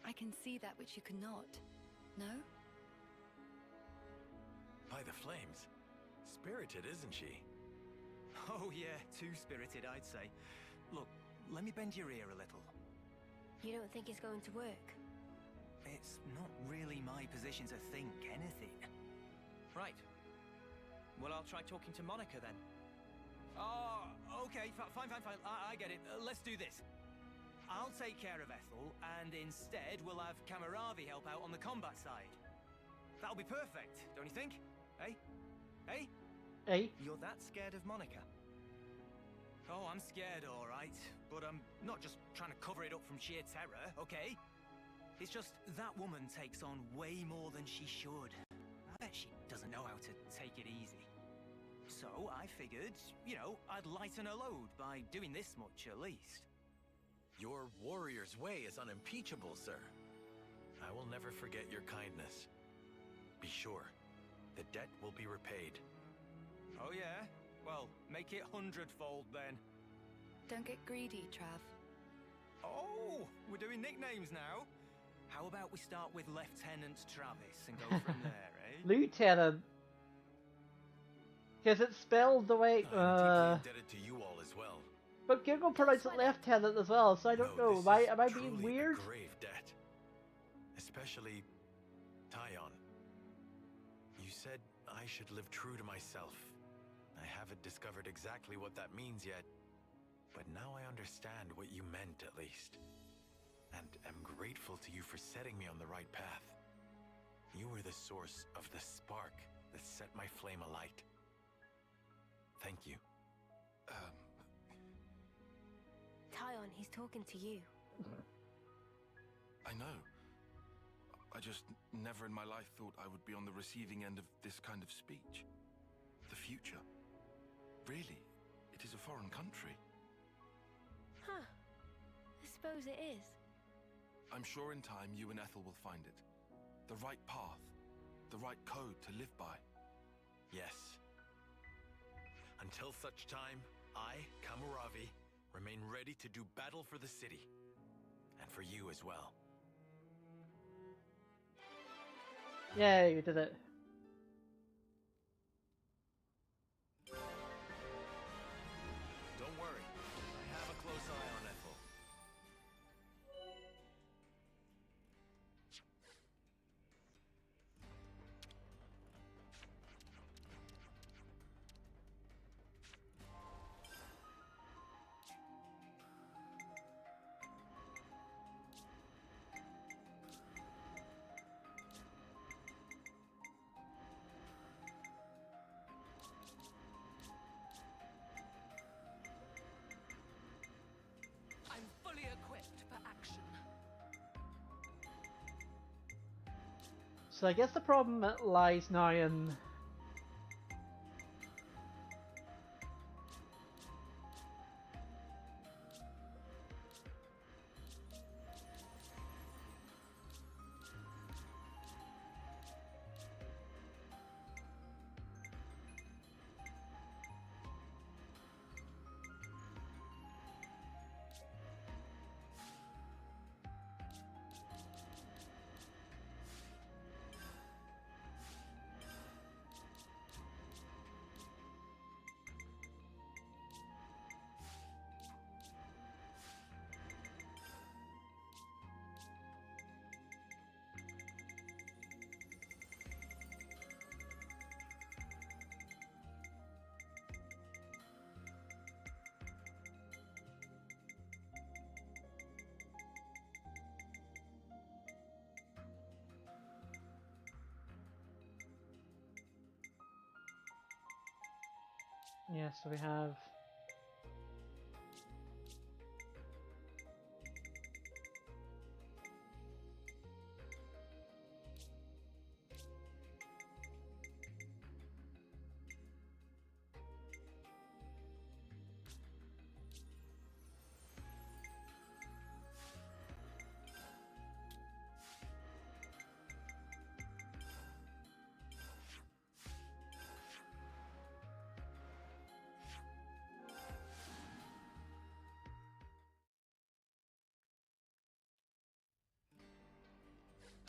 I can see that which you cannot. No? By the flames. Spirited, isn't she? Oh yeah, two-spirited, I'd say. Look, let me bend your ear a little. You don't think it's going to work? It's not really my position to think anything. Right. Well, I'll try talking to Monica then. Oh, okay, fine. I get it. Let's do this. I'll take care of Ethel, and instead we'll have Kamaravi help out on the combat side. That'll be perfect, don't you think? Hey? Hey? Hey? You're that scared of Monica? Oh, I'm scared, all right. But I'm not just trying to cover it up from sheer terror, okay? It's just that woman takes on way more than she should. I bet she doesn't know how to take it easy. So I figured, you know, I'd lighten her load by doing this much at least. Your warrior's way is unimpeachable, sir. I will never forget your kindness. Be sure, the debt will be repaid. Oh yeah? Well, make it 100-fold then. Don't get greedy, Trav. Oh, we're doing nicknames now. How about we start with Lieutenant Travis and go from there, eh? Lieutenant. Because it's spelled the way. I'm deeply indebted to you all as well. But Google pronounced it Lieutenant as well, so I don't know. Am I being weird? A grave debt. Especially Tyon. You said I should live true to myself. I haven't discovered exactly what that means yet, but now I understand what you meant at least. And am grateful to you for setting me on the right path. You were the source of the spark that set my flame alight. Thank you. Tyon, he's talking to you. I know. I just never in my life thought I would be on the receiving end of this kind of speech. The future. Really, it is a foreign country. Huh. I suppose it is. I'm sure in time you and Ethel will find it. The right path. The right code to live by. Yes. Until such time, I, Kamaravi, remain ready to do battle for the city. And for you as well. Yay, we did it. Don't worry. I have a close eye on Ethel. I'm fully equipped for action. So I guess the problem lies now in yeah, so we have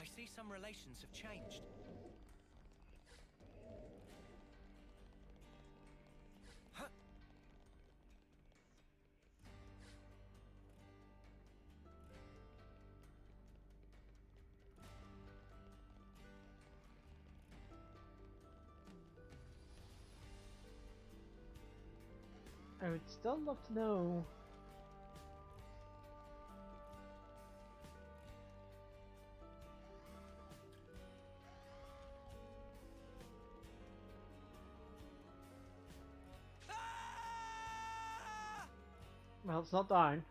I see some relations have changed. Huh. I would still love to know. Well, it's not down.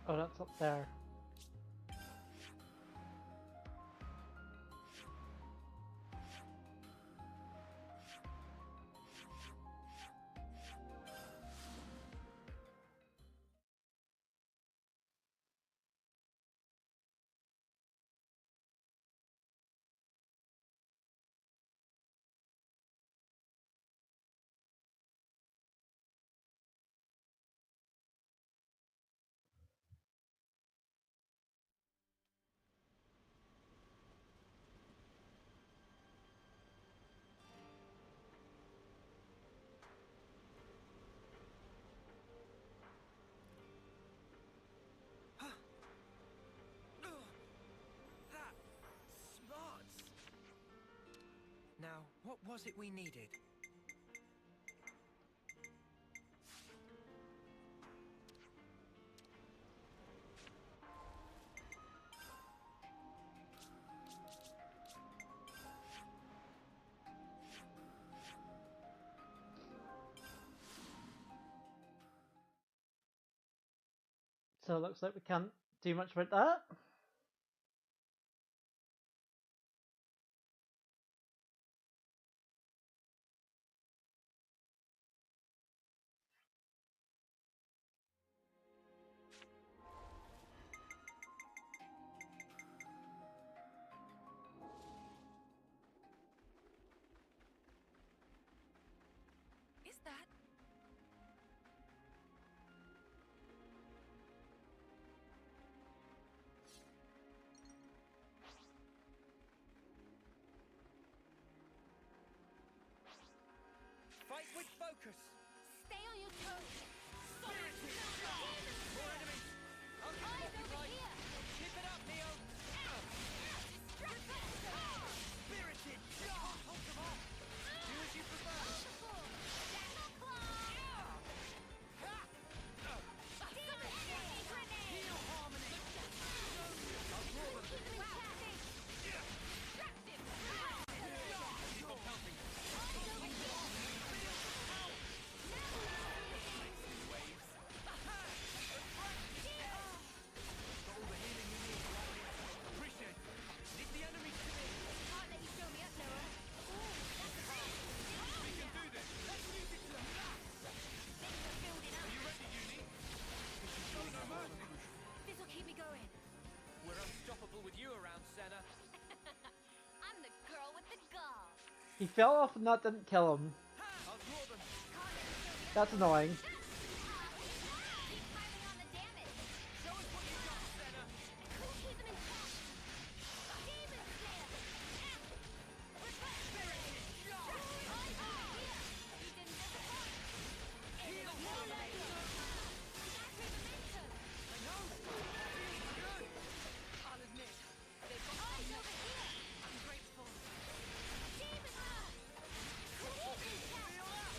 Oh, that's up there. That smarts. Now, what was it we needed? So it looks like we can't do much about that. Is that? Fight with focus. Stay on your toes. Spirited. More enemies. I'll keep Eyes you over right. here. Keep it up, Neo. Spirited. Hold them off. Do as you prefer. Heal harmony. I'll draw them. Keep them in check. Keep on counting. Appreciate it. Leave the enemies to me. Can't let you show me up, Noah. We can do this. Let's use it to the max. Things are building up. Are you ready, Uni? We should show no mercy. This'll keep me going. We're unstoppable with you around, Senna. I'm the girl with the gall. He fell off and that didn't kill him. I'll draw them. That's annoying. Keep piling on the damage. Show us what you got, Senna. Couldn't keep them in check. Demon Slayer. You didn't disappoint. Heal harmony. I know. Feeling good. I'll admit, they've got Eyes some over here. I'm grateful. Demon Feel that?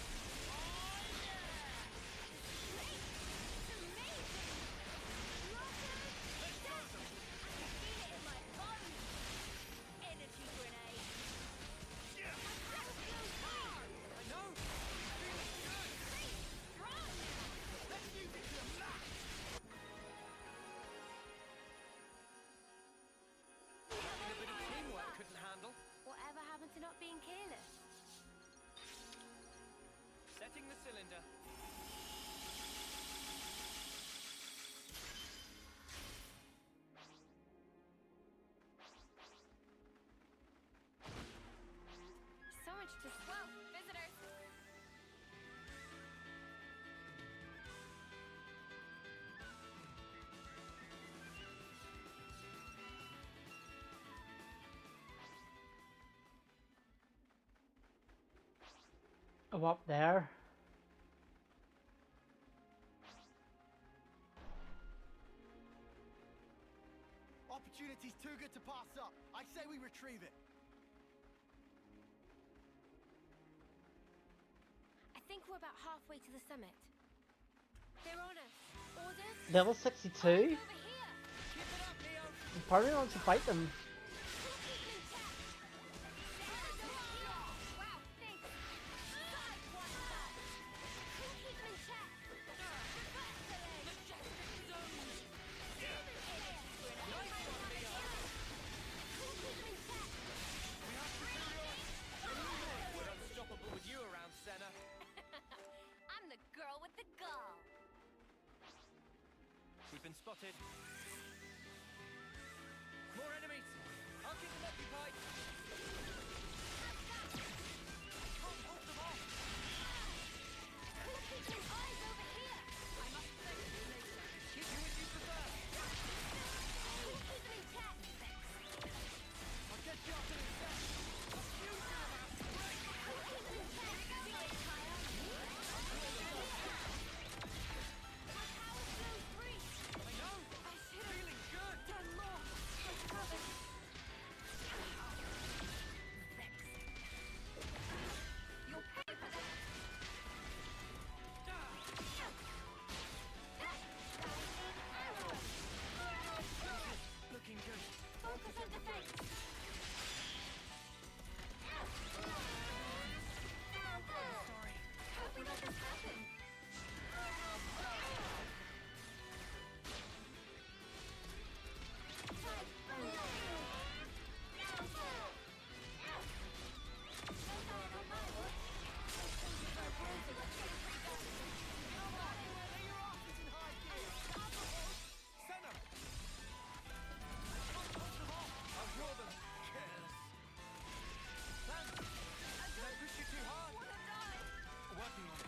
It's amazing. Let's go. I can feel it in my bones. Energy grenade. I know. Feeling good. Strong. Let's use it to the max. Nothing a bit of teamwork couldn't handle. Whatever happened to not being careless? Setting the cylinder. Whoa, visitors! Oh, up there. Opportunity's too good to pass up. I say we retrieve it. I think we're about halfway to the summit. They're on us. Orders? Level 62? Part of me wants to fight them. We've been spotted. More enemies! I'll keep them occupied! Can't hold them off! Keeping eyes over here! I must fix this later. Keep you if you prefer! Keep them in check! I'll get you after this set. A huge amount! Keep them in check! Delay fire! My power flows free! I know! I should have Feeling good! done more! Let's cover. You'll pay for that! Looking good. Focus on defense! Sorry. How have we let this happen? Senna! Can't hold them off! I'll draw them! Careless. Thanks! Did I push you too hard? Working on it.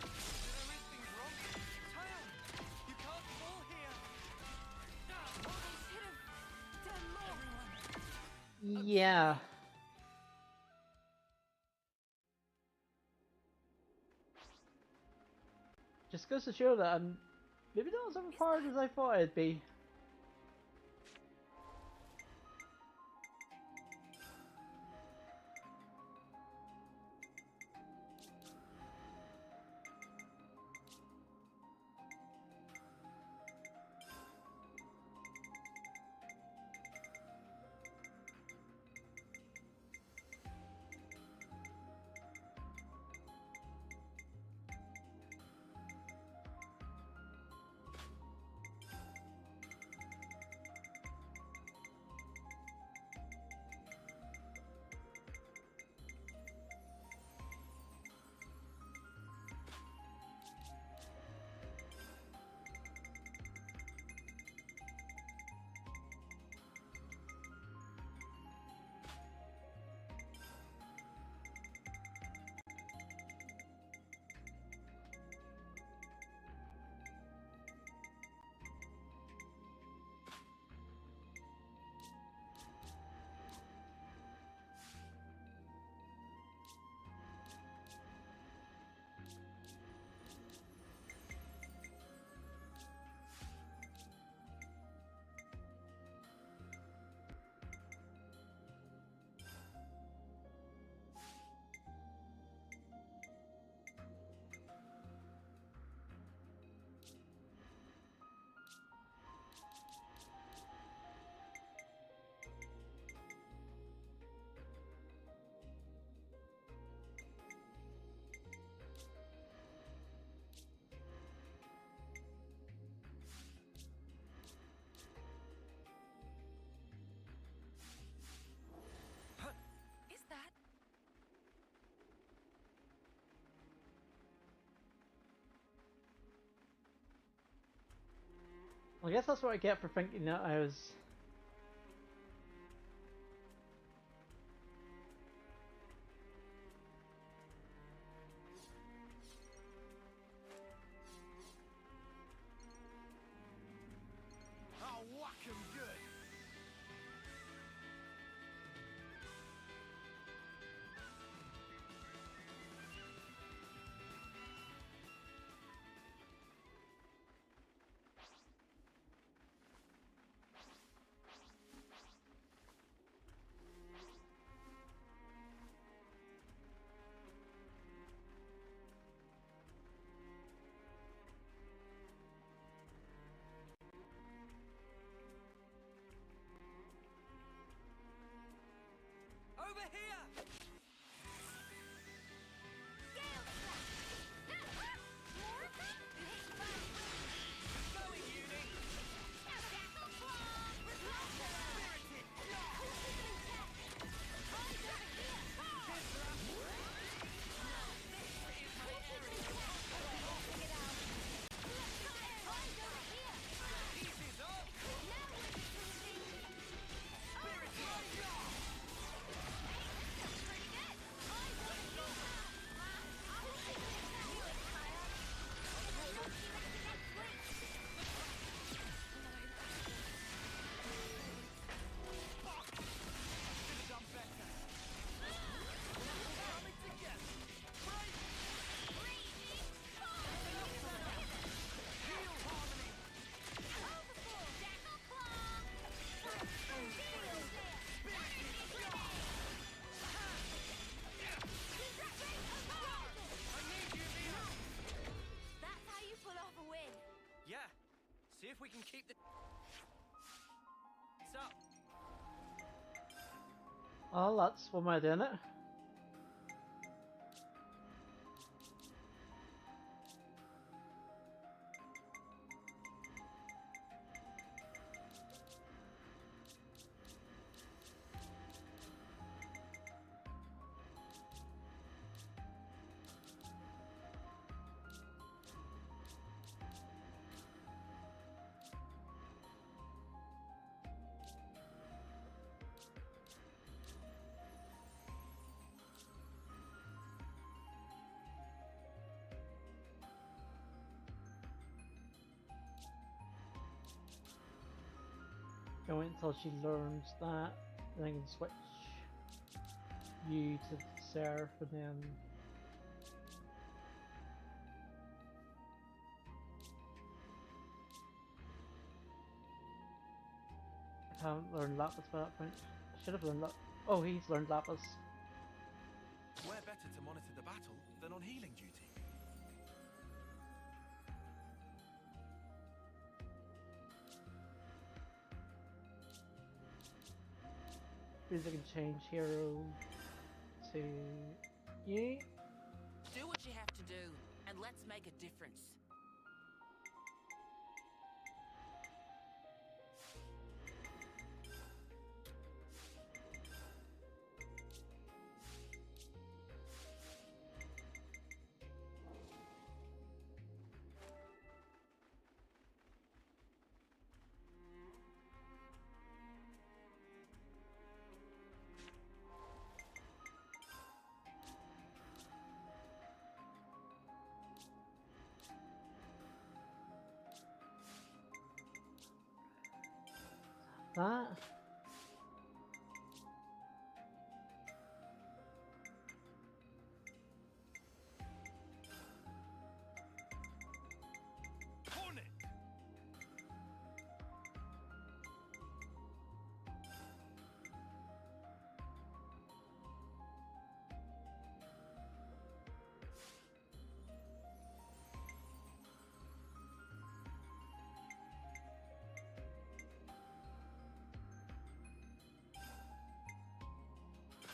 Did I make things wrong? Tail! You can't fall here! Yeah. Just goes to show that I'm maybe not as overpowered as I thought I'd be. Is that? Well, I guess that's what I get for thinking that I was. we can keep the... What's up? Oh, that's one way of doing it. Go wait until she learns that, then I can switch you to Seraph, and then I haven't learned Lapis by that point. I should have learned that. Oh, he's learned Lapis. Where better to monitor the battle than on healing duty? Because I can change hero to you. Do what you have to do, and let's make a difference. That.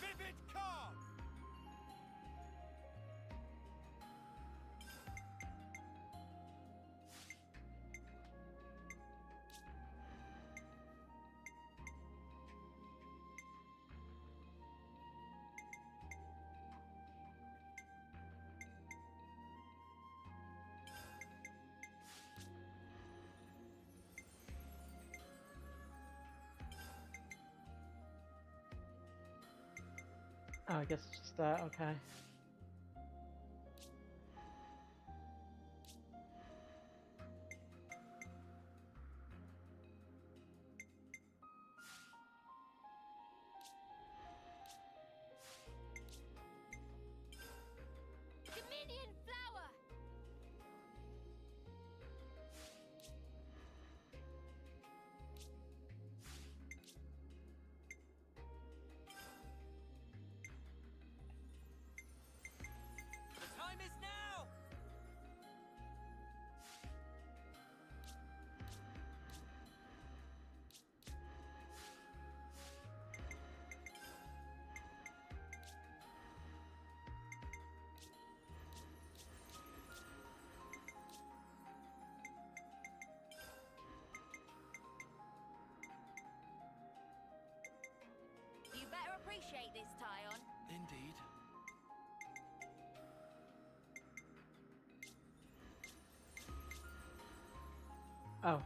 Vivid calm! Oh, I guess it's just that, okay. Dominion flower! The time is now! You better appreciate this, Tyon. Indeed. Oh.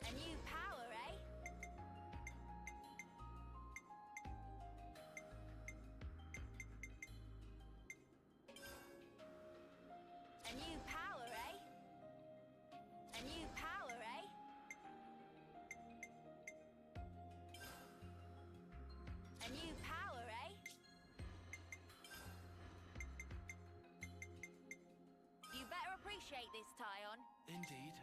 A new power, eh? A new power, eh? A new power, eh? A new power, eh? You better appreciate this, Tyon. Indeed.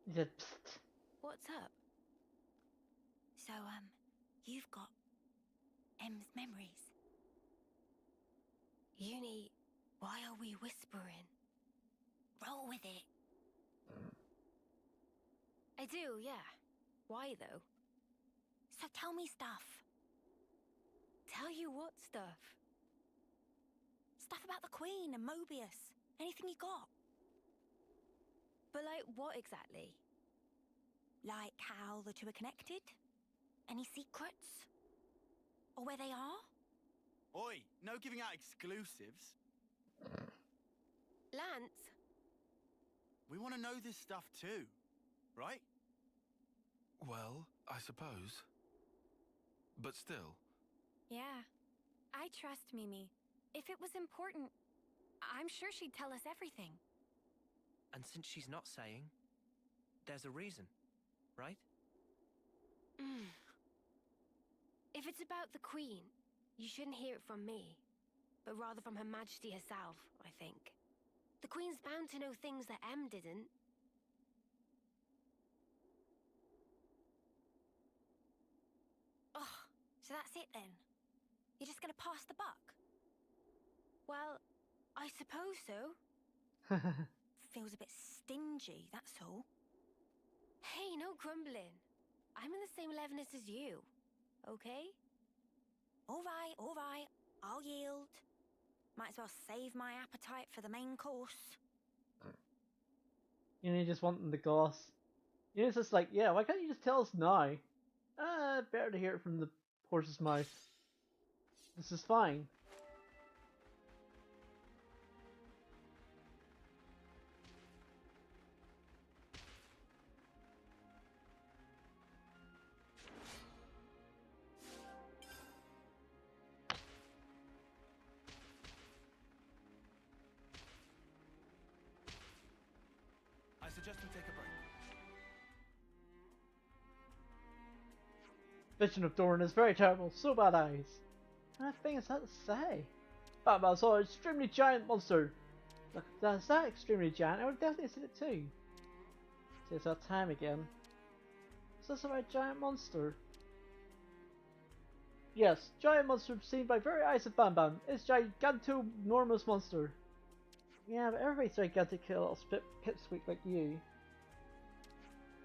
He said, psst. What's up? So, you've got M's memories. Uni, why are we whispering? Roll with it. I do, yeah. Why though? So tell me stuff. Tell you what stuff? Stuff about the Queen and Mobius. Anything you got. But like, what exactly? Like how the two are connected? Any secrets? Or where they are? Oi, no giving out exclusives. Lance? We want to know this stuff too, right? Well, I suppose. But still. Yeah. I trust Mimi. If it was important, I'm sure she'd tell us everything. And since she's not saying, there's a reason, right? If it's about the Queen, you shouldn't hear it from me, but rather from Her Majesty herself, I think. The Queen's bound to know things that M didn't. Oh, so that's it then? You're just gonna pass the buck? Well, I suppose so. Feels a bit stingy, that's all. Hey, no grumbling. I'm in the same levelness as you, okay? All right, I'll yield. Might as well save my appetite for the main course. Uni just wanting the goss. Uni's just like, yeah, why can't you just tell us now? Better to hear it from the horse's mouth. This is fine. I suggest we take a break. Vision of Dorn is very terrible, so bad eyes. What thing is that to say? Batman saw an extremely giant monster. That's that extremely giant, I would definitely have seen it too. See, it's that time again. Is this about a giant monster? Yes, giant monster seen by very eyes of Bam Bam. It's giganto-enormous monster. Yeah, but everybody's gigantic little pipsqueak like you.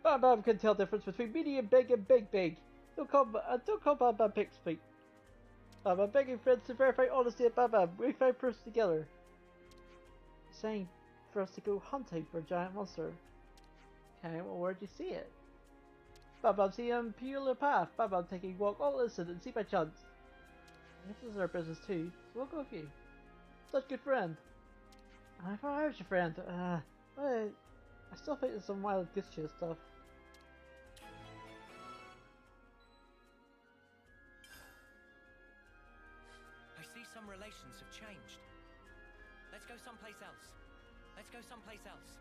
Bam Bam can tell the difference between medium big and big big. Don't call Bam Bam pipsqueak. I'm begging friends to verify honesty at Bam Bam. We find proofs together. Saying for us to go hunting for a giant monster. Okay, well, where'd you see it? Bam Bam see him pure path. Bam Bam taking a walk all innocent and see by chance. This is our business too, so we'll go with you. Such good friend. I thought I was your friend. I still think there's some wild goose chase stuff. I see some relations have changed. Let's go someplace else. Let's go someplace else.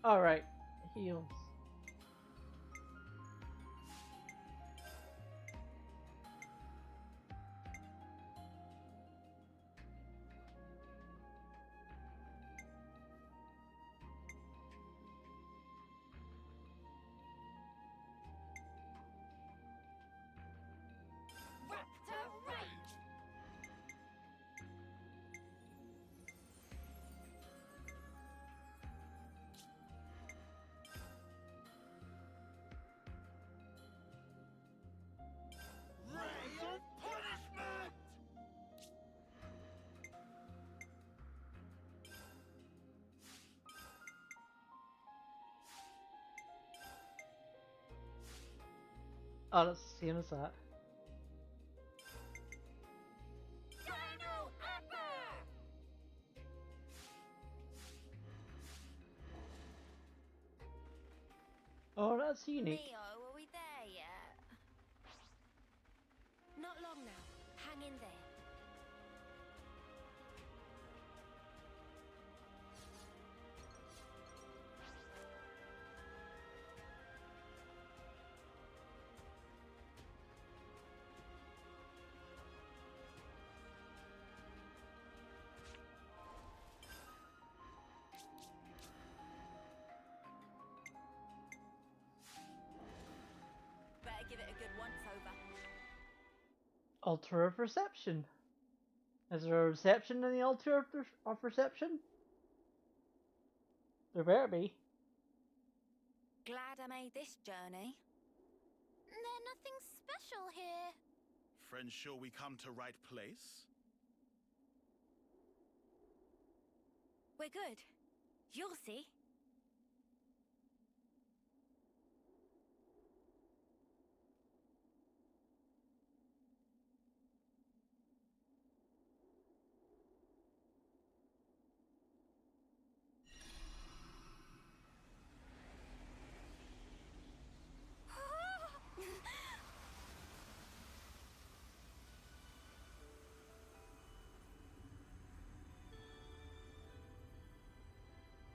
Alright, heals. Oh, that's the same as that. Oh, that's unique. Neo, are we there yet? Not long now. Hang in there. Better give it a good once over. Altar of Reception. Is there a reception in the Altar of Reception? There better be. Glad I made this journey. There's nothing special here. Friends, sure we come to right place? We're good. You'll see.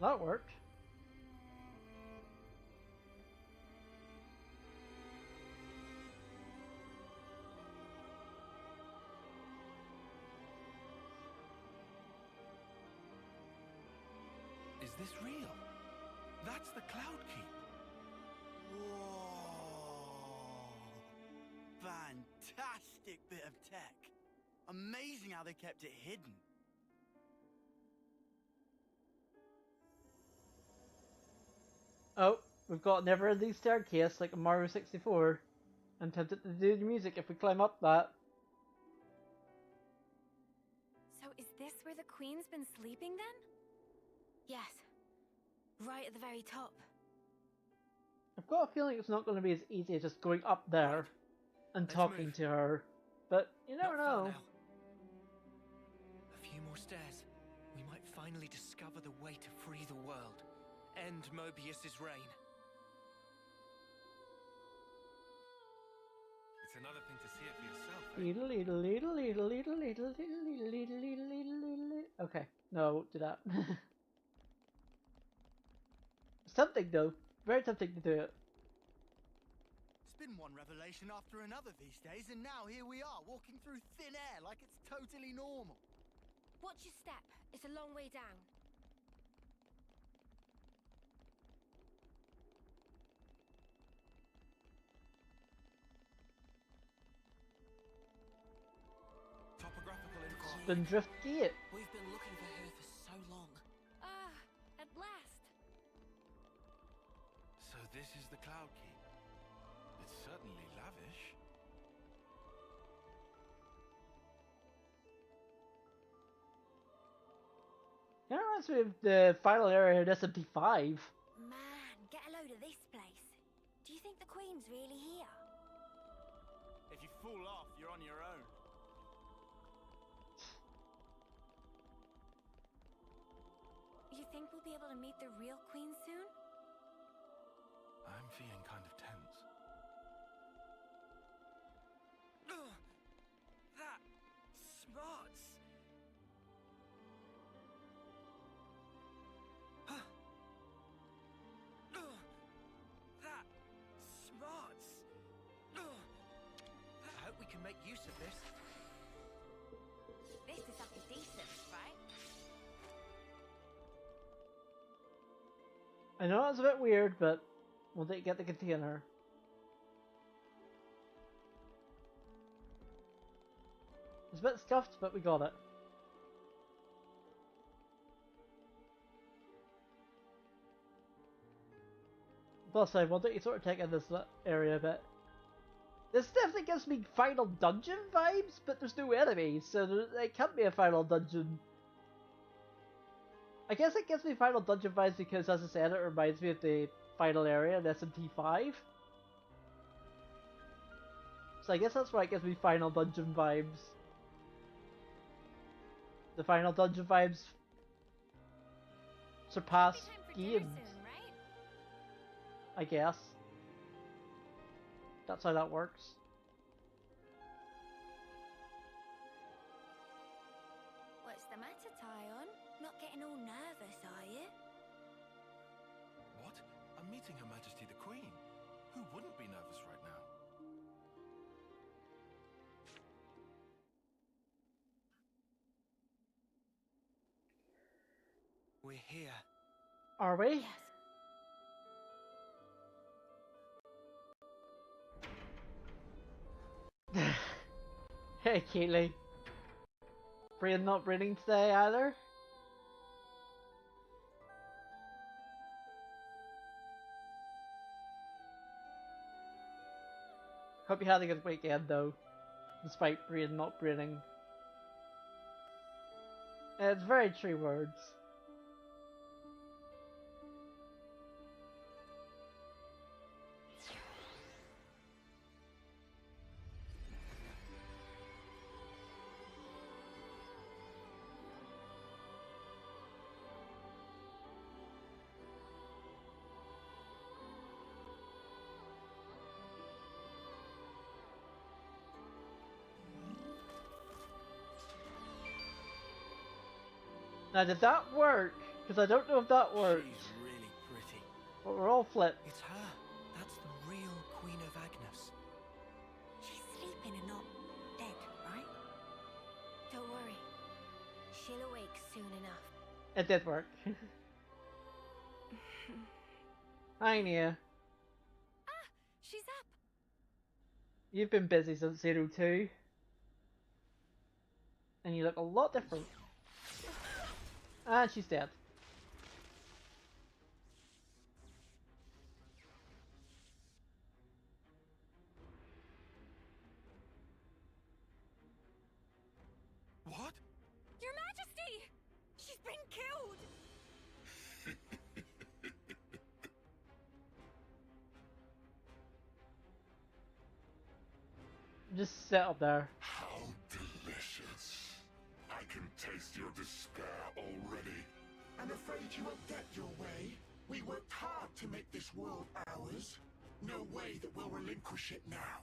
That worked. Is this real? That's the Cloud Keep. Whoa! Fantastic bit of tech. Amazing how they kept it hidden. Oh, we've got a never-ending staircase like a Mario 64. I'm tempted to do the music if we climb up that. So is this where the Queen's been sleeping then? Yes. Right at the very top. I've got a feeling it's not going to be as easy as just going up there and talking to her. But you never know. A few more stairs. We might finally discover the way to free the world. End Mobius's reign. It's another thing to see it for yourself. Leedle, leedle, leedle, leedle, leedle, leedle, leedle, leedle, leedle, leedle, leedle. Okay, no, I won't do that. Something though, very tempting to do it. It's been one revelation after another these days, and now here we are, walking through thin air like it's totally normal. Watch your step. It's a long way down. Topographical info. Spindrift Gate. We've been looking for her for so long. Ah, at last. So this is the Cloud Keep. It's certainly lavish. That reminds me of the final area in SMT5. Man, get a load of this place. Do you think the Queen's really here? If you fall off, you're on your own. You think we'll be able to meet the real Queen soon? I'm feeling kind of tense. That smarts. That smarts. I hope we can make use of this. This is something decent, right? I know it's a bit weird, but we'll get the container. It's a bit scuffed, but we got it. Plus, I wanted to sort of take in this area a bit. This definitely gives me Final Dungeon vibes, but there's no enemies, so it can't be a Final Dungeon. I guess it gives me Final Dungeon vibes because, as I said, it reminds me of the final area in SMT5. So I guess that's why it gives me Final Dungeon vibes. The Final Dungeon vibes surpass games. Soon, right? I guess. That's how that works. What's the matter, Tyon? Not getting all nervous, are you? What? I'm meeting Her Majesty the Queen. Who wouldn't be nervous right now? We're here. Are we? Yes. Hey, Keely. Brian not reading today either? Hope you had a good weekend though, despite Brian not reading. It's very true words. Now did that work? Because I don't know if that worked. She's really pretty. But we're all flipped. It's her. That's the real Queen of Agnes. She's sleeping and not dead, right? Don't worry. She'll awake soon enough. It did work. Hi Nia. Ah, she's up. You've been busy since 02. And you look a lot different. And she's dead. What? Your Majesty! She's been killed! Just sit up there. How delicious. I can taste your despair already. I'm afraid you won't get your way. We worked hard to make this world ours. No way that we'll relinquish it now.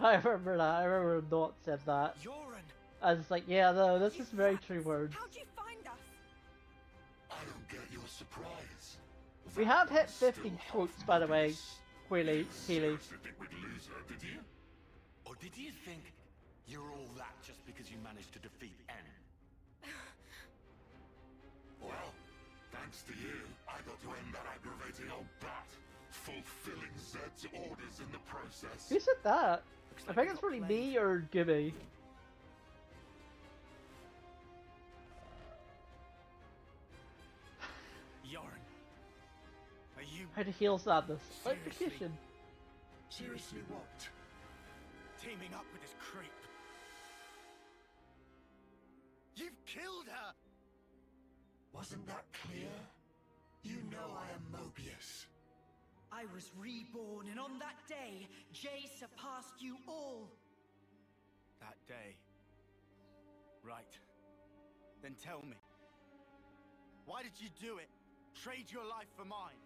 I remember that. I remember Dot said that. Yoren! I was like, yeah, no, this is very true words. How'd you find us? I don't get your surprise. We have hit 50 quotes, by the way, Keely. Seriously think we'd lose her, did you? Or did you think you're all that just because you managed to defeat N? Well, thanks to you, I got to end that aggravating old bat, fulfilling Zed's orders in the process. Who said that? I think it's probably me or Gibby. Yoren. Are you How to heal sadness. Seriously? Electrocution. Seriously what? teaming up with this creep? You've killed her! Wasn't that clear? You know I am Mobius. I was reborn, and on that day, Jay surpassed you all. That day. Right. Then tell me. Why did you do it? Trade your life for mine?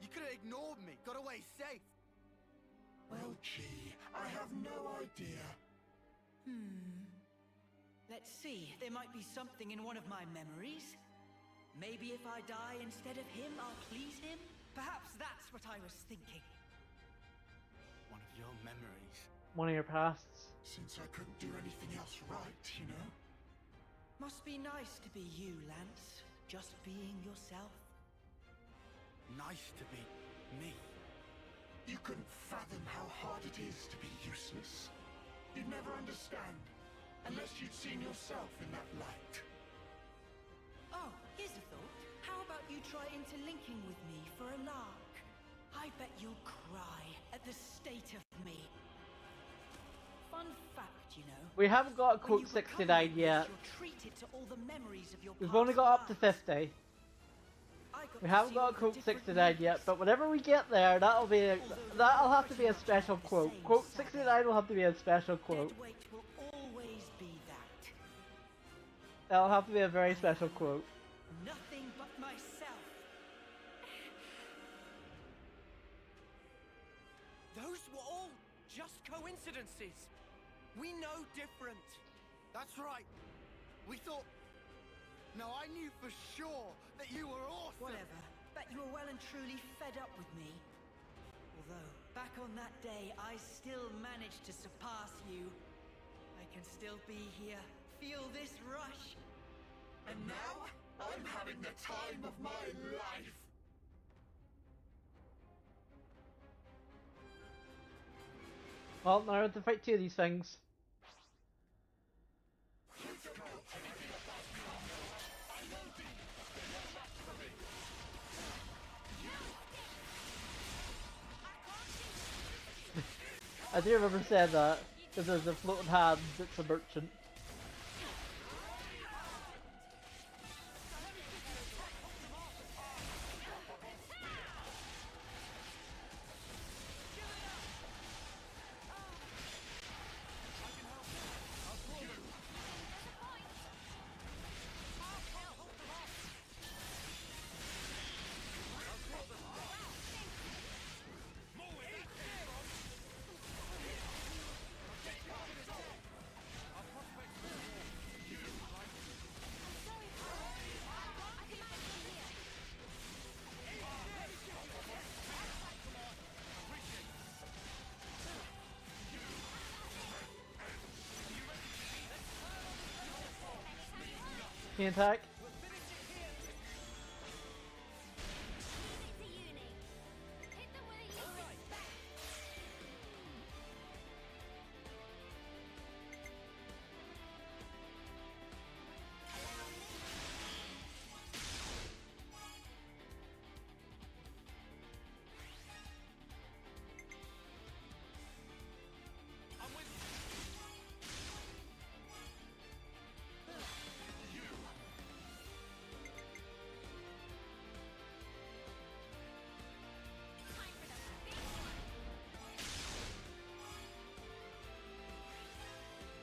You could have ignored me, got away safe. Well, gee, I have no idea. Let's see, there might be something in one of my memories. Maybe if I die instead of him, I'll please him? Perhaps that's what I was thinking. One of your memories. One of your pasts. Since I couldn't do anything else right, you know? Must be nice to be you, Lance. Just being yourself. Nice to be me. You couldn't fathom how hard it is to be useless. You'd never understand, unless you'd seen yourself in that light. Oh, here's a thought. How about you try interlinking with me for a lark? I bet you'll cry at the state of me. Fun fact, you know. We haven't got a quote 69 yet. You're treated to all the memories of your We've past only got up to lives. 50. I We haven't got a quote 69 yet, but whenever we get there, that'll have to be a special quote. Quote 69 will have to be a special quote. Deadweight will always be that. That'll have to be a very special quote. Nothing but myself. Those were all just coincidences. We know different. That's right. We thought... No, I knew for sure that you were awesome. Whatever. Bet you were well and truly fed up with me. Although, back on that day, I still managed to surpass you. I can still be here, feel this rush. And now, I'm having the time of my life. Well, now I have to fight two of these things. I do remember saying that, because there's a floating hand that's a merchant. Can you attack?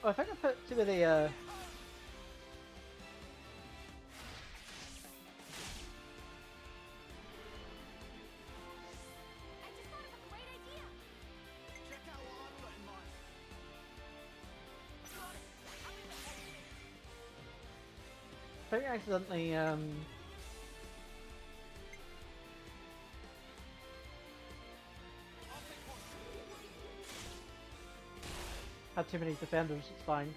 Oh, I think I put too many, I think I accidentally, had too many defenders, it's fine.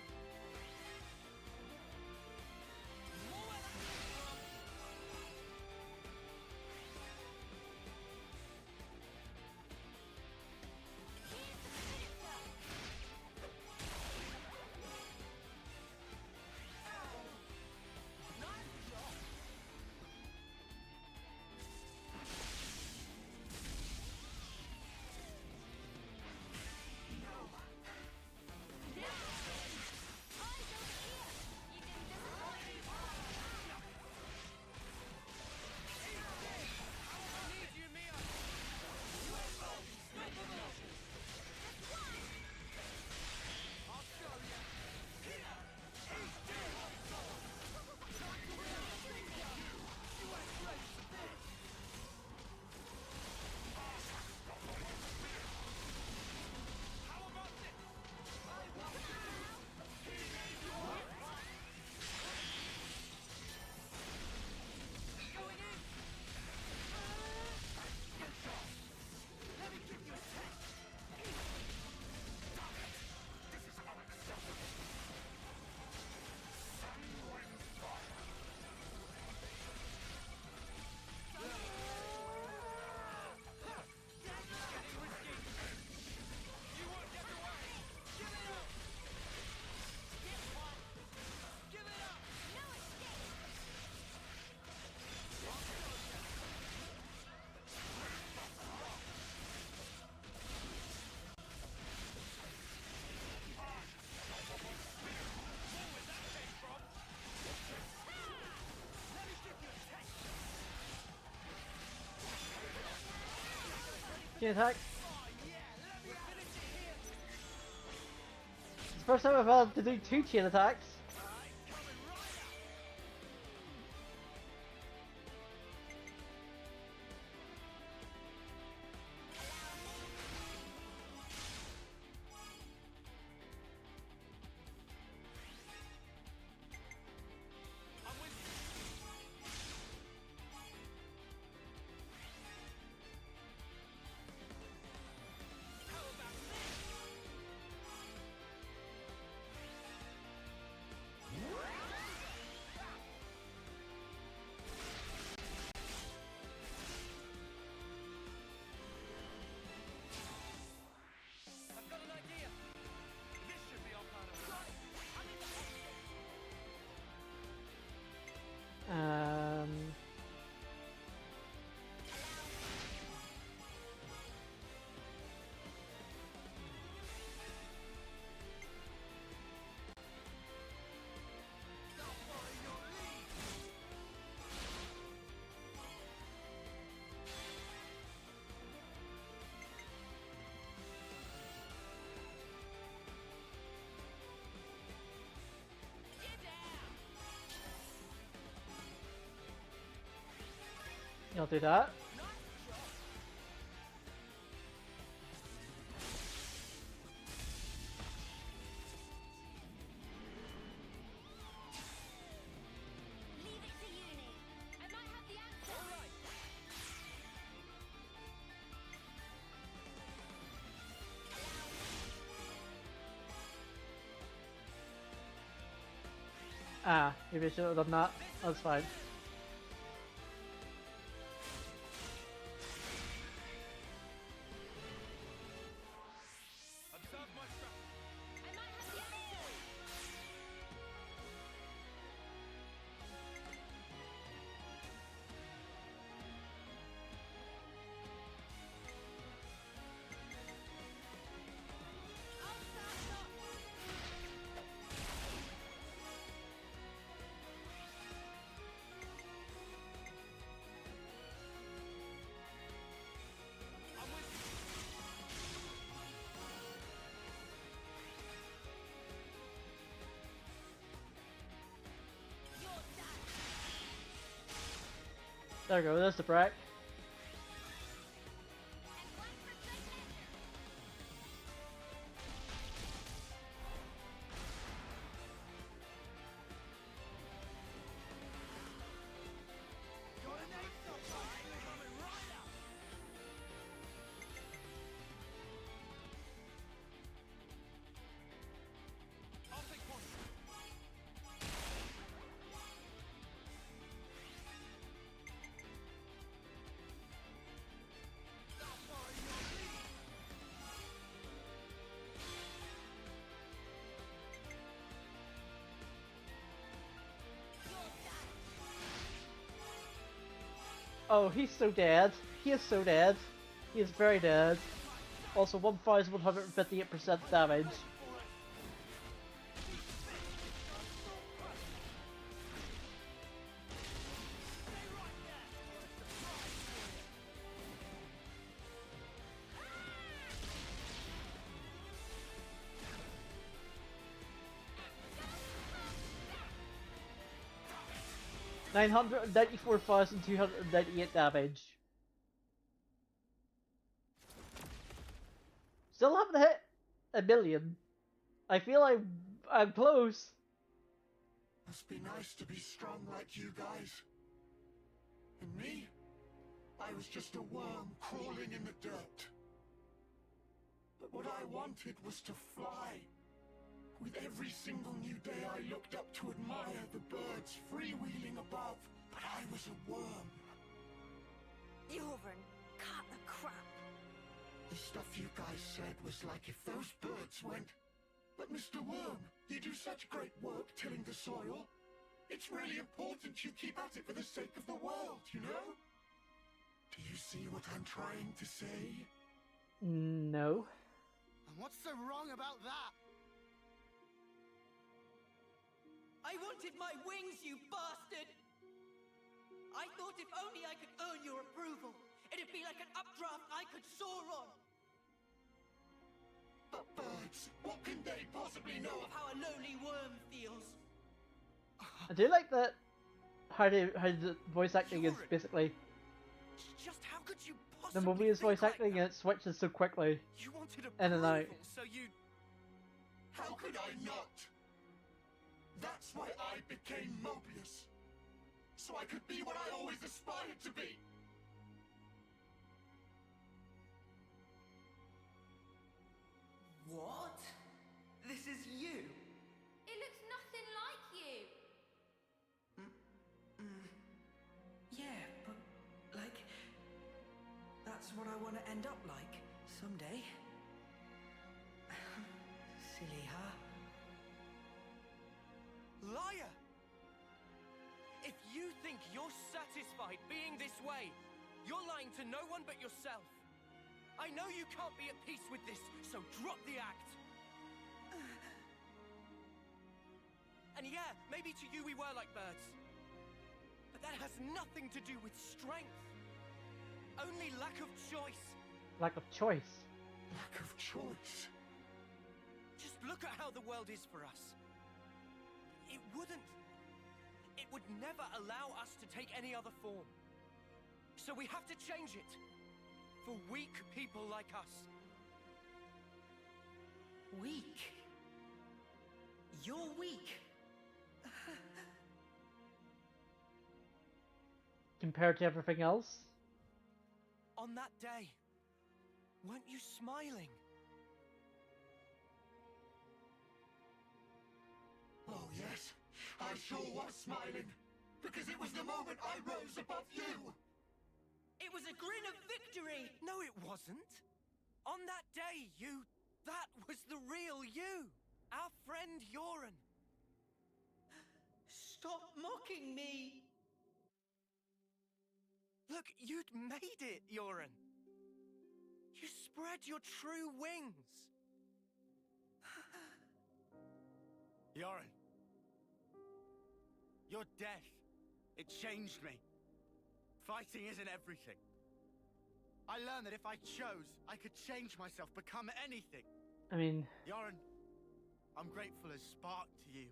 Chain attack. It's the first time I've had to do 2 chain attacks. You'll do that. Ah, maybe I should have done that. That's fine. There we go, there's the break. Oh, he's so dead. He is so dead. He is very dead. Also, 1,158% damage. $994,298 damage. Still haven't hit 1,000,000. I feel I'm close. Must be nice to be strong like you guys. And me? I was just a worm crawling in the dirt. But what I wanted was to fly. With every single new day I looked up to admire the birds freewheeling above, but I was a worm. Jorvin, cut the crap. The stuff you guys said was like if those birds went, but Mr. Worm, you do such great work tilling the soil. It's really important you keep at it for the sake of the world, you know? Do you see what I'm trying to say? No. And what's so wrong about that? I wanted my wings, you bastard! I thought if only I could earn your approval, It'd be like an updraft I could soar on. But birds, what can they possibly know Of how a lonely worm feels. I do like that how the voice acting is basically Just how could you the possibly movie is think voice acting and it switches so quickly You wanted in and out. approval, so you... How could I not? That's why I became Mobius. So I could be what I always aspired to be. What? This is you? It looks nothing like you. Yeah, but, like, that's what I want to end up like, someday. Silly, huh? Liar! If you think you're satisfied being this way, you're lying to no one but yourself. I know you can't be at peace with this, so drop the act. And yeah, maybe to you we were like birds. But that has nothing to do with strength. Only lack of choice. Lack of choice. Lack of choice. Just look at how the world is for us. It would never allow us to take any other form. So we have to change it. For weak people like us. Weak? You're weak. Compared to everything else? On that day, weren't you smiling? Oh yes, I sure was smiling. Because it was the moment I rose above you. It was a grin of victory! No, it wasn't. On that day, that was the real you. Our friend Yoren. Stop mocking me! Look, you'd made it, Yoren. You spread your true wings. Yoren. Your death, it changed me. Fighting isn't everything. I learned that if I chose, I could change myself, become anything. I mean... Yoren, I'm grateful as Spark to you.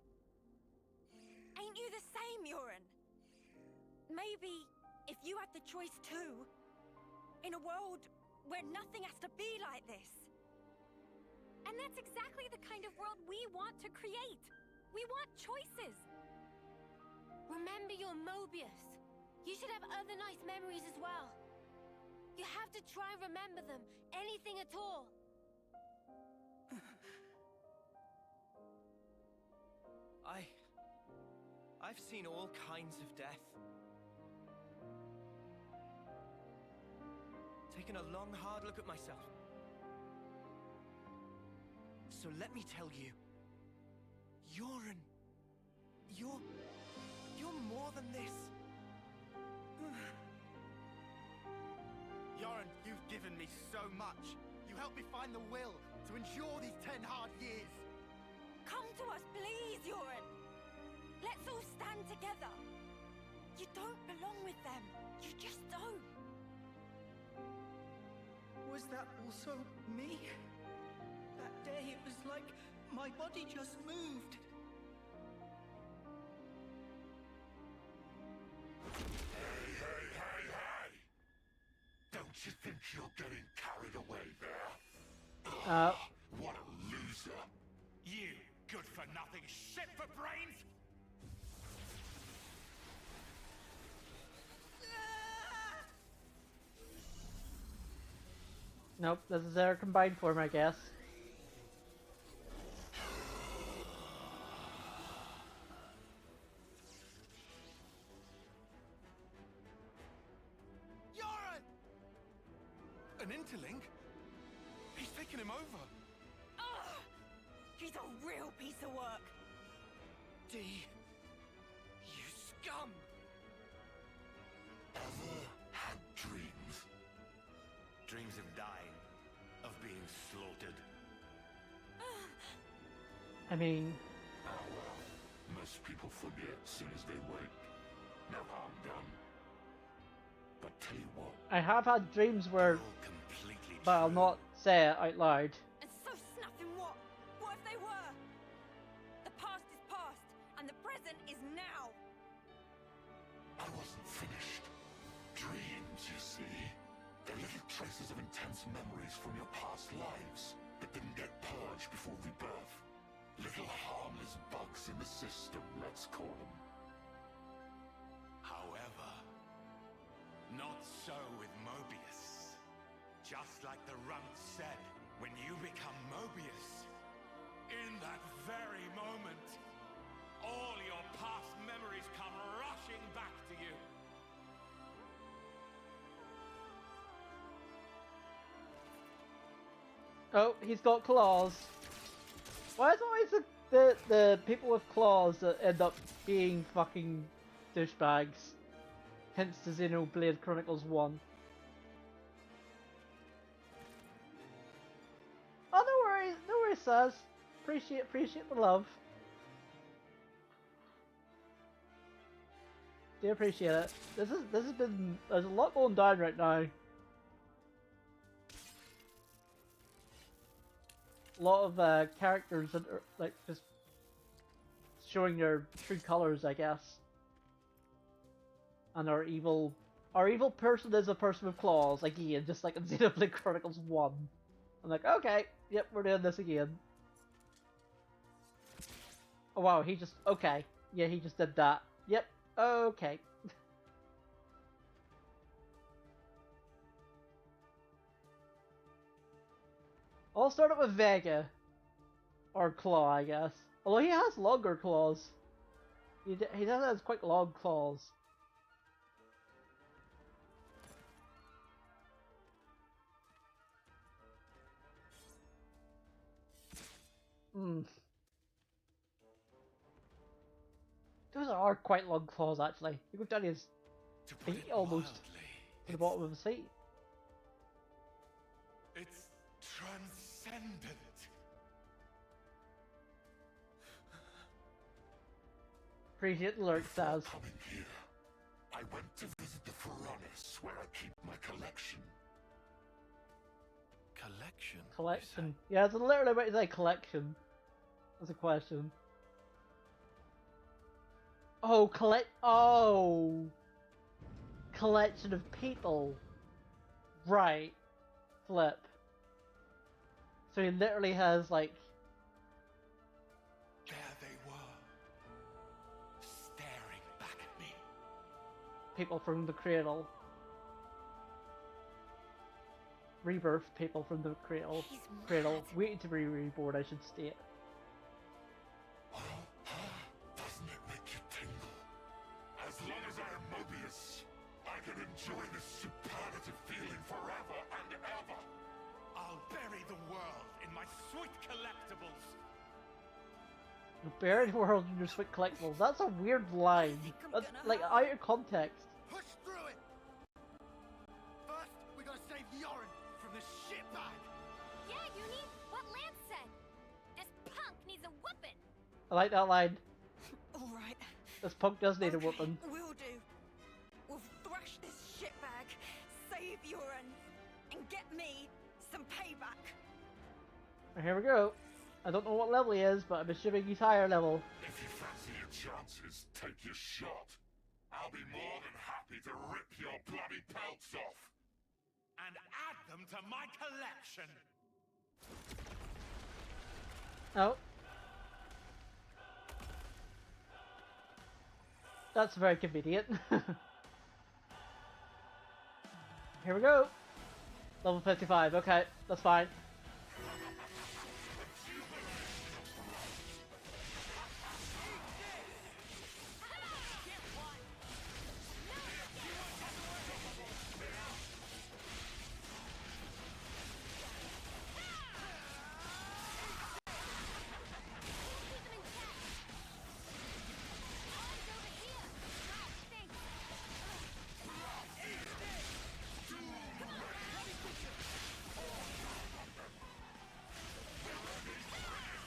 Ain't you the same, Yoren? Maybe if you had the choice too, in a world where nothing has to be like this. And that's exactly the kind of world we want to create. We want choices. Remember your Mobius. You should have other nice memories as well. You have to try and remember them. Anything at all. I've seen all kinds of death. Taken a long, hard look at myself. So let me tell you, Yoren, you're more than this. Yoren, you've given me so much. You helped me find the will to endure these 10 hard years. Come to us, please, Yoren. Let's all stand together. You don't belong with them. You just don't. Was that also me? That day it was like my body just moved. Hey! Don't you think you're getting carried away there? What a loser. You good-for-nothing shit for brains! Nope, this is their combined form, I guess. Yoren! An interlink? He's taken him over. Ugh! He's a real piece of work. D, you scum! Ever had dreams? Dreams of dying, of being slaughtered. I mean... Most people forget as soon as they wake. No harm done. But tell you what. I have had dreams where, but I'll not say it out loud. And so snapping what? What if they were? The past is past, and the present is now. I wasn't finished. Dreams, you see. They're little traces of intense memories from your past lives that didn't get purged before rebirth. Little harmless bugs in the system, let's call them. However, not so with Mobius. Just like the runt said, when you become Mobius, in that very moment, all your past memories come rushing back to you. Oh, he's got claws. Why is it always the people with claws that end up being fucking douchebags? Hence the Xenoblade Chronicles 1. Oh, no worries, Saz. Appreciate the love. Do appreciate it. This has been, there's a lot going down right now. A lot of characters that are like just showing their true colors, I guess. And our evil person is a person with claws again, just like in Xenoblade Chronicles 1. I'm like, okay, yep, we're doing this again. Oh wow, he just, okay, yeah, he just did that. Yep, okay. I'll start it with Vega. Or Claw, I guess. Although he has longer claws. He does have quite long claws. Those are quite long claws, actually. You go down his feet almost. To the bottom of his feet. It's transcendent. Appreciate the lurk, Saz. Coming here, I went to visit the furnace where I keep my collection. Collection? Collection. Yeah, it's literally what you say, collection. That's a question. Oh, collection of people. Right. Flip. So he literally has, like... There they were. Staring back at me. People from the cradle. Rebirth people from the cradle. Waiting to be reborn, I should state. Doesn't it make you tingle? As long as I am Mobius, I can enjoy this superlative feeling forever and ever. I'll bury the world in my sweet collectibles. Bury the world in your sweet collectibles. That's a weird line. That's like out of context. Push through it. First, we gotta save Yoren from the shitbag. Yeah, you need what Lance said. This punk needs a whooping. I like that line. All right. This punk does need a whooping. We'll do. We'll thrash this shitbag, save Yoren, and get me some payback. Here we go. I don't know what level he is, but I'm assuming he's higher level. If you fancy your chances, take your shot. I'll be more than happy to rip your bloody pelts off. And add them to my collection. Oh. That's very convenient. Here we go. Level 55, okay, that's fine.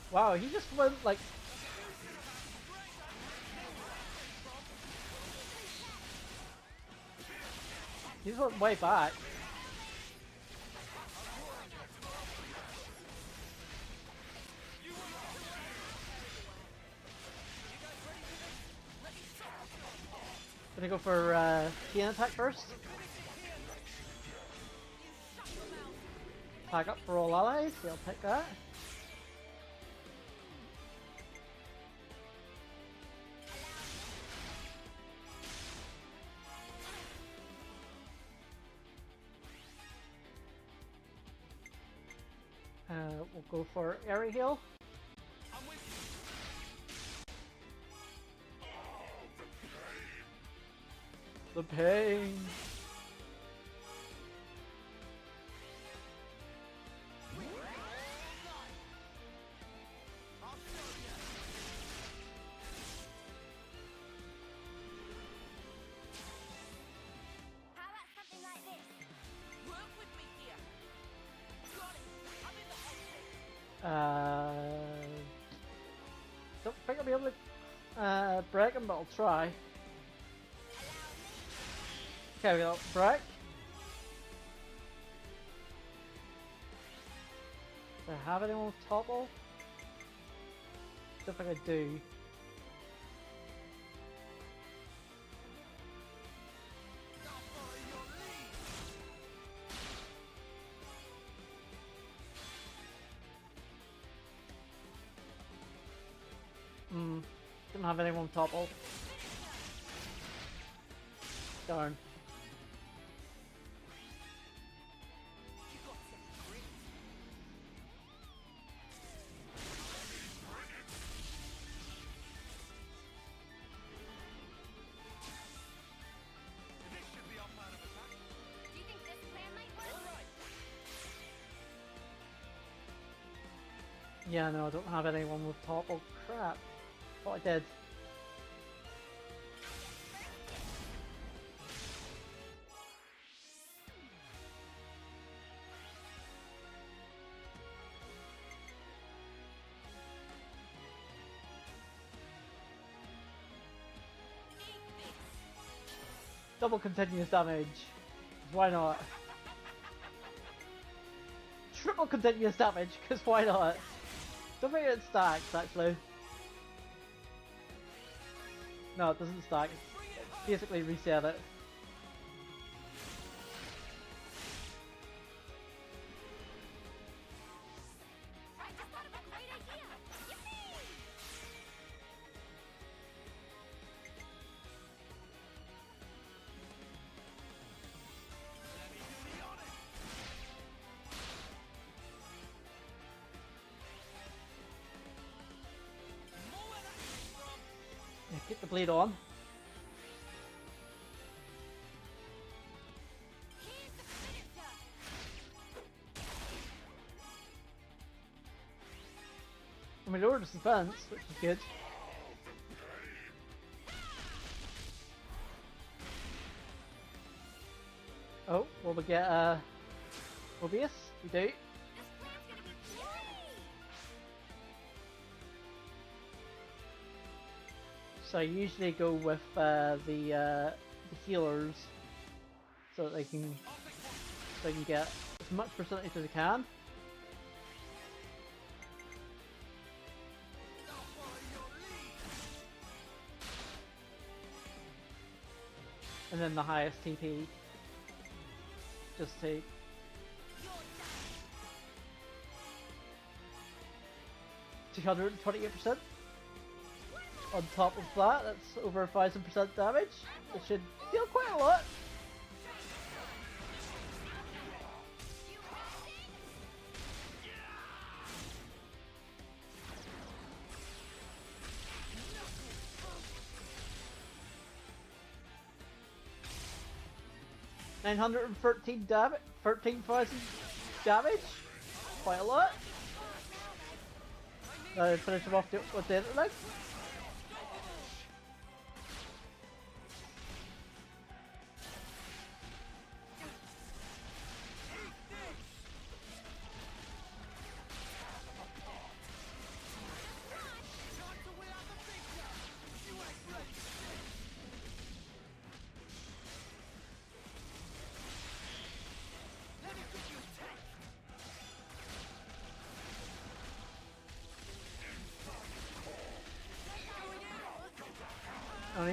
Wow, he just went like... He's went way back. Gonna go for chain attack first. Attack up for all allies, so I'll pick that. We'll go for area heal. The pain. Don't think I'll be able to break him, but I'll try. Okay, we got break. Do I have anyone with topple? Don't think I do. Didn't have anyone topple. Darn. Yeah, no, I don't have anyone with topple. Crap. Thought I did. Double continuous damage. Why not? Triple continuous damage, because why not? Don't think it stacks, actually. No, it doesn't stack. It's basically reset it. Yeah, keep the bleed on. I mean, lowered the defense, which is good. Oh, will we get Mobius? We do. So I usually go with the healers so that they can get as much percentage as I can. And then the highest TP just to $228%. On top of that, that's over 1000% damage. It should deal quite a lot. $913 damage, 13,000 damage. Quite a lot. Finish him off with the intellect.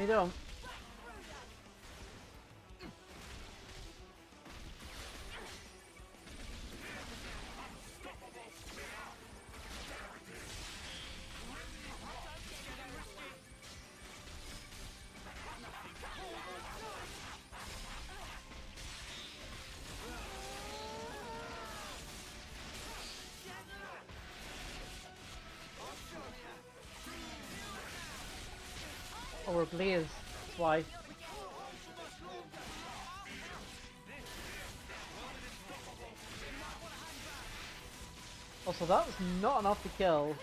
you don't. Oh, we're Blaze. That's why. Also, that was not enough to kill.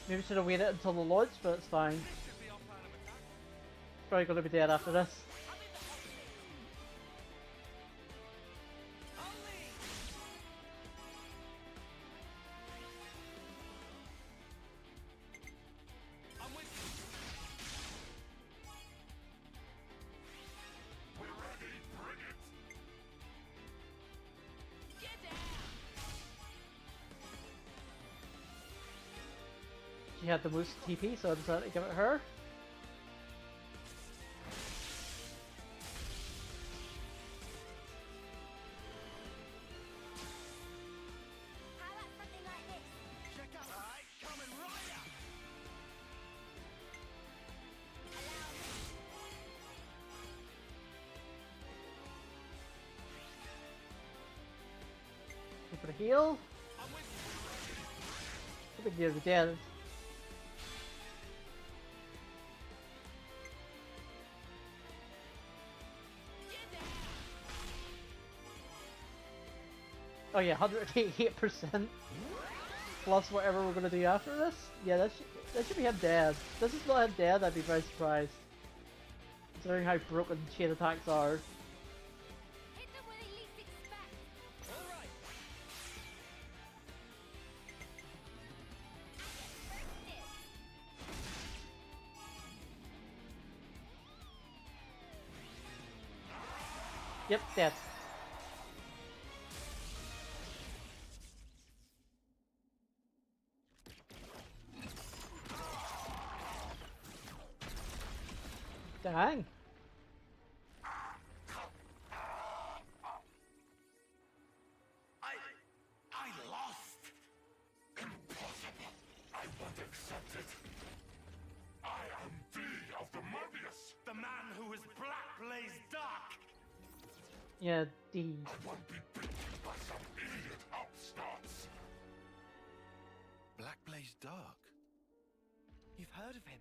Maybe should have waited until the launch, but it's fine. Probably gonna be dead after this. She had the most TP, so I decided to give it her. Go for the heal. I think near the dead. Oh yeah, 188% plus whatever we're gonna do after this. Yeah, that should be him dead. If this is not him dead, I'd be very surprised, considering how broken chain attacks are. Yep, dead. Dang. I lost. Impossible. I won't accept it. I am D of the Mobius, the man who is Black Blaze Dark. Yeah, D. I won't be beaten by some idiot upstarts. Black Blaze Dark? You've heard of him?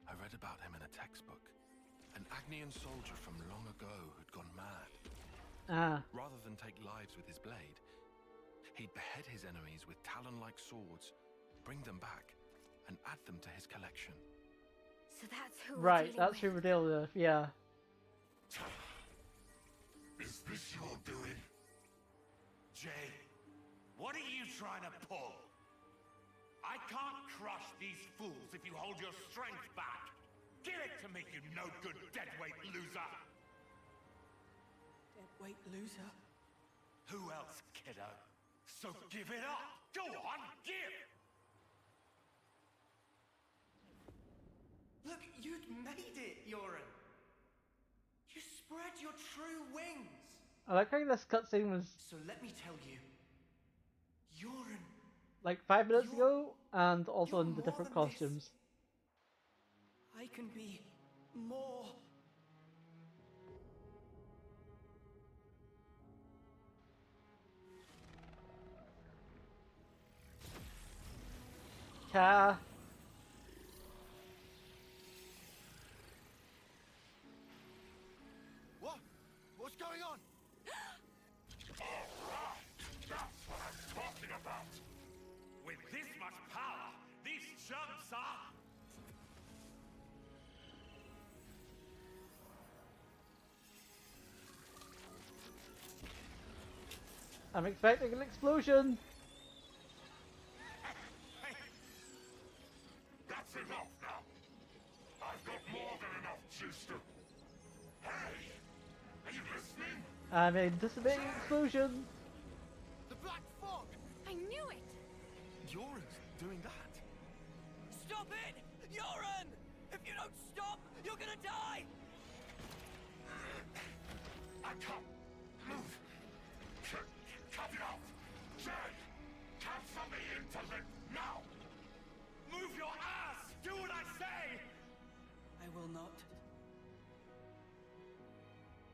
I read about him in a textbook. An Agnian soldier from long ago who'd gone mad. Ah. Rather than take lives with his blade, he'd behead his enemies with talon-like swords, bring them back, and add them to his collection. So that's who Right, that's who we're dealing with, yeah. Is this your doing? Jay, what are you trying to pull? I can't crush these fools if you hold your strength back. Give it to me, you no-good deadweight loser! Deadweight loser? Who else, kiddo? So give it up! Go on, give! Look, you'd made it, Yoren! You spread your true wings! I like how this cutscene was So let me tell you, Yoren, like 5 minutes ago, and also in the different costumes. I can be more. Ka. What? What's going on? That's what I'm talking about. With this much power, these chumps are... I'm expecting an explosion. I'm anticipating explosion. The black fog! I knew it! Yoren's doing that. Stop it! Yoren! If you don't stop, you're gonna die! I can't move. Cut it off. Jay, cancel the interlink now. Move your ass! Do what I say! I will not.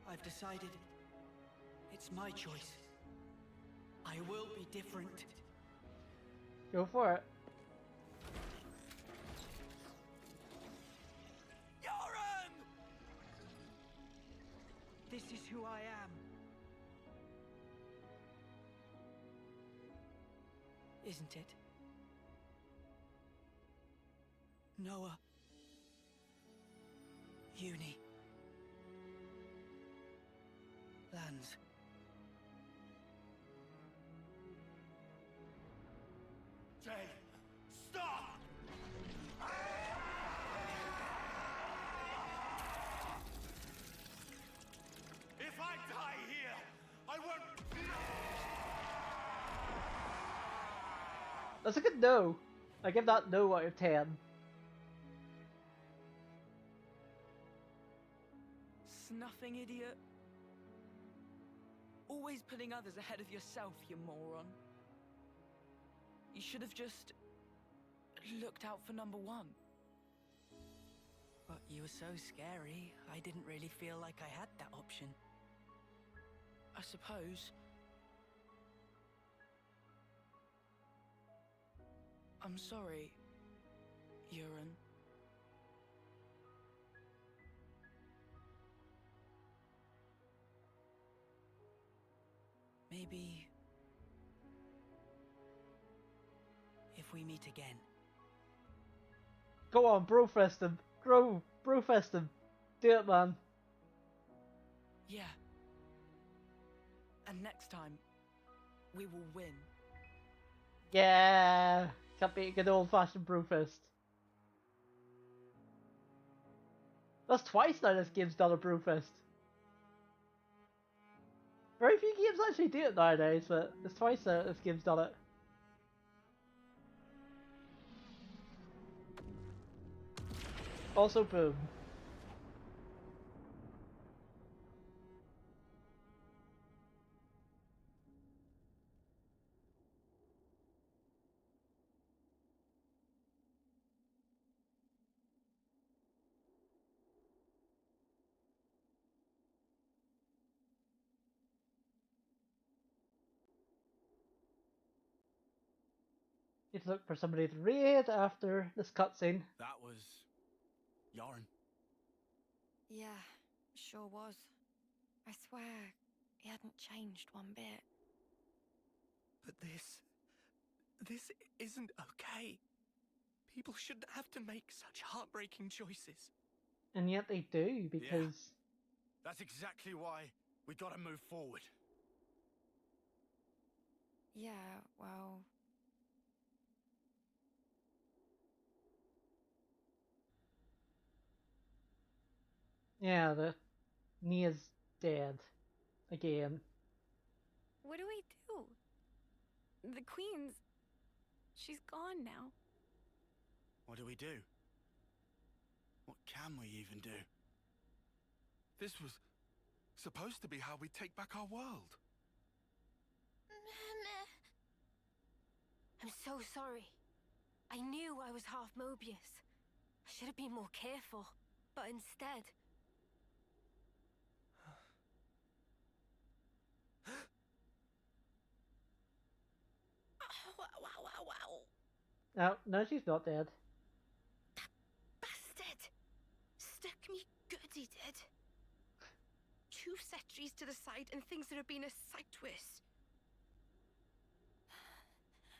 I've decided. It's my choice. I will be different. Go for it. Yoren! This is who I am. Isn't it? Noah. Uni. Lands. Jay, stop! If I die here, I won't... That's a good no. I give that no out of 10. Snuffing idiot. Always putting others ahead of yourself, you moron. You should have just looked out for number one. But you were so scary, I didn't really feel like I had that option. I suppose. I'm sorry, Euron. Maybe... if we meet again. Go on, brofist him. Brofist him. Do it, man. Yeah. And next time, we will win. Yeah. Can't beat a good old-fashioned brofist. That's twice now this game's done a brofist. Very few games actually do it nowadays, but it's twice now this game's done it. Also, boom. Need to look for somebody to raid after this cutscene. That was... Yoren. Yeah, sure was. I swear, he hadn't changed one bit. But this isn't okay. People shouldn't have to make such heartbreaking choices. And yet they do, because... That's exactly why we gotta move forward. Yeah, well... Yeah, the Nia's dead. Again. What do we do? The Queen's... she's gone now. What do we do? What can we even do? This was supposed to be how we take back our world. I'm so sorry. I knew I was half Mobius. I should have been more careful, but instead... No, she's not dead. Bastard! Stuck me good, he did. 2 sentries to the side and things that have been a sight worse.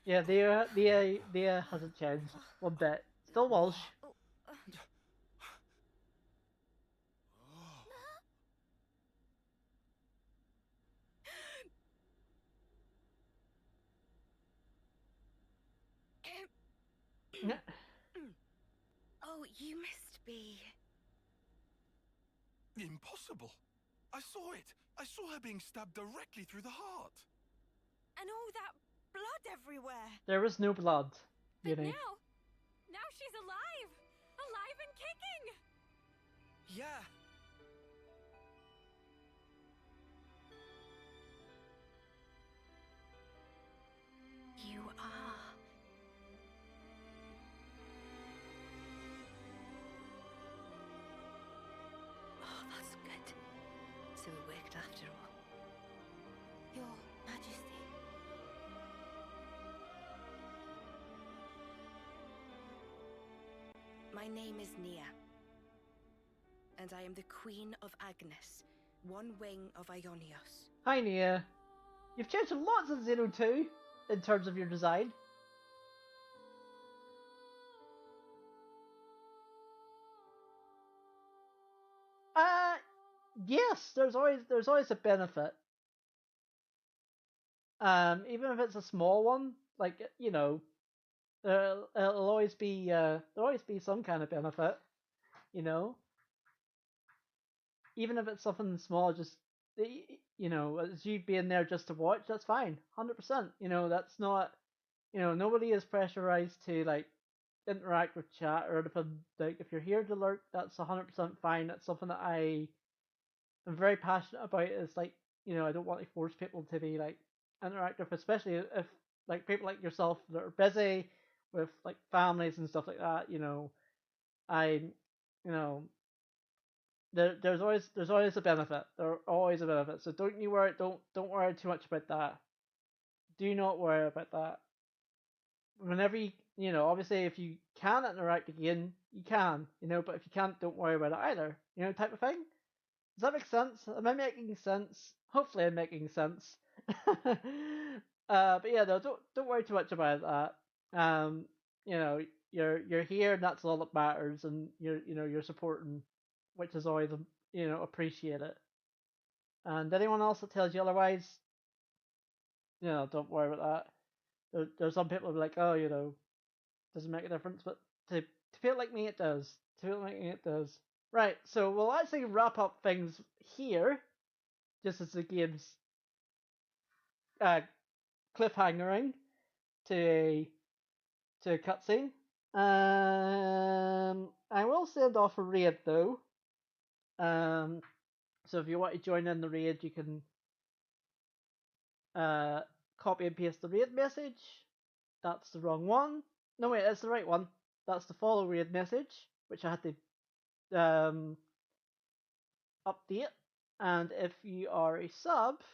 Yeah, the hasn't changed one bit. Still Walsh. Oh, you must be... Impossible. I saw it! I saw her being stabbed directly through the heart! And all that blood everywhere. There was no blood, But Uni. now she's alive! Alive and kicking! Yeah. You are. Oh, that's good. So it worked after all. Your Majesty. My name is Nia. And I am the Queen of Agnes, one wing of Ionios. Hi, Nia. You've changed a lot since Xeno 2 in terms of your design. Yes, there's always a benefit. Even if it's a small one, like, you know, there'll always be some kind of benefit, you know. Even if it's something small, just, you know, as you being there just to watch, that's fine, 100%. You know, that's not, you know, nobody is pressurized to like interact with chat or anything. Like, if you're here to lurk, that's 100% fine. That's something that I'm very passionate about. Is like, you know, I don't want to force people to be like interactive, especially if like people like yourself that are busy with like families and stuff like that. You know, you know, there's always a benefit. There's always a benefit. So don't you worry. Don't worry too much about that. Do not worry about that. Whenever you know, obviously if you can interact again, you can. You know, but if you can't, don't worry about it either. You know, type of thing. Does that make sense? Am I making sense? Hopefully, I'm making sense. But yeah, no, don't worry too much about that. You know, you're here, and that's all that matters, and you're supporting, which is always appreciated. And anyone else that tells you otherwise, you know, don't worry about that. There's some people who are like, oh, you know, doesn't make a difference, but to people like me, it does. To people like me, it does. Right, so we'll actually wrap up things here, just as the game's cliffhangering to a cutscene. I will send off a raid though. So if you want to join in the raid, you can copy and paste the raid message. That's the wrong one. No, wait, that's the right one. That's the follow raid message, which I had to update. And if you are a sub,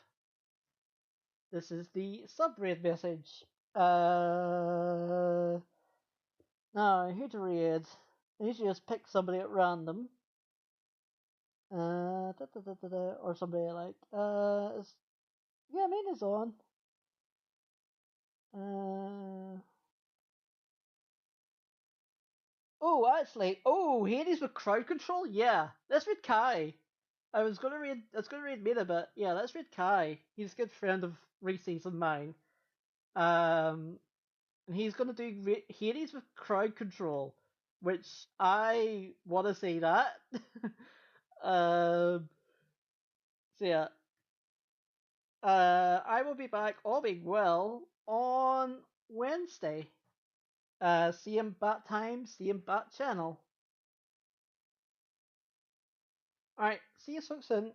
this is the sub raid message. Now, who to raid? I usually just pick somebody at random. Or somebody like, yeah, mine is on. Oh, actually, Hades with crowd control? Yeah, let's read Kai. I was gonna read Mina, but yeah, let's read Kai. He's a good friend of Reese's and mine. And he's gonna do Hades with crowd control, which I want to say that. So yeah, I will be back, all being well, on Wednesday. Same bat time, same bat channel. Alright, see you soon.